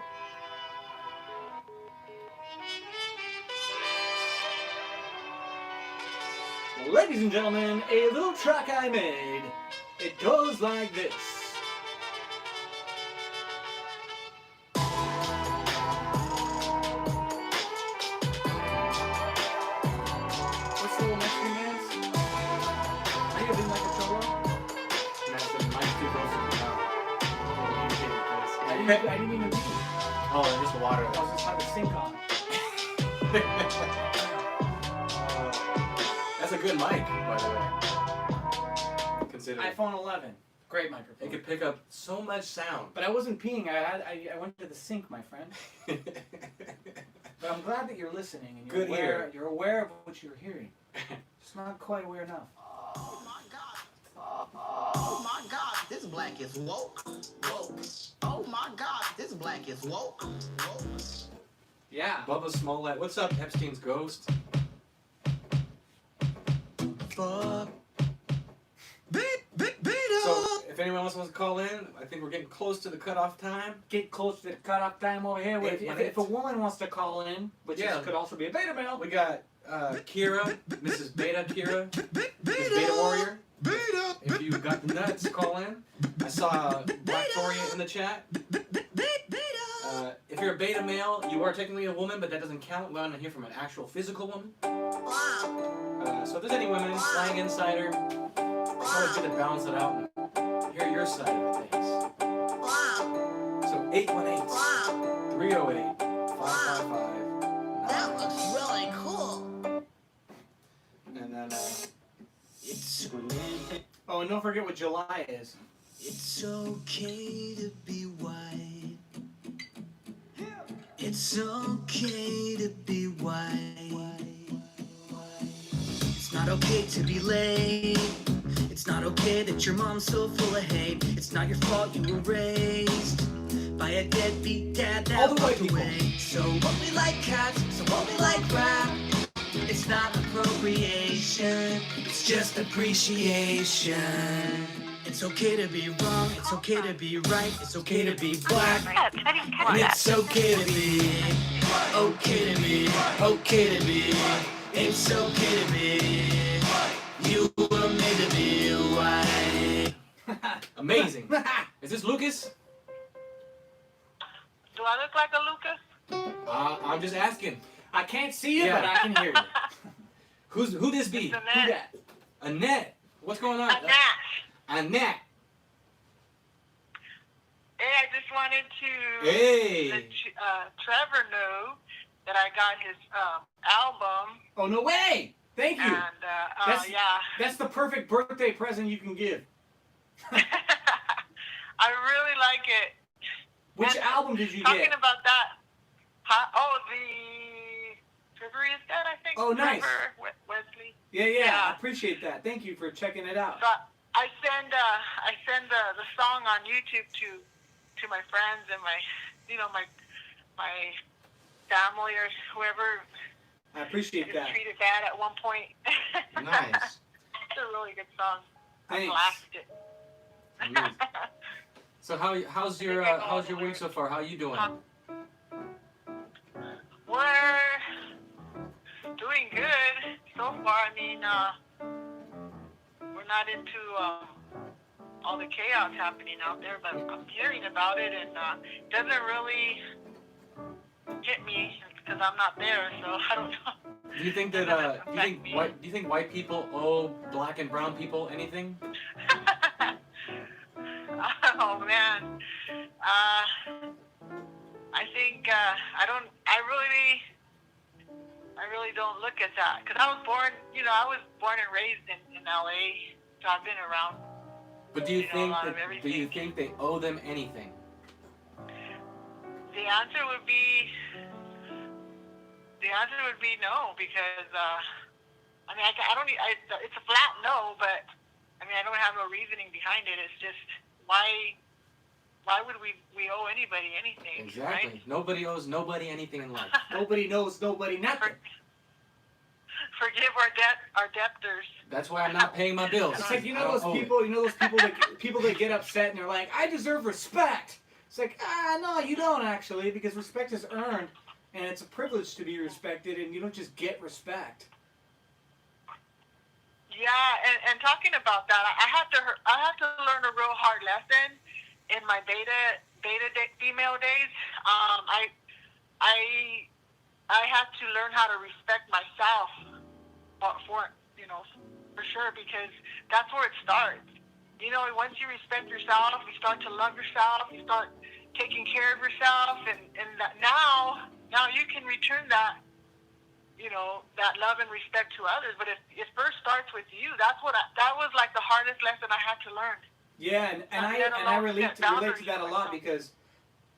Ladies and gentlemen, a little track I made. It goes like this. What's the little Mexican dance? Are you doing like a cholo? I didn't even pee.
Oh, just the water.
I was just having a sink on.
That's a good mic, by the way. Consider it.
iPhone 11. Great microphone.
It could pick up so much sound.
But I wasn't peeing. I went to the sink, my friend. But I'm glad that you're listening and
Good ear.
you're aware of what you're hearing. Just not quite aware enough.
Oh my God. Oh my God, this black is woke. Woke. Oh my God, this black is woke. Woke.
Yeah.
Bubba Smollett. What's up, Epstein's ghost?
Fuck.
So, if anyone else wants to call in, I think we're getting close to the cutoff time.
Get close to the cutoff time over here. If a woman wants to call in, which could also be a beta male.
We got Kira, Mrs. Beta Kira, Mrs. Beta Warrior. If you got the nuts, call in. I saw Black Victoria in the chat. If you're a beta male, you are technically a woman, but that doesn't count. We want to hear from an actual physical woman. So if there's any women, Slang Insider, it's always good to balance it out and hear your side of the things. So 818-308-555.
That looks really cool.
And then,
It's
Oh, and don't forget what July is.
It's okay to be white. It's okay to be white. It's not okay to be late. It's not okay that your mom's so full of hate. It's not your fault you were raised by a deadbeat dad that
All the white
walked
people.
away. So what we like cats, so what we like rap. It's not appropriation, it's just appreciation. It's okay to be wrong, it's okay to be right, it's okay to be black. And it's okay to be, okay to be, okay to be. It's okay to be, you were made to be white.
amazing. Is this Lucas?
Do I look like a Lucas?
I'm just asking.
I can't see you,
Yeah.
but I can hear you.
Who this be?
It's
Who
Annette.
that?
Annette. What's going on?
Annette.
Annette.
Hey, I just wanted to
Hey.
let Trevor know that I got his album,
Oh, no way! Thank you.
and
That's-
yeah,
That's the perfect birthday present you can give.
I really like it.
Which
And
album did you
Talking
get?
about that, oh, the Trevor is dead, I think.
Oh, nice.
Trevor Wesley.
Yeah,
Yeah.
I appreciate that. Thank you for checking it out.
So I send the song on YouTube to my friends and my my family or whoever
I appreciate
is
that.
treated bad at one point.
Nice.
It's a really good song. I
Thanks.
blasted it.
Amazing. So how's your week so far? How you doing?
We're doing good so far. I mean, we're not into all the chaos happening out there, but I'm hearing about it, and it doesn't really hit me because I'm not there, so I don't know.
Do you think that do you think white people owe black and brown people anything?
Oh man, I think I really don't look at that because I was born and raised in LA, so I've been around.
But do you
a
think
lot of
that, do
everything.
you think they owe them anything?
The answer would be no, because I mean it's a flat no, but I mean I don't have no reasoning behind it. It's just why would we owe anybody anything?
Exactly.
Right?
Nobody owes nobody anything in life.
Nobody knows nobody nothing.
Forgive our debtors.
That's why I'm not paying my bills.
It's like
I don't owe it.
those people that get upset and they're like, I deserve respect. It's like, no, you don't actually, because respect is earned, and it's a privilege to be respected, and you don't just get respect.
Yeah, and talking about that, I had to learn a real hard lesson in my female days. I had to learn how to respect myself for sure, because that's where it starts. Once you respect yourself, you start to love yourself, you start taking care of yourself, and that now you can return that, that love and respect to others. But it first starts with you. That was like the hardest lesson I had to learn.
Yeah, and I relate to that a lot, because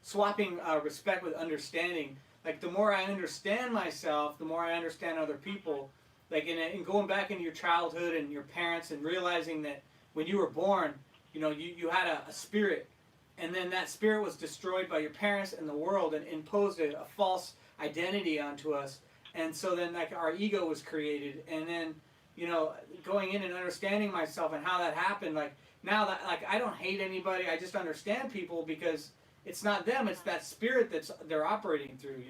swapping respect with understanding, like the more I understand myself, the more I understand other people. Like in going back into your childhood and your parents and realizing that when you were born, you had a spirit, and then that spirit was destroyed by your parents and the world and imposed a false identity onto us. And so then like our ego was created, and then going in and understanding myself and how that happened, like now that like I don't hate anybody, I just understand people because it's not them, it's that spirit they're operating through,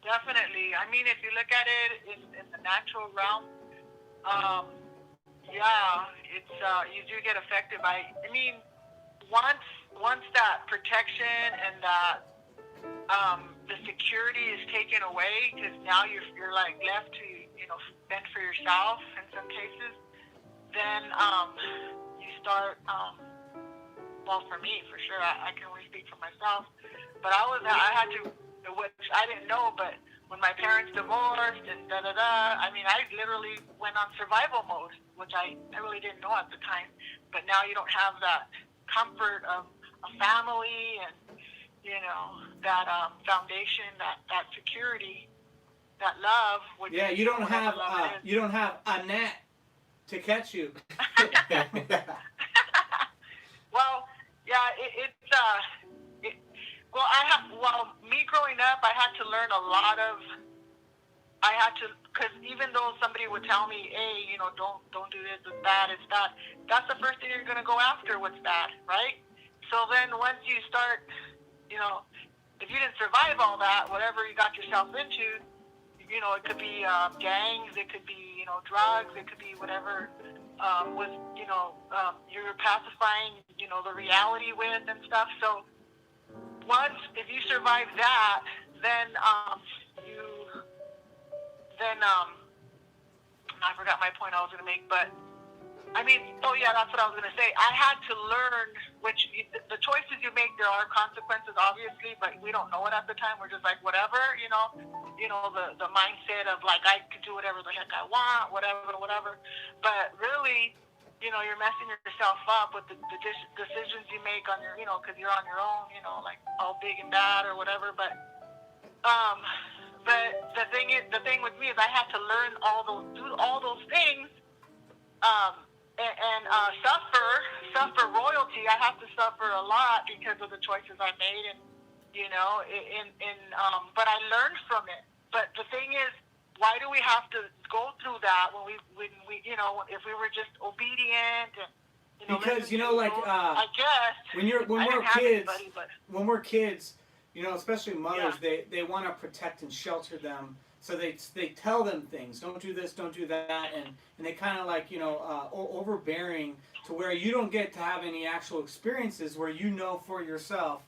Definitely. I mean, if you look at it in the natural realm, it's you do get affected by. I mean, once that protection and that the security is taken away, because now you're like left to fend for yourself in some cases, then you start. Well, for me, for sure, I can only speak for myself, but I had to, which I didn't know, but when my parents divorced and I mean, I literally went on survival mode, which I really didn't know at the time. But now you don't have that comfort of a family and that foundation, that security, that love. Which
you don't have a net to catch you.
Well, yeah, me growing up, I had to learn a lot of. Because even though somebody would tell me, hey, don't do this, it's bad, that's the first thing you're gonna go after. What's bad, right? So then once you start, if you didn't survive all that, whatever you got yourself into, it could be gangs, it could be drugs, it could be whatever. You're pacifying, the reality with and stuff. So if you survive that, then I forgot my point I was going to make, but I mean, that's what I was going to say. I had to learn, the choices you make, there are consequences, obviously, but we don't know it at the time. We're just like, whatever, the mindset of like, I could do whatever the heck I want, whatever. But really, you're messing yourself up with the decisions you make on your, because you're on your own, like all big and bad or whatever. But the thing with me is I had to learn do all those things, and suffer royalty. I have to suffer a lot because of the choices I made, and but I learned from it. But the thing is, why do we have to go through that when we if we were just obedient and
because
I guess
when we're kids, especially mothers, they want to protect and shelter them, so they tell them things, don't do this, don't do that, and they kind of like overbearing to where you don't get to have any actual experiences where for yourself.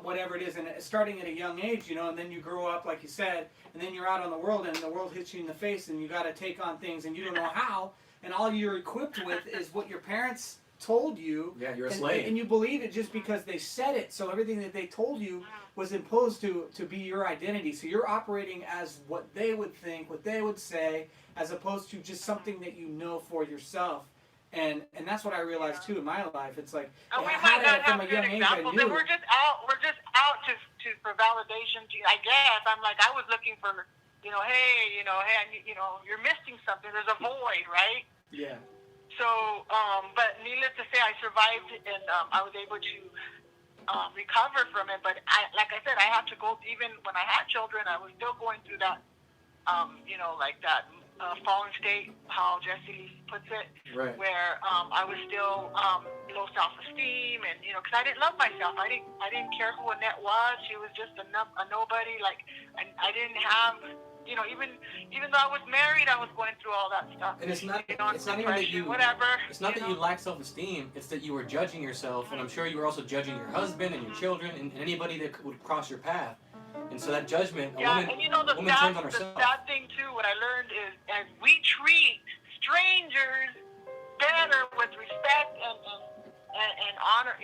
Whatever it is, and starting at a young age, and then you grow up, like you said, and then you're out on the world, and the world hits you in the face, and you got to take on things, and you don't know how, and all you're equipped with is what your parents told you.
Yeah, you're a slave.
And you believe it just because they said it, so everything that they told you was imposed to be your identity, so you're operating as what they would think, what they would say, as opposed to just something that you know for yourself. And that's what I realized too in my life. It's like
we
I
might
had
not
it from
have
a young
good
age.
examples,
I knew.
and we're just out for validation. I guess I'm like I was looking for, hey, you're missing something. There's a void, right?
Yeah.
So, but needless to say, I survived, and I was able to recover from it. But like I said, I had to go. Even when I had children, I was still going through that, like that. Fallen state, how Jesse puts it,
right.
Where I was still low self-esteem, and because I didn't love myself. I didn't care who Annette was. She was just a nobody. Like, and I didn't have, even though I was married, I was going through all that stuff.
And it's not even that you
whatever.
It's not that you lack self-esteem. It's that you were judging yourself, and I'm sure you were also judging your husband and your children and anybody that would cross your path. And so that judgment, a woman turns on herself.
The sad thing too, what I learned is, as we treat strangers better with respect and honor,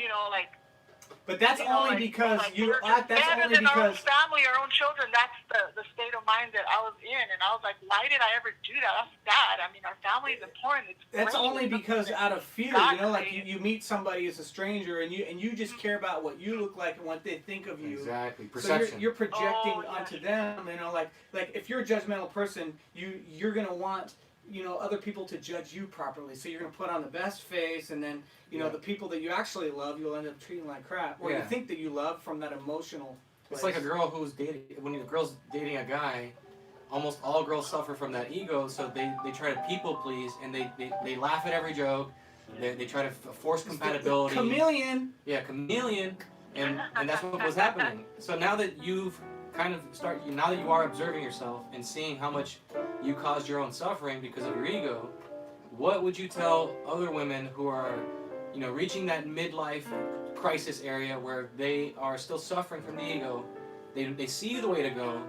But that's only because
that's only because our own family, our own children. That's the state of mind that I was in, and I was like, why did I ever do that? That's bad. I mean, our family is important.
That's only because out of fear, like you meet somebody as a stranger, and you just care about what you look like and what they think of you.
Exactly, perception.
So you're projecting onto them. Like if you're a judgmental person, you're gonna want other people to judge you properly. So you're going to put on the best face, and then the people that you actually love, you'll end up treating like crap, or you think that you love from that emotional place.
It's like a girl who's dating. When a girl's dating a guy, almost all girls suffer from that ego. So they try to people please, and they laugh at every joke. They try to force compatibility.
Chameleon.
Yeah, chameleon, and that's what was happening. So now that you've now that you are observing yourself and seeing how much you caused your own suffering because of your ego, what would you tell other women who are, reaching that midlife crisis area where they are still suffering from the ego? They see the way to go,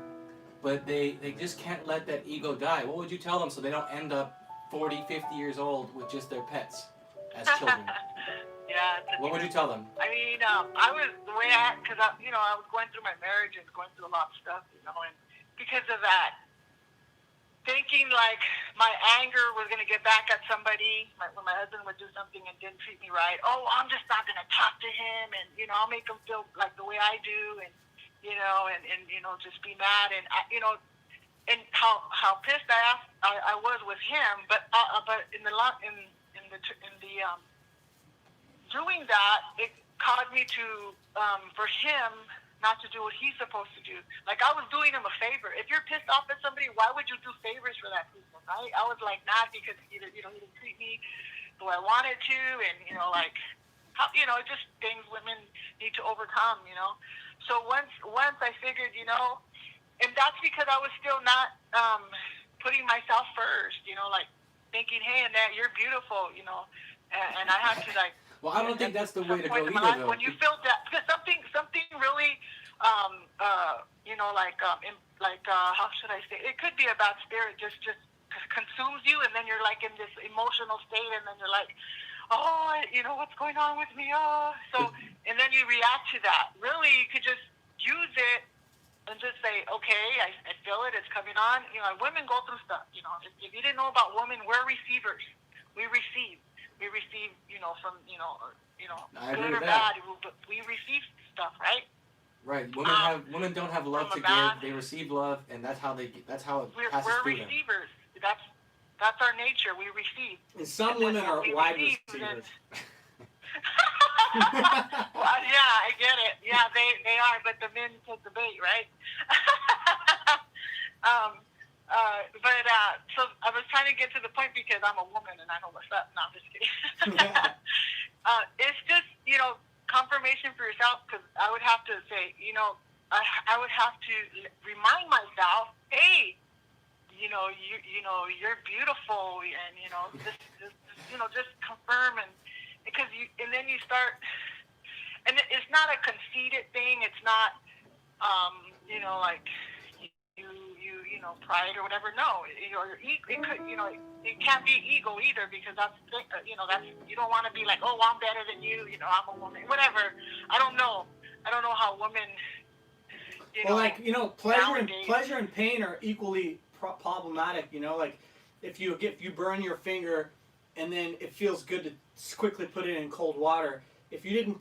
but they just can't let that ego die. What would you tell them so they don't end up 40, 50 years old with just their pets as children?
Yeah.
What would you tell them?
I mean, I was the way because I was going through my marriage and going through a lot of stuff, and because of that, thinking like my anger was going to get back at somebody when my husband would do something and didn't treat me right. Oh, I'm just not going to talk to him, and I'll make him feel like the way I do, and just be mad, and and how pissed I was with him, but in the doing that, it caused me to for him not to do what he's supposed to do. Like, I was doing him a favor. If you're pissed off at somebody, why would you do favors for that person, right? I was like, not because he didn't treat me the way I wanted to, and just things women need to overcome, So once I figured, and that's because I was still not putting myself first, like thinking, hey, Annette, you're beautiful, and I had to like.
Well, I don't think that's the way to go either, though.
When you feel that, because something really, how should I say? It could be a bad spirit just consumes you, and then you're like in this emotional state, and then you're like, oh, what's going on with me? Oh, so, and then you react to that. Really, you could just use it and just say, okay, I feel it, it's coming on. Women go through stuff. If you didn't know about women, we're receivers. We receive, from, good or bad, we receive stuff, right?
Right. Women don't have love to give. They receive love, and that's how it passes
we're
through them.
Receivers. That's our nature. We receive.
And some women are wide receivers.
Well, yeah, I get it. Yeah, they are, but the men take the bait, right? So I was trying to get to the point because I'm a woman and I know what's up. No, I'm just kidding. It's just, confirmation for yourself, because I would have to say, I would have to remind myself, hey, you're beautiful, and just confirm, and because then you start, and it's not a conceited thing. It's not, like pride or whatever. No, it could, it can't be ego either, because that's you don't want to be like, oh, I'm better than you. I'm a woman, whatever. I don't know how women.
Pleasure and pain are equally problematic. Like if you burn your finger, and then it feels good to quickly put it in cold water. If you didn't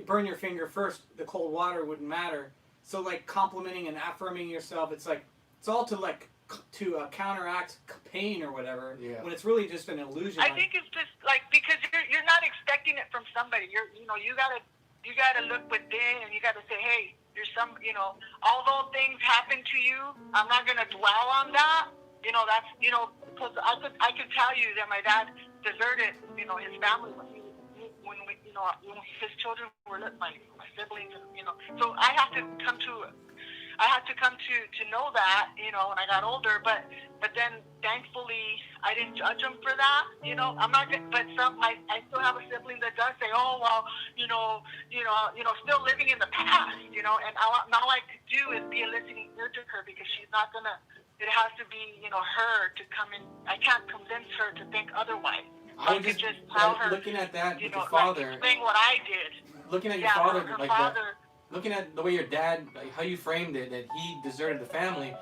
burn your finger first, the cold water wouldn't matter. So like complimenting and affirming yourself, it's all to counteract pain or whatever. Yeah. When it's really just an illusion.
I think it's just like, because you're not expecting it from somebody. You gotta look within, and you gotta say, hey, there's some, although things happen to you, I'm not gonna dwell on that. That's, because I could tell you that my dad deserted, his family when his children were my siblings, so I had to come to know that, when I got older, but then thankfully I didn't judge him for that, I'm not gonna, but I still have a sibling that does say, oh, well, still living in the past, and all I could do is be a listening ear to her, because she's not gonna, it has to be, her to come in. I can't convince her to think otherwise.
I would just tell her, looking at that with your father,
explain what I did.
Looking at your father like that, looking at the way your dad, like how you framed it, that he deserted the family,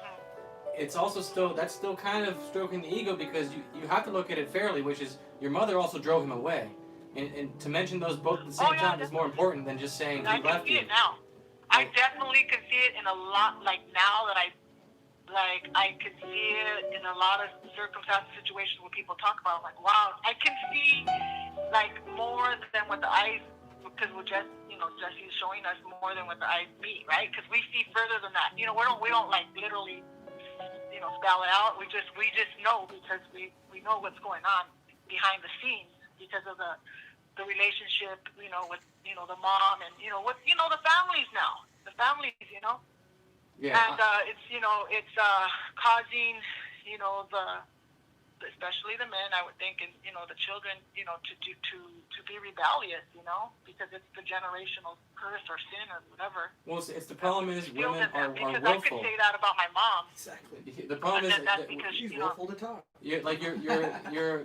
it's also that's still kind of stroking the ego, because you have to look at it fairly, which is your mother also drove him away, and to mention those both at the same time is more important than just saying he left you.
I can see it now. I definitely can see it in a lot, like now that I like I could see it in a lot of circumstances, situations where people talk about. I'm like, wow, I can see like more than what the eyes, because we're just, Jesse is showing us more than what the eyes meet, right? Because we see further than that. We don't like literally, spell it out. We just know, because we know what's going on behind the scenes because of the relationship, with the mom and what the families now,
Yeah.
and it's causing especially the men, I would think, and the children, to be rebellious, because it's the generational curse or sin or whatever.
Well, it's the problem is
Instilled
women
in them,
are
because I could
willful.
say that about my mom.
Exactly.
The problem is
That's because
She's willful to talk.
you're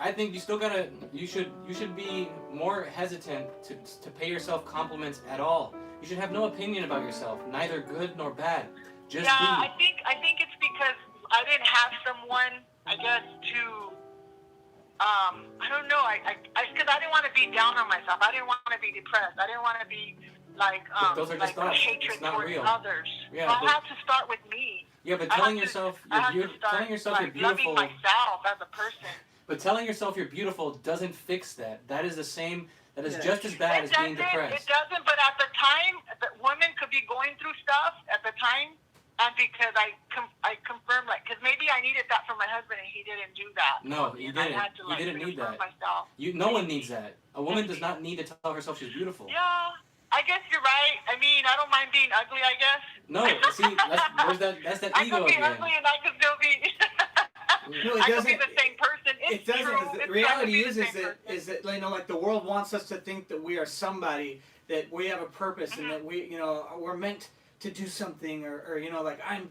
I think you should be more hesitant to pay yourself compliments at all. You should have no opinion about yourself, neither good nor bad. Just
Yeah,
be.
I think it's because I didn't have someone, I guess, to I don't know, because I didn't want to be down on myself. I didn't want to be depressed. I didn't want to be like
Those are just
like
thoughts.
hatred
It's not
towards
real.
others.
Yeah,
So I
but-
have to start with me.
Yeah, but
I
telling
have to-
yourself
I have
you're
to start,
telling yourself you're
like,
beautiful.
loving myself as a person.
But telling yourself you're beautiful doesn't fix that. That is the same. That is
Yeah.
just as bad as being
It
depressed.
doesn't, but at the time, the women could be going through stuff at the time, and because I confirmed, like, because maybe I needed that from my husband, and he didn't do that.
No,
And
you
I
didn't.
had to,
You
like,
didn't need
reaffirm
that.
myself.
No one needs that. A woman does not need to tell herself she's beautiful.
Yeah, I guess you're right. I mean, I don't mind being ugly, I guess.
No, see, that's that
I
ego
could be
again.
ugly and I could still be.
No, it
I could
doesn't.
be the same person.
It doesn't.
True.
The
It's
reality
I could be the same person.
is that like the world wants us to think that we are somebody, that we have a purpose, and that we're meant to do something, or like I'm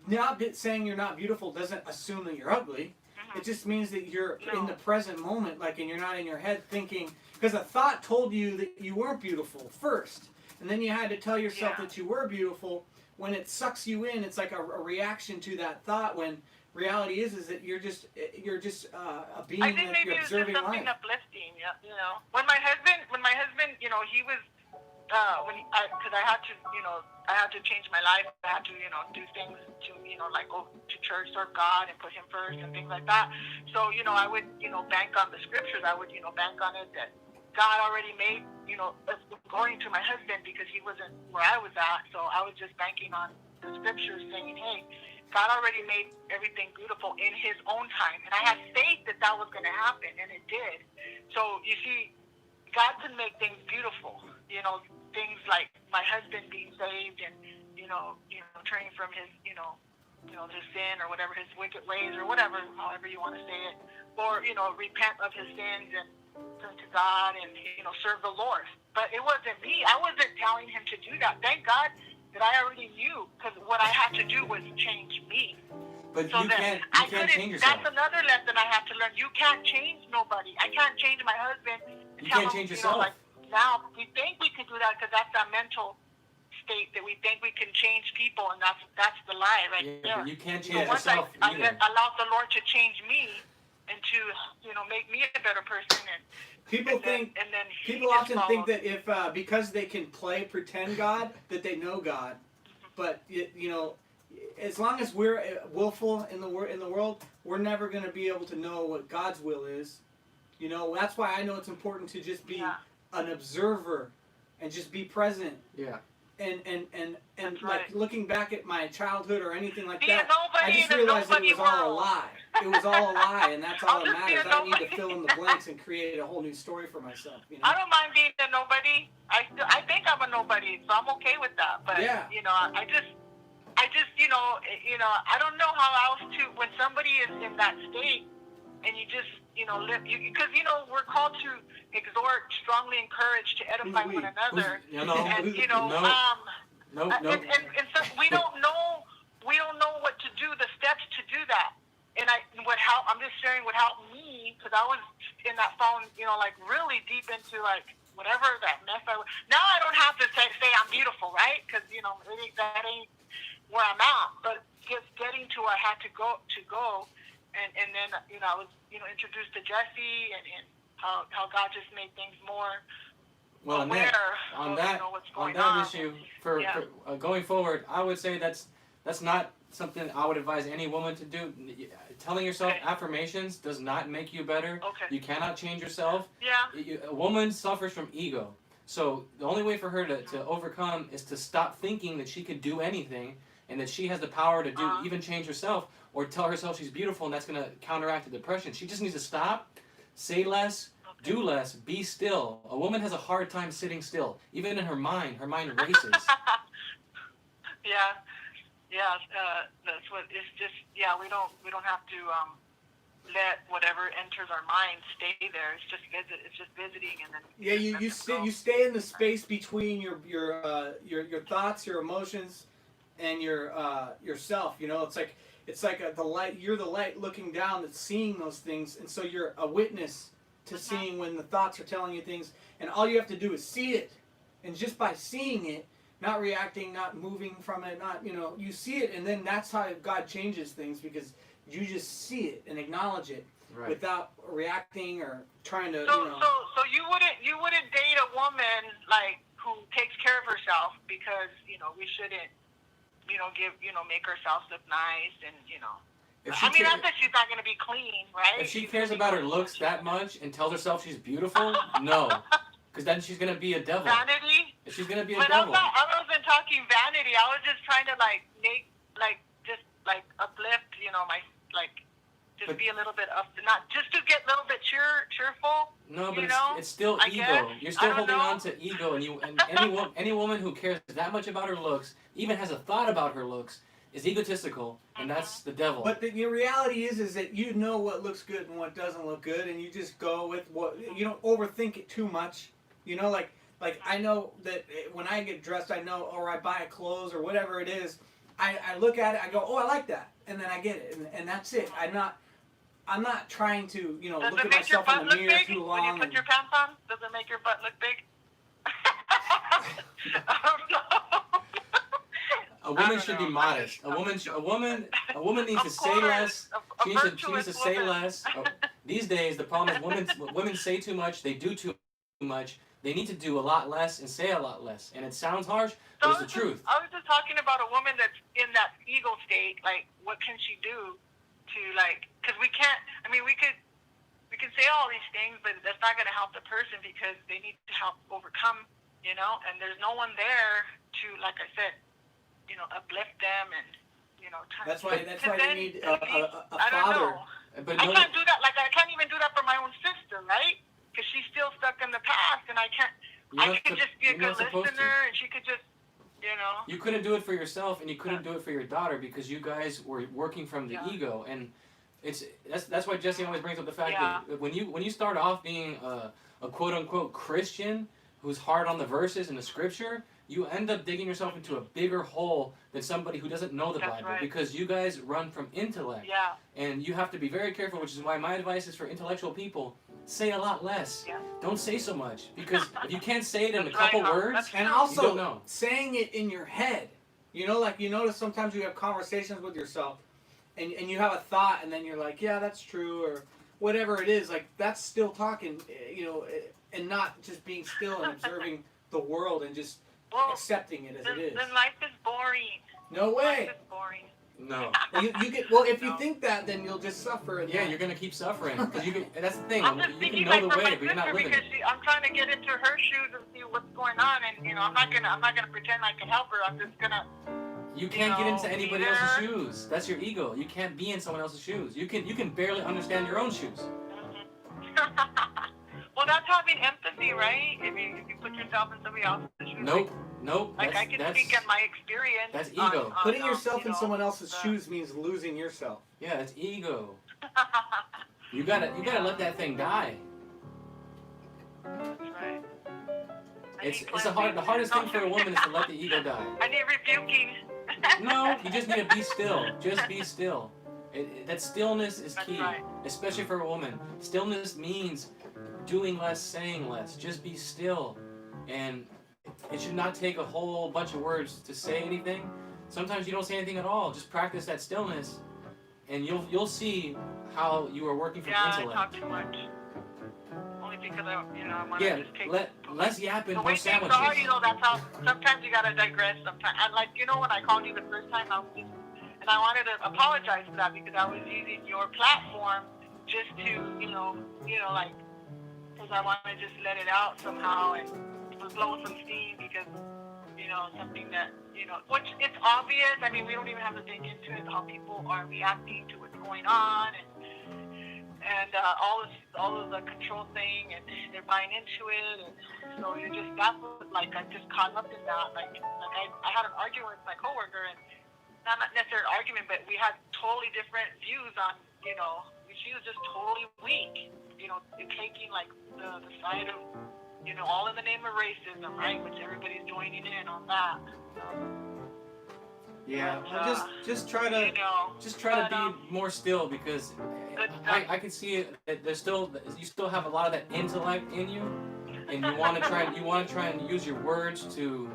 not saying you're not beautiful doesn't assume that you're ugly. It just means that you're in the present moment, like, and you're not in your head thinking, because a thought told you that you weren't beautiful first, and then you had to tell yourself that you were beautiful. When it sucks you in, it's like a reaction to that thought. When reality is that you're just a being
I think
that
maybe
you're
it was just
observing
something
life.
uplifting. Yeah, When my husband, he was because I had to change my life. I had to, do things to, like go to church, serve God, and put Him first, and things like that. So, I would, bank on the scriptures. I would, bank on it that God already made, according to my husband, because he wasn't where I was at. So I was just banking on the scriptures, saying, hey, God already made everything beautiful in His own time, and I had faith that that was going to happen, and it did. So you see, God can make things beautiful. Things like my husband being saved, and turning from his his sin or whatever, his wicked ways or whatever, however you want to say it, or repent of his sins and turn to God and serve the Lord. But it wasn't me. I wasn't telling him to do that. Thank God that I already knew, because what I had to do was change me.
But
So
you
then
can't change yourself.
That's another lesson I have to learn. You can't change nobody. I can't change my husband.
You can't change yourself.
Now we think we can do that because that's our mental state, that we think we can change people, and that's the lie right there.
But you can't
So
change
once
yourself
I
either.
allowed the Lord to change me and to make me a better person, and
People
then He
people
just
often think
followed.
that if because they can pretend God, that they know God, but as long as we're willful in the world, we're never going to be able to know what God's will is. That's why I know it's important to just be an observer and just be present.
Yeah.
And
That's
like
right.
looking back at my childhood or anything like
Be a
that, I
nobody
just
in a
realized it
nobody
was all a
world.
lie. It was all a lie, and that's all
I'll
that
just be
matters.
a
I don't need to
nobody.
fill in the blanks and create a whole new story for myself.
I don't mind being a nobody. I think I'm a nobody, so I'm okay with that. But
Yeah.
I just I don't know how else to, when somebody is in that state, and you just live, because we're called to exhort, strongly encourage, to edify
Who's we?
one another. And
No.
and so we don't know what to do, the steps to do that. And I'm just sharing what helped me, because I was in that phone, like really deep into like whatever that mess I was. Now I don't have to say I'm beautiful, right? Because that ain't where I'm at. But just getting to where I had to go, and then I was introduced to Jesse, and how God just made things more
Well,
aware
on
of
that
what's going
on that
on.
issue, for going forward, I would say that's That's not something I would advise any woman to do. Telling yourself
Okay.
affirmations does not make you better.
Okay.
You cannot change yourself.
Yeah.
A woman suffers from ego. So the only way for her to overcome is to stop thinking that she could do anything and that she has the power to do even change herself or tell herself she's beautiful and that's going to counteract the depression. She just needs to stop, say less, do less, be still. A woman has a hard time sitting still. Even in her mind races.
Yeah. That's what it's just. Yeah, we don't have to let whatever enters our mind stay there. It's just visiting, and then
Yeah, you stay in the space between your thoughts, your emotions, and your yourself. You know, it's like the light. You're the light looking down that's seeing those things, and so you're a witness to seeing when the thoughts are telling you things, and all you have to do is see it, and just by seeing it, not reacting, not moving from it, not you see it, and then that's how God changes things because you just see it and acknowledge it without reacting or trying to.
So you wouldn't date a woman like who takes care of herself because we shouldn't make ourselves look nice and not that she's not going to be clean, right?
If she cares about her looks that much and tells herself she's beautiful, no. Because then she's going to be a devil.
Vanity?
She's going to be a
But
devil.
I wasn't talking vanity. I was just trying to uplift, just be a little bit up, not just to get a little bit cheerful.
No, but it's still
I
ego.
guess.
You're still holding
know.
on to ego, and any woman who cares that much about her looks, even has a thought about her looks, is egotistical, and that's the devil.
But the reality is that you know what looks good and what doesn't look good, and you just go with what you don't overthink it too much. Like I know that when I get dressed, I know, or I buy clothes or whatever it is, I look at it, I go, oh, I like that, and then I get it, and that's it. I'm not trying to look at myself in the mirror too long.
When you put your pants on, does it make your butt look big? I don't know.
A woman should be modest. A woman needs to say less. She needs to say less. These days, the problem is women say too much. They do too much. They need to do a lot less and say a lot less. And it sounds harsh, but it's the truth.
I was just talking about a woman that's in that ego state. Like, what can she do to because we can't. I mean, we can say all these things, but that's not going to help the person because they need to help overcome. And there's no one there to, like I said, uplift them and,
That's why they need a
I don't
father.
know.
But
I can't do that. Like, I can't even do that for my own sister, right? Because she's still stuck in the past, and I can't. I could just be a good listener, and she could just,
You couldn't do it for yourself, and you couldn't do it for your daughter because you guys were working from the ego, and that's why Jesse always brings up the fact that when you start off being a quote unquote Christian who's hard on the verses in the scripture, you end up digging yourself into a bigger hole than somebody who doesn't know the Bible because you guys run from intellect.
Yeah.
And you have to be very careful, which is why my advice is for intellectual people, say a lot less.
Yeah.
Don't say so much because if you can't say it in a couple words,
And
you
also
don't know.
saying it in your head. Like you notice sometimes you have conversations with yourself and you have a thought and then you're like, yeah, that's true, or whatever it is, like that's still talking, and not just being still and observing the world and just accepting it as it is.
Then life is boring.
No way.
Life is boring.
No.
You get if you think that, then you'll just suffer. And
Yeah, you're gonna keep suffering. Cause that's the thing.
I'm just
You
thinking
can know the
for
way,
my
but you're not
sister
living
because
it.
I'm trying to get into her shoes and see what's going on, and I'm not gonna pretend I can help her. I'm just gonna.
You can't get into anybody else's
either.
shoes. That's your ego. You can't be in someone else's shoes. You can barely understand your own shoes.
Well, that's having empathy, right? If you put yourself in somebody else's shoes.
Nope.
Like I can speak on my experience.
That's ego.
Putting yourself in someone else's shoes means losing yourself.
Yeah, it's ego. You gotta let that thing die.
That's right.
It's the hardest thing for a woman is to let the ego die.
I need rebuking.
No, you just need to be still. Just be still. That stillness is key,
right.
especially for a woman. Stillness means doing less, saying less. Just be still, and it should not take a whole bunch of words to say anything. Sometimes you don't say anything at all. Just practice that stillness, and you'll see how you are working from intellect.
I talk too much. Only because I want
Yeah,
to just take.
less yapping,
The
more
way things
sandwiches.
are, that's how. Sometimes you gotta digress. Sometimes, when I called you the first time, I was just And I wanted to apologize for that because I was using your platform just to, like, because I want to just let it out somehow and blow some steam because, something that, which it's obvious. I mean, we don't even have to dig into it, how people are reacting to what's going on and all of the control thing, and they're buying into it, and so that's what, like, I'm just caught up in that. Like I had an argument with my coworker, and not necessarily an argument, but we had totally different views on, she was just totally weak, taking like the side of, all in the name of racism, right? Which everybody's joining in on that.
Yeah,
But,
well, just try to be more still, because I can see it, that you still have a lot of that intellect in you, and you want to try and use your words to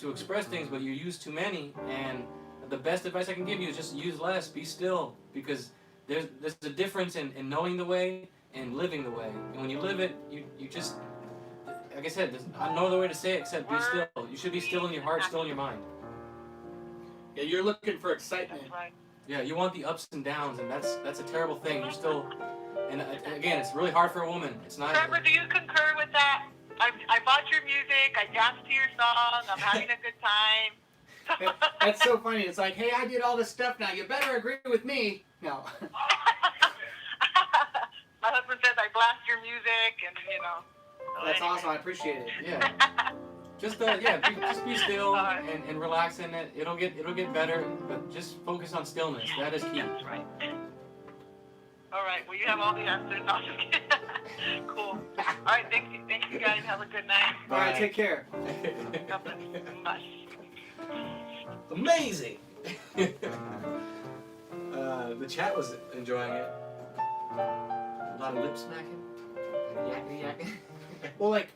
express things, but you use too many. And the best advice I can give you is just use less, be still, because there's a difference in knowing the way and living the way. And when you live it, you just, like I said, there's no other way to say it except be still. You should be still in your heart, still in your mind.
Yeah, you're looking for excitement.
That's right.
Yeah, you want the ups and downs, and that's a terrible thing. You're still, and again, it's really hard for a woman. It's not.
Trevor, do you concur with that? I bought your music. I danced to your song. I'm having a good time.
That's so funny. It's like, hey, I did all this stuff now. You better agree with me. No.
My husband says I blast your music, and
That's awesome. I appreciate it.
Yeah. Just be still and relax in it. It'll get better, but just focus on stillness. That is key.
That's right. All right. Well, you have all the answers. No, I'm just kidding. Cool. All right. Thank you guys. Have a good night.
All right. Take care.
God bless. Bye.
Amazing. The chat was enjoying it. A lot of lip smacking. Yakking.
Well, like,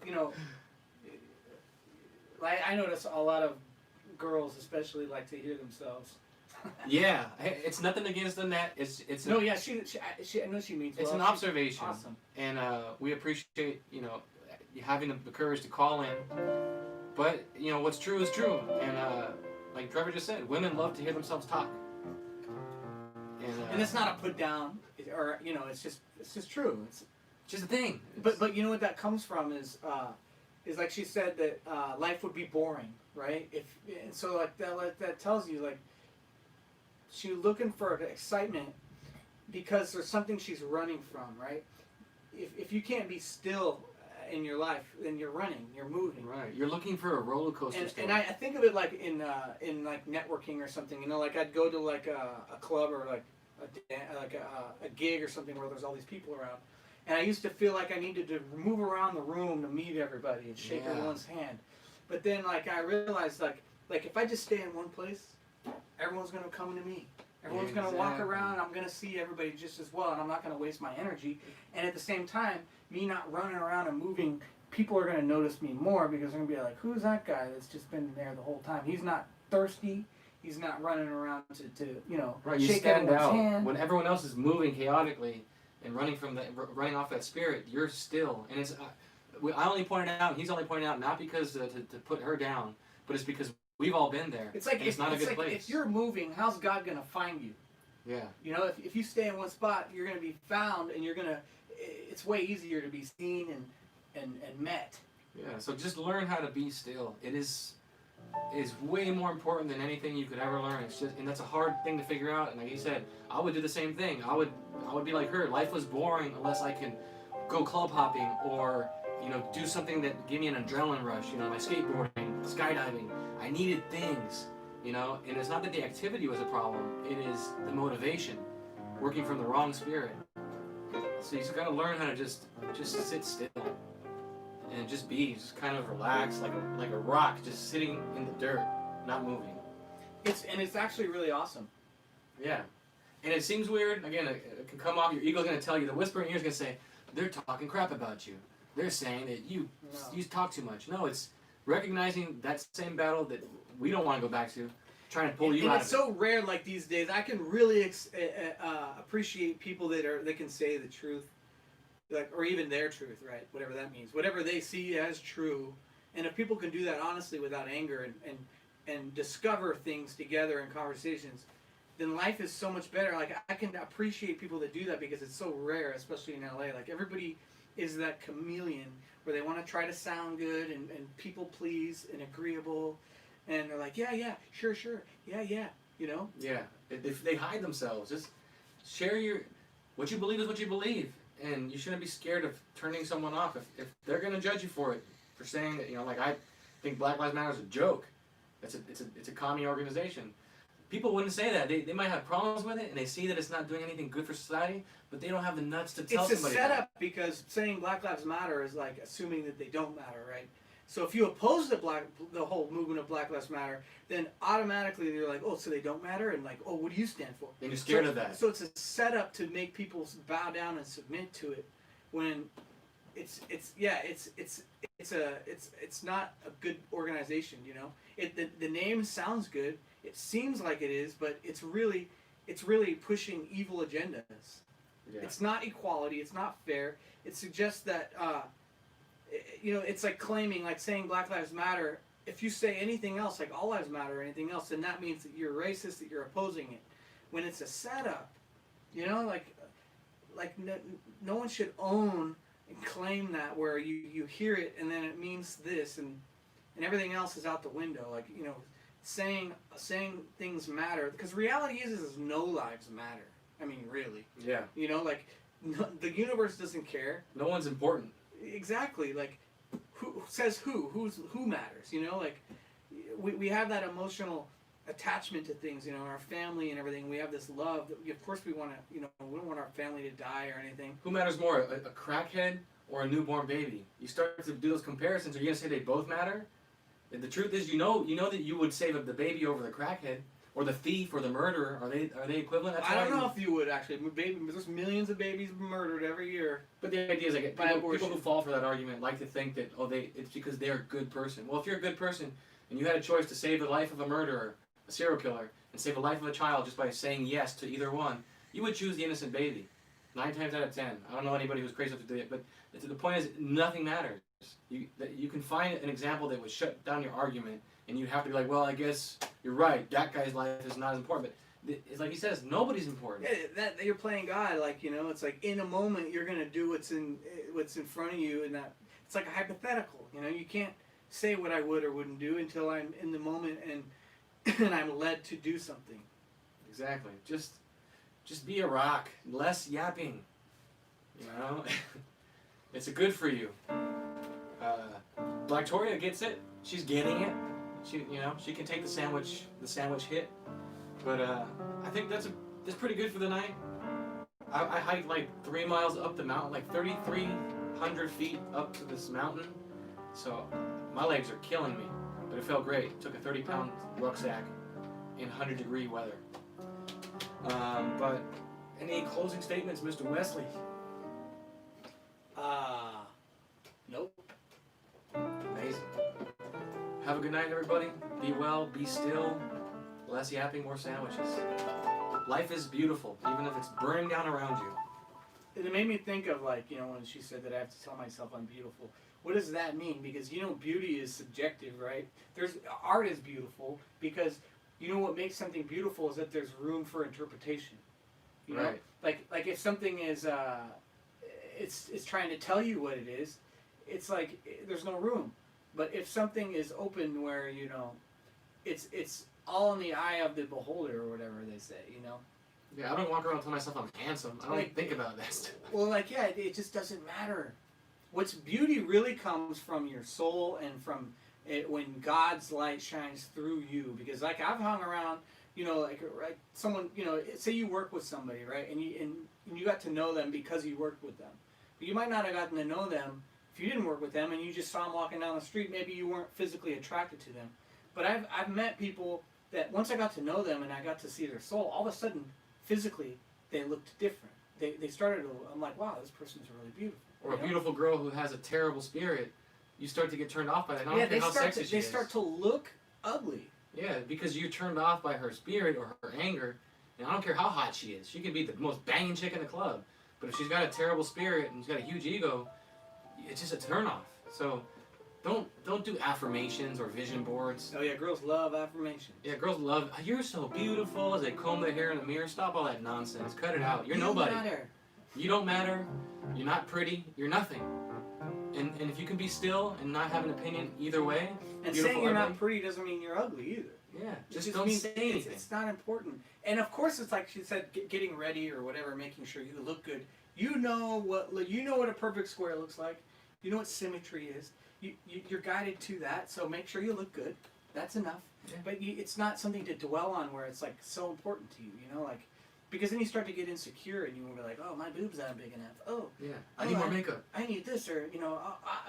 I notice a lot of girls especially like to hear themselves.
Yeah, it's nothing against the net. It's
No, yeah, she I know she means well.
It's an observation.
Awesome.
And we appreciate, you having the courage to call in. But, what's true is true. And like Trevor just said, women love to hear themselves talk.
And it's not a put down, or it's just true. It's
just a thing.
But you know what that comes from is like she said that life would be boring, right? And so like that tells you, like, she's looking for excitement because there's something she's running from, right? If you can't be still in your life, then you're running, you're moving.
Right. You're looking for a roller coaster.
And I think of it like in like networking or something. Like I'd go to like a club or like a gig or something where there's all these people around. And I used to feel like I needed to move around the room to meet everybody and shake everyone's hand. But then, like, I realized, like if I just stay in one place, everyone's going to come to me. Everyone's going to walk around, and I'm going to see everybody just as well, and I'm not going to waste my energy. And at the same time, me not running around and moving, people are going to notice me more because they're going to be like, who's that guy that's just been there the whole time? He's not thirsty. He's not running around to shake everyone's hand.
When everyone else is moving chaotically and running off that spirit, you're still. And it's I only pointed out, he's only pointed out, not because to put her down, but it's because we've all been there.
It's like
it's not a good place.
If you're moving, how's God gonna find you?
Yeah.
If you stay in one spot, you're gonna be found, and it's way easier to be seen and met.
Yeah. So just learn how to be still. It is way more important than anything you could ever learn. And that's a hard thing to figure out. And like you said, I would do the same thing. I would be like her. Life was boring unless I can go club hopping or do something that gave me an adrenaline rush. My skateboarding, skydiving. I needed things. And it's not that the activity was a problem. It is the motivation, working from the wrong spirit. So you just gotta learn how to just sit still. And just kind of relax, like a rock, just sitting in the dirt, not moving.
It's actually really awesome.
Yeah, and it seems weird. Again, it can come off. Your ego's gonna tell you. The whisper in your ear's gonna say, "They're talking crap about you. They're saying that you talk too much." No, it's recognizing that same battle that we don't want to go back to, trying to pull you out of it.
It's so rare, like these days. I can really appreciate people that can say the truth. Or even their truth, right? Whatever that means. Whatever they see as true. And if people can do that honestly without anger and discover things together in conversations, then life is so much better. Like I can appreciate people that do that because it's so rare, especially in LA. Like everybody is that chameleon where they want to try to sound good and people please and agreeable, and they're like, yeah, sure, yeah, you know.
Yeah, they hide themselves. Just share what you believe is what you believe, and you shouldn't be scared of turning someone off if they're gonna judge you for it, for saying that, you know, like I think Black Lives Matter is a joke. It's a commie organization. People wouldn't say that. They might have problems with it, and they see that it's not doing anything good for society, but they don't have the nuts to tell somebody.
It's a setup because saying Black Lives Matter is like assuming that they don't matter, right? So if you oppose the whole movement of Black Lives Matter, then automatically you're like, oh, so they don't matter, and like, oh, what do you stand for?
And you're scared of that.
So it's a setup to make people bow down and submit to it, when it's not a good organization, you know. The name sounds good. It seems like it is, but it's really pushing evil agendas.
Yeah.
It's not equality. It's not fair. It suggests that you know, it's like claiming, like saying Black Lives Matter. If you say anything else, like all lives matter or anything else, then that means that you're racist, that you're opposing it. When it's a setup, you know, like no one should own and claim that where you hear it and then it means this and everything else is out the window. Like, you know, saying things matter, because reality is no lives matter. I mean, really. Yeah. You know, like the universe doesn't care.
No one's important.
Exactly. Like who says who matters? You know, like we have that emotional attachment to things. You know, our family and everything. We have this love that of course we want to. You know, we don't want our family to die or anything.
Who matters more, a crackhead or a newborn baby? You start to do those comparisons. Are you gonna say they both matter? And the truth is, you know that you would save the baby over the crackhead, or the thief, or the murderer. Are they equivalent? That's
I don't know if you would actually. There's millions of babies murdered every year.
But the idea is, like, people who fall for that argument like to think that it's because they're a good person. Well, if you're a good person and you had a choice to save the life of a murderer, a serial killer, and save the life of a child just by saying yes to either one, you would choose the innocent baby. 9 times out of 10. I don't know anybody who's crazy enough to do it, but the point is, nothing matters. You can find an example that would shut down your argument, and you'd have to be like, well, I guess you're right. That guy's life is not as important. But it's like he says, nobody's important.
Yeah, that you're playing God, like, you know, it's like in a moment you're gonna do what's in front of you, and that it's like a hypothetical. You know, you can't say what I would or wouldn't do until I'm in the moment and I'm led to do something.
Exactly. Just be a rock. Less yapping. You know, it's a good for you. Black Toria gets it. She's getting it. She can take the sandwich hit. But I think that's pretty good for the night. I hiked like 3 miles up the mountain, like 3,300 feet up to this mountain. So my legs are killing me, but it felt great. Took a 30-pound rucksack in 100-degree weather. But any closing statements, Mr. Wesley?
Nope.
Amazing. Have a good night, everybody. Be well, be still. Less yapping, more sandwiches. Life is beautiful, even if it's burning down around you.
It made me think of, like, you know, when she said that I have to tell myself I'm beautiful. What does that mean? Because, you know, beauty is subjective, right? Art is beautiful because, you know, what makes something beautiful is that there's room for interpretation. You know?
Right.
Like if something is, it's trying to tell you what it is, it's like there's no room. But if something is open where, you know, it's all in the eye of the beholder or whatever they say, you know?
Yeah, I don't walk around telling myself I'm handsome. I don't even think about that.
Well, like, yeah, it just doesn't matter. What's beauty really comes from your soul and from it when God's light shines through you. Because, like, I've hung around, you know, like someone, you know, say you work with somebody, right? And you got to know them because you worked with them. But you might not have gotten to know them if you didn't work with them and you just saw them walking down the street. Maybe you weren't physically attracted to them. But I've met people that once I got to know them and I got to see their soul, all of a sudden, physically, they looked different. They started to, I'm like, wow, this person's really beautiful.
Or a beautiful girl who has a terrible spirit, you start to get turned off by that. I don't care how sexy she is.
They start to look ugly.
Yeah, because you're turned off by her spirit or her anger, and I don't care how hot she is. She can be the most banging chick in the club, but if she's got a terrible spirit and she's got a huge ego, it's just a turnoff. So Don't do affirmations or vision boards.
Oh yeah, girls love affirmation.
Yeah, girls love, you're so beautiful as they comb their hair in the mirror. Stop all that nonsense. Cut it out. You're nobody. You don't matter. You're not pretty. You're nothing. And if you can be still and not have an opinion either way,
And
beautiful,
saying you're
ugly,
not pretty doesn't mean you're ugly either.
yeah,
It
just don't say anything.
It's not important. And of course, it's like she said, getting ready or whatever, making sure you look good. You know what a perfect square looks like. You know what symmetry is. You're guided to that. So make sure you look good. That's enough.
Yeah.
But it's not something to dwell on where it's like so important to you. You know, like because then you start to get insecure and you will be like, oh, my boobs aren't big enough. Oh,
Yeah, I need more makeup.
I need this, or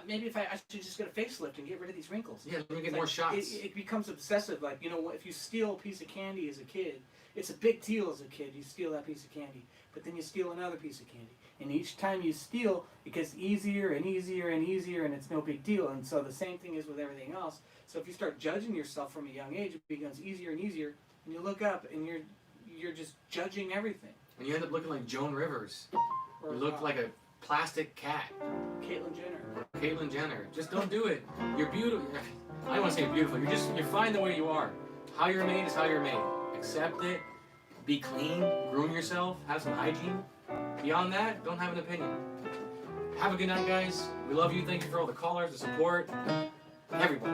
maybe if I should just get a facelift and get rid of these wrinkles.
Yeah, let me get
It's
more
like,
shots.
It becomes obsessive. Like, if you steal a piece of candy as a kid, it's a big deal as a kid. You steal that piece of candy, but then you steal another piece of candy. And each time you steal, it gets easier and easier and easier, and it's no big deal. And so the same thing is with everything else. So if you start judging yourself from a young age, it becomes easier and easier. And you look up, and you're just judging everything.
And you end up looking like Joan Rivers.
Or
You look like a plastic cat.
Caitlyn Jenner.
Or Caitlyn Jenner. Just don't do it. You're beautiful. I don't want to say you're beautiful. You're fine the way you are. How you're made is how you're made. Accept it. Be clean. Groom yourself. Have some hygiene. Beyond that, don't have an opinion. Have a good night, guys. We love you. Thank you for all the callers, the support. Everybody.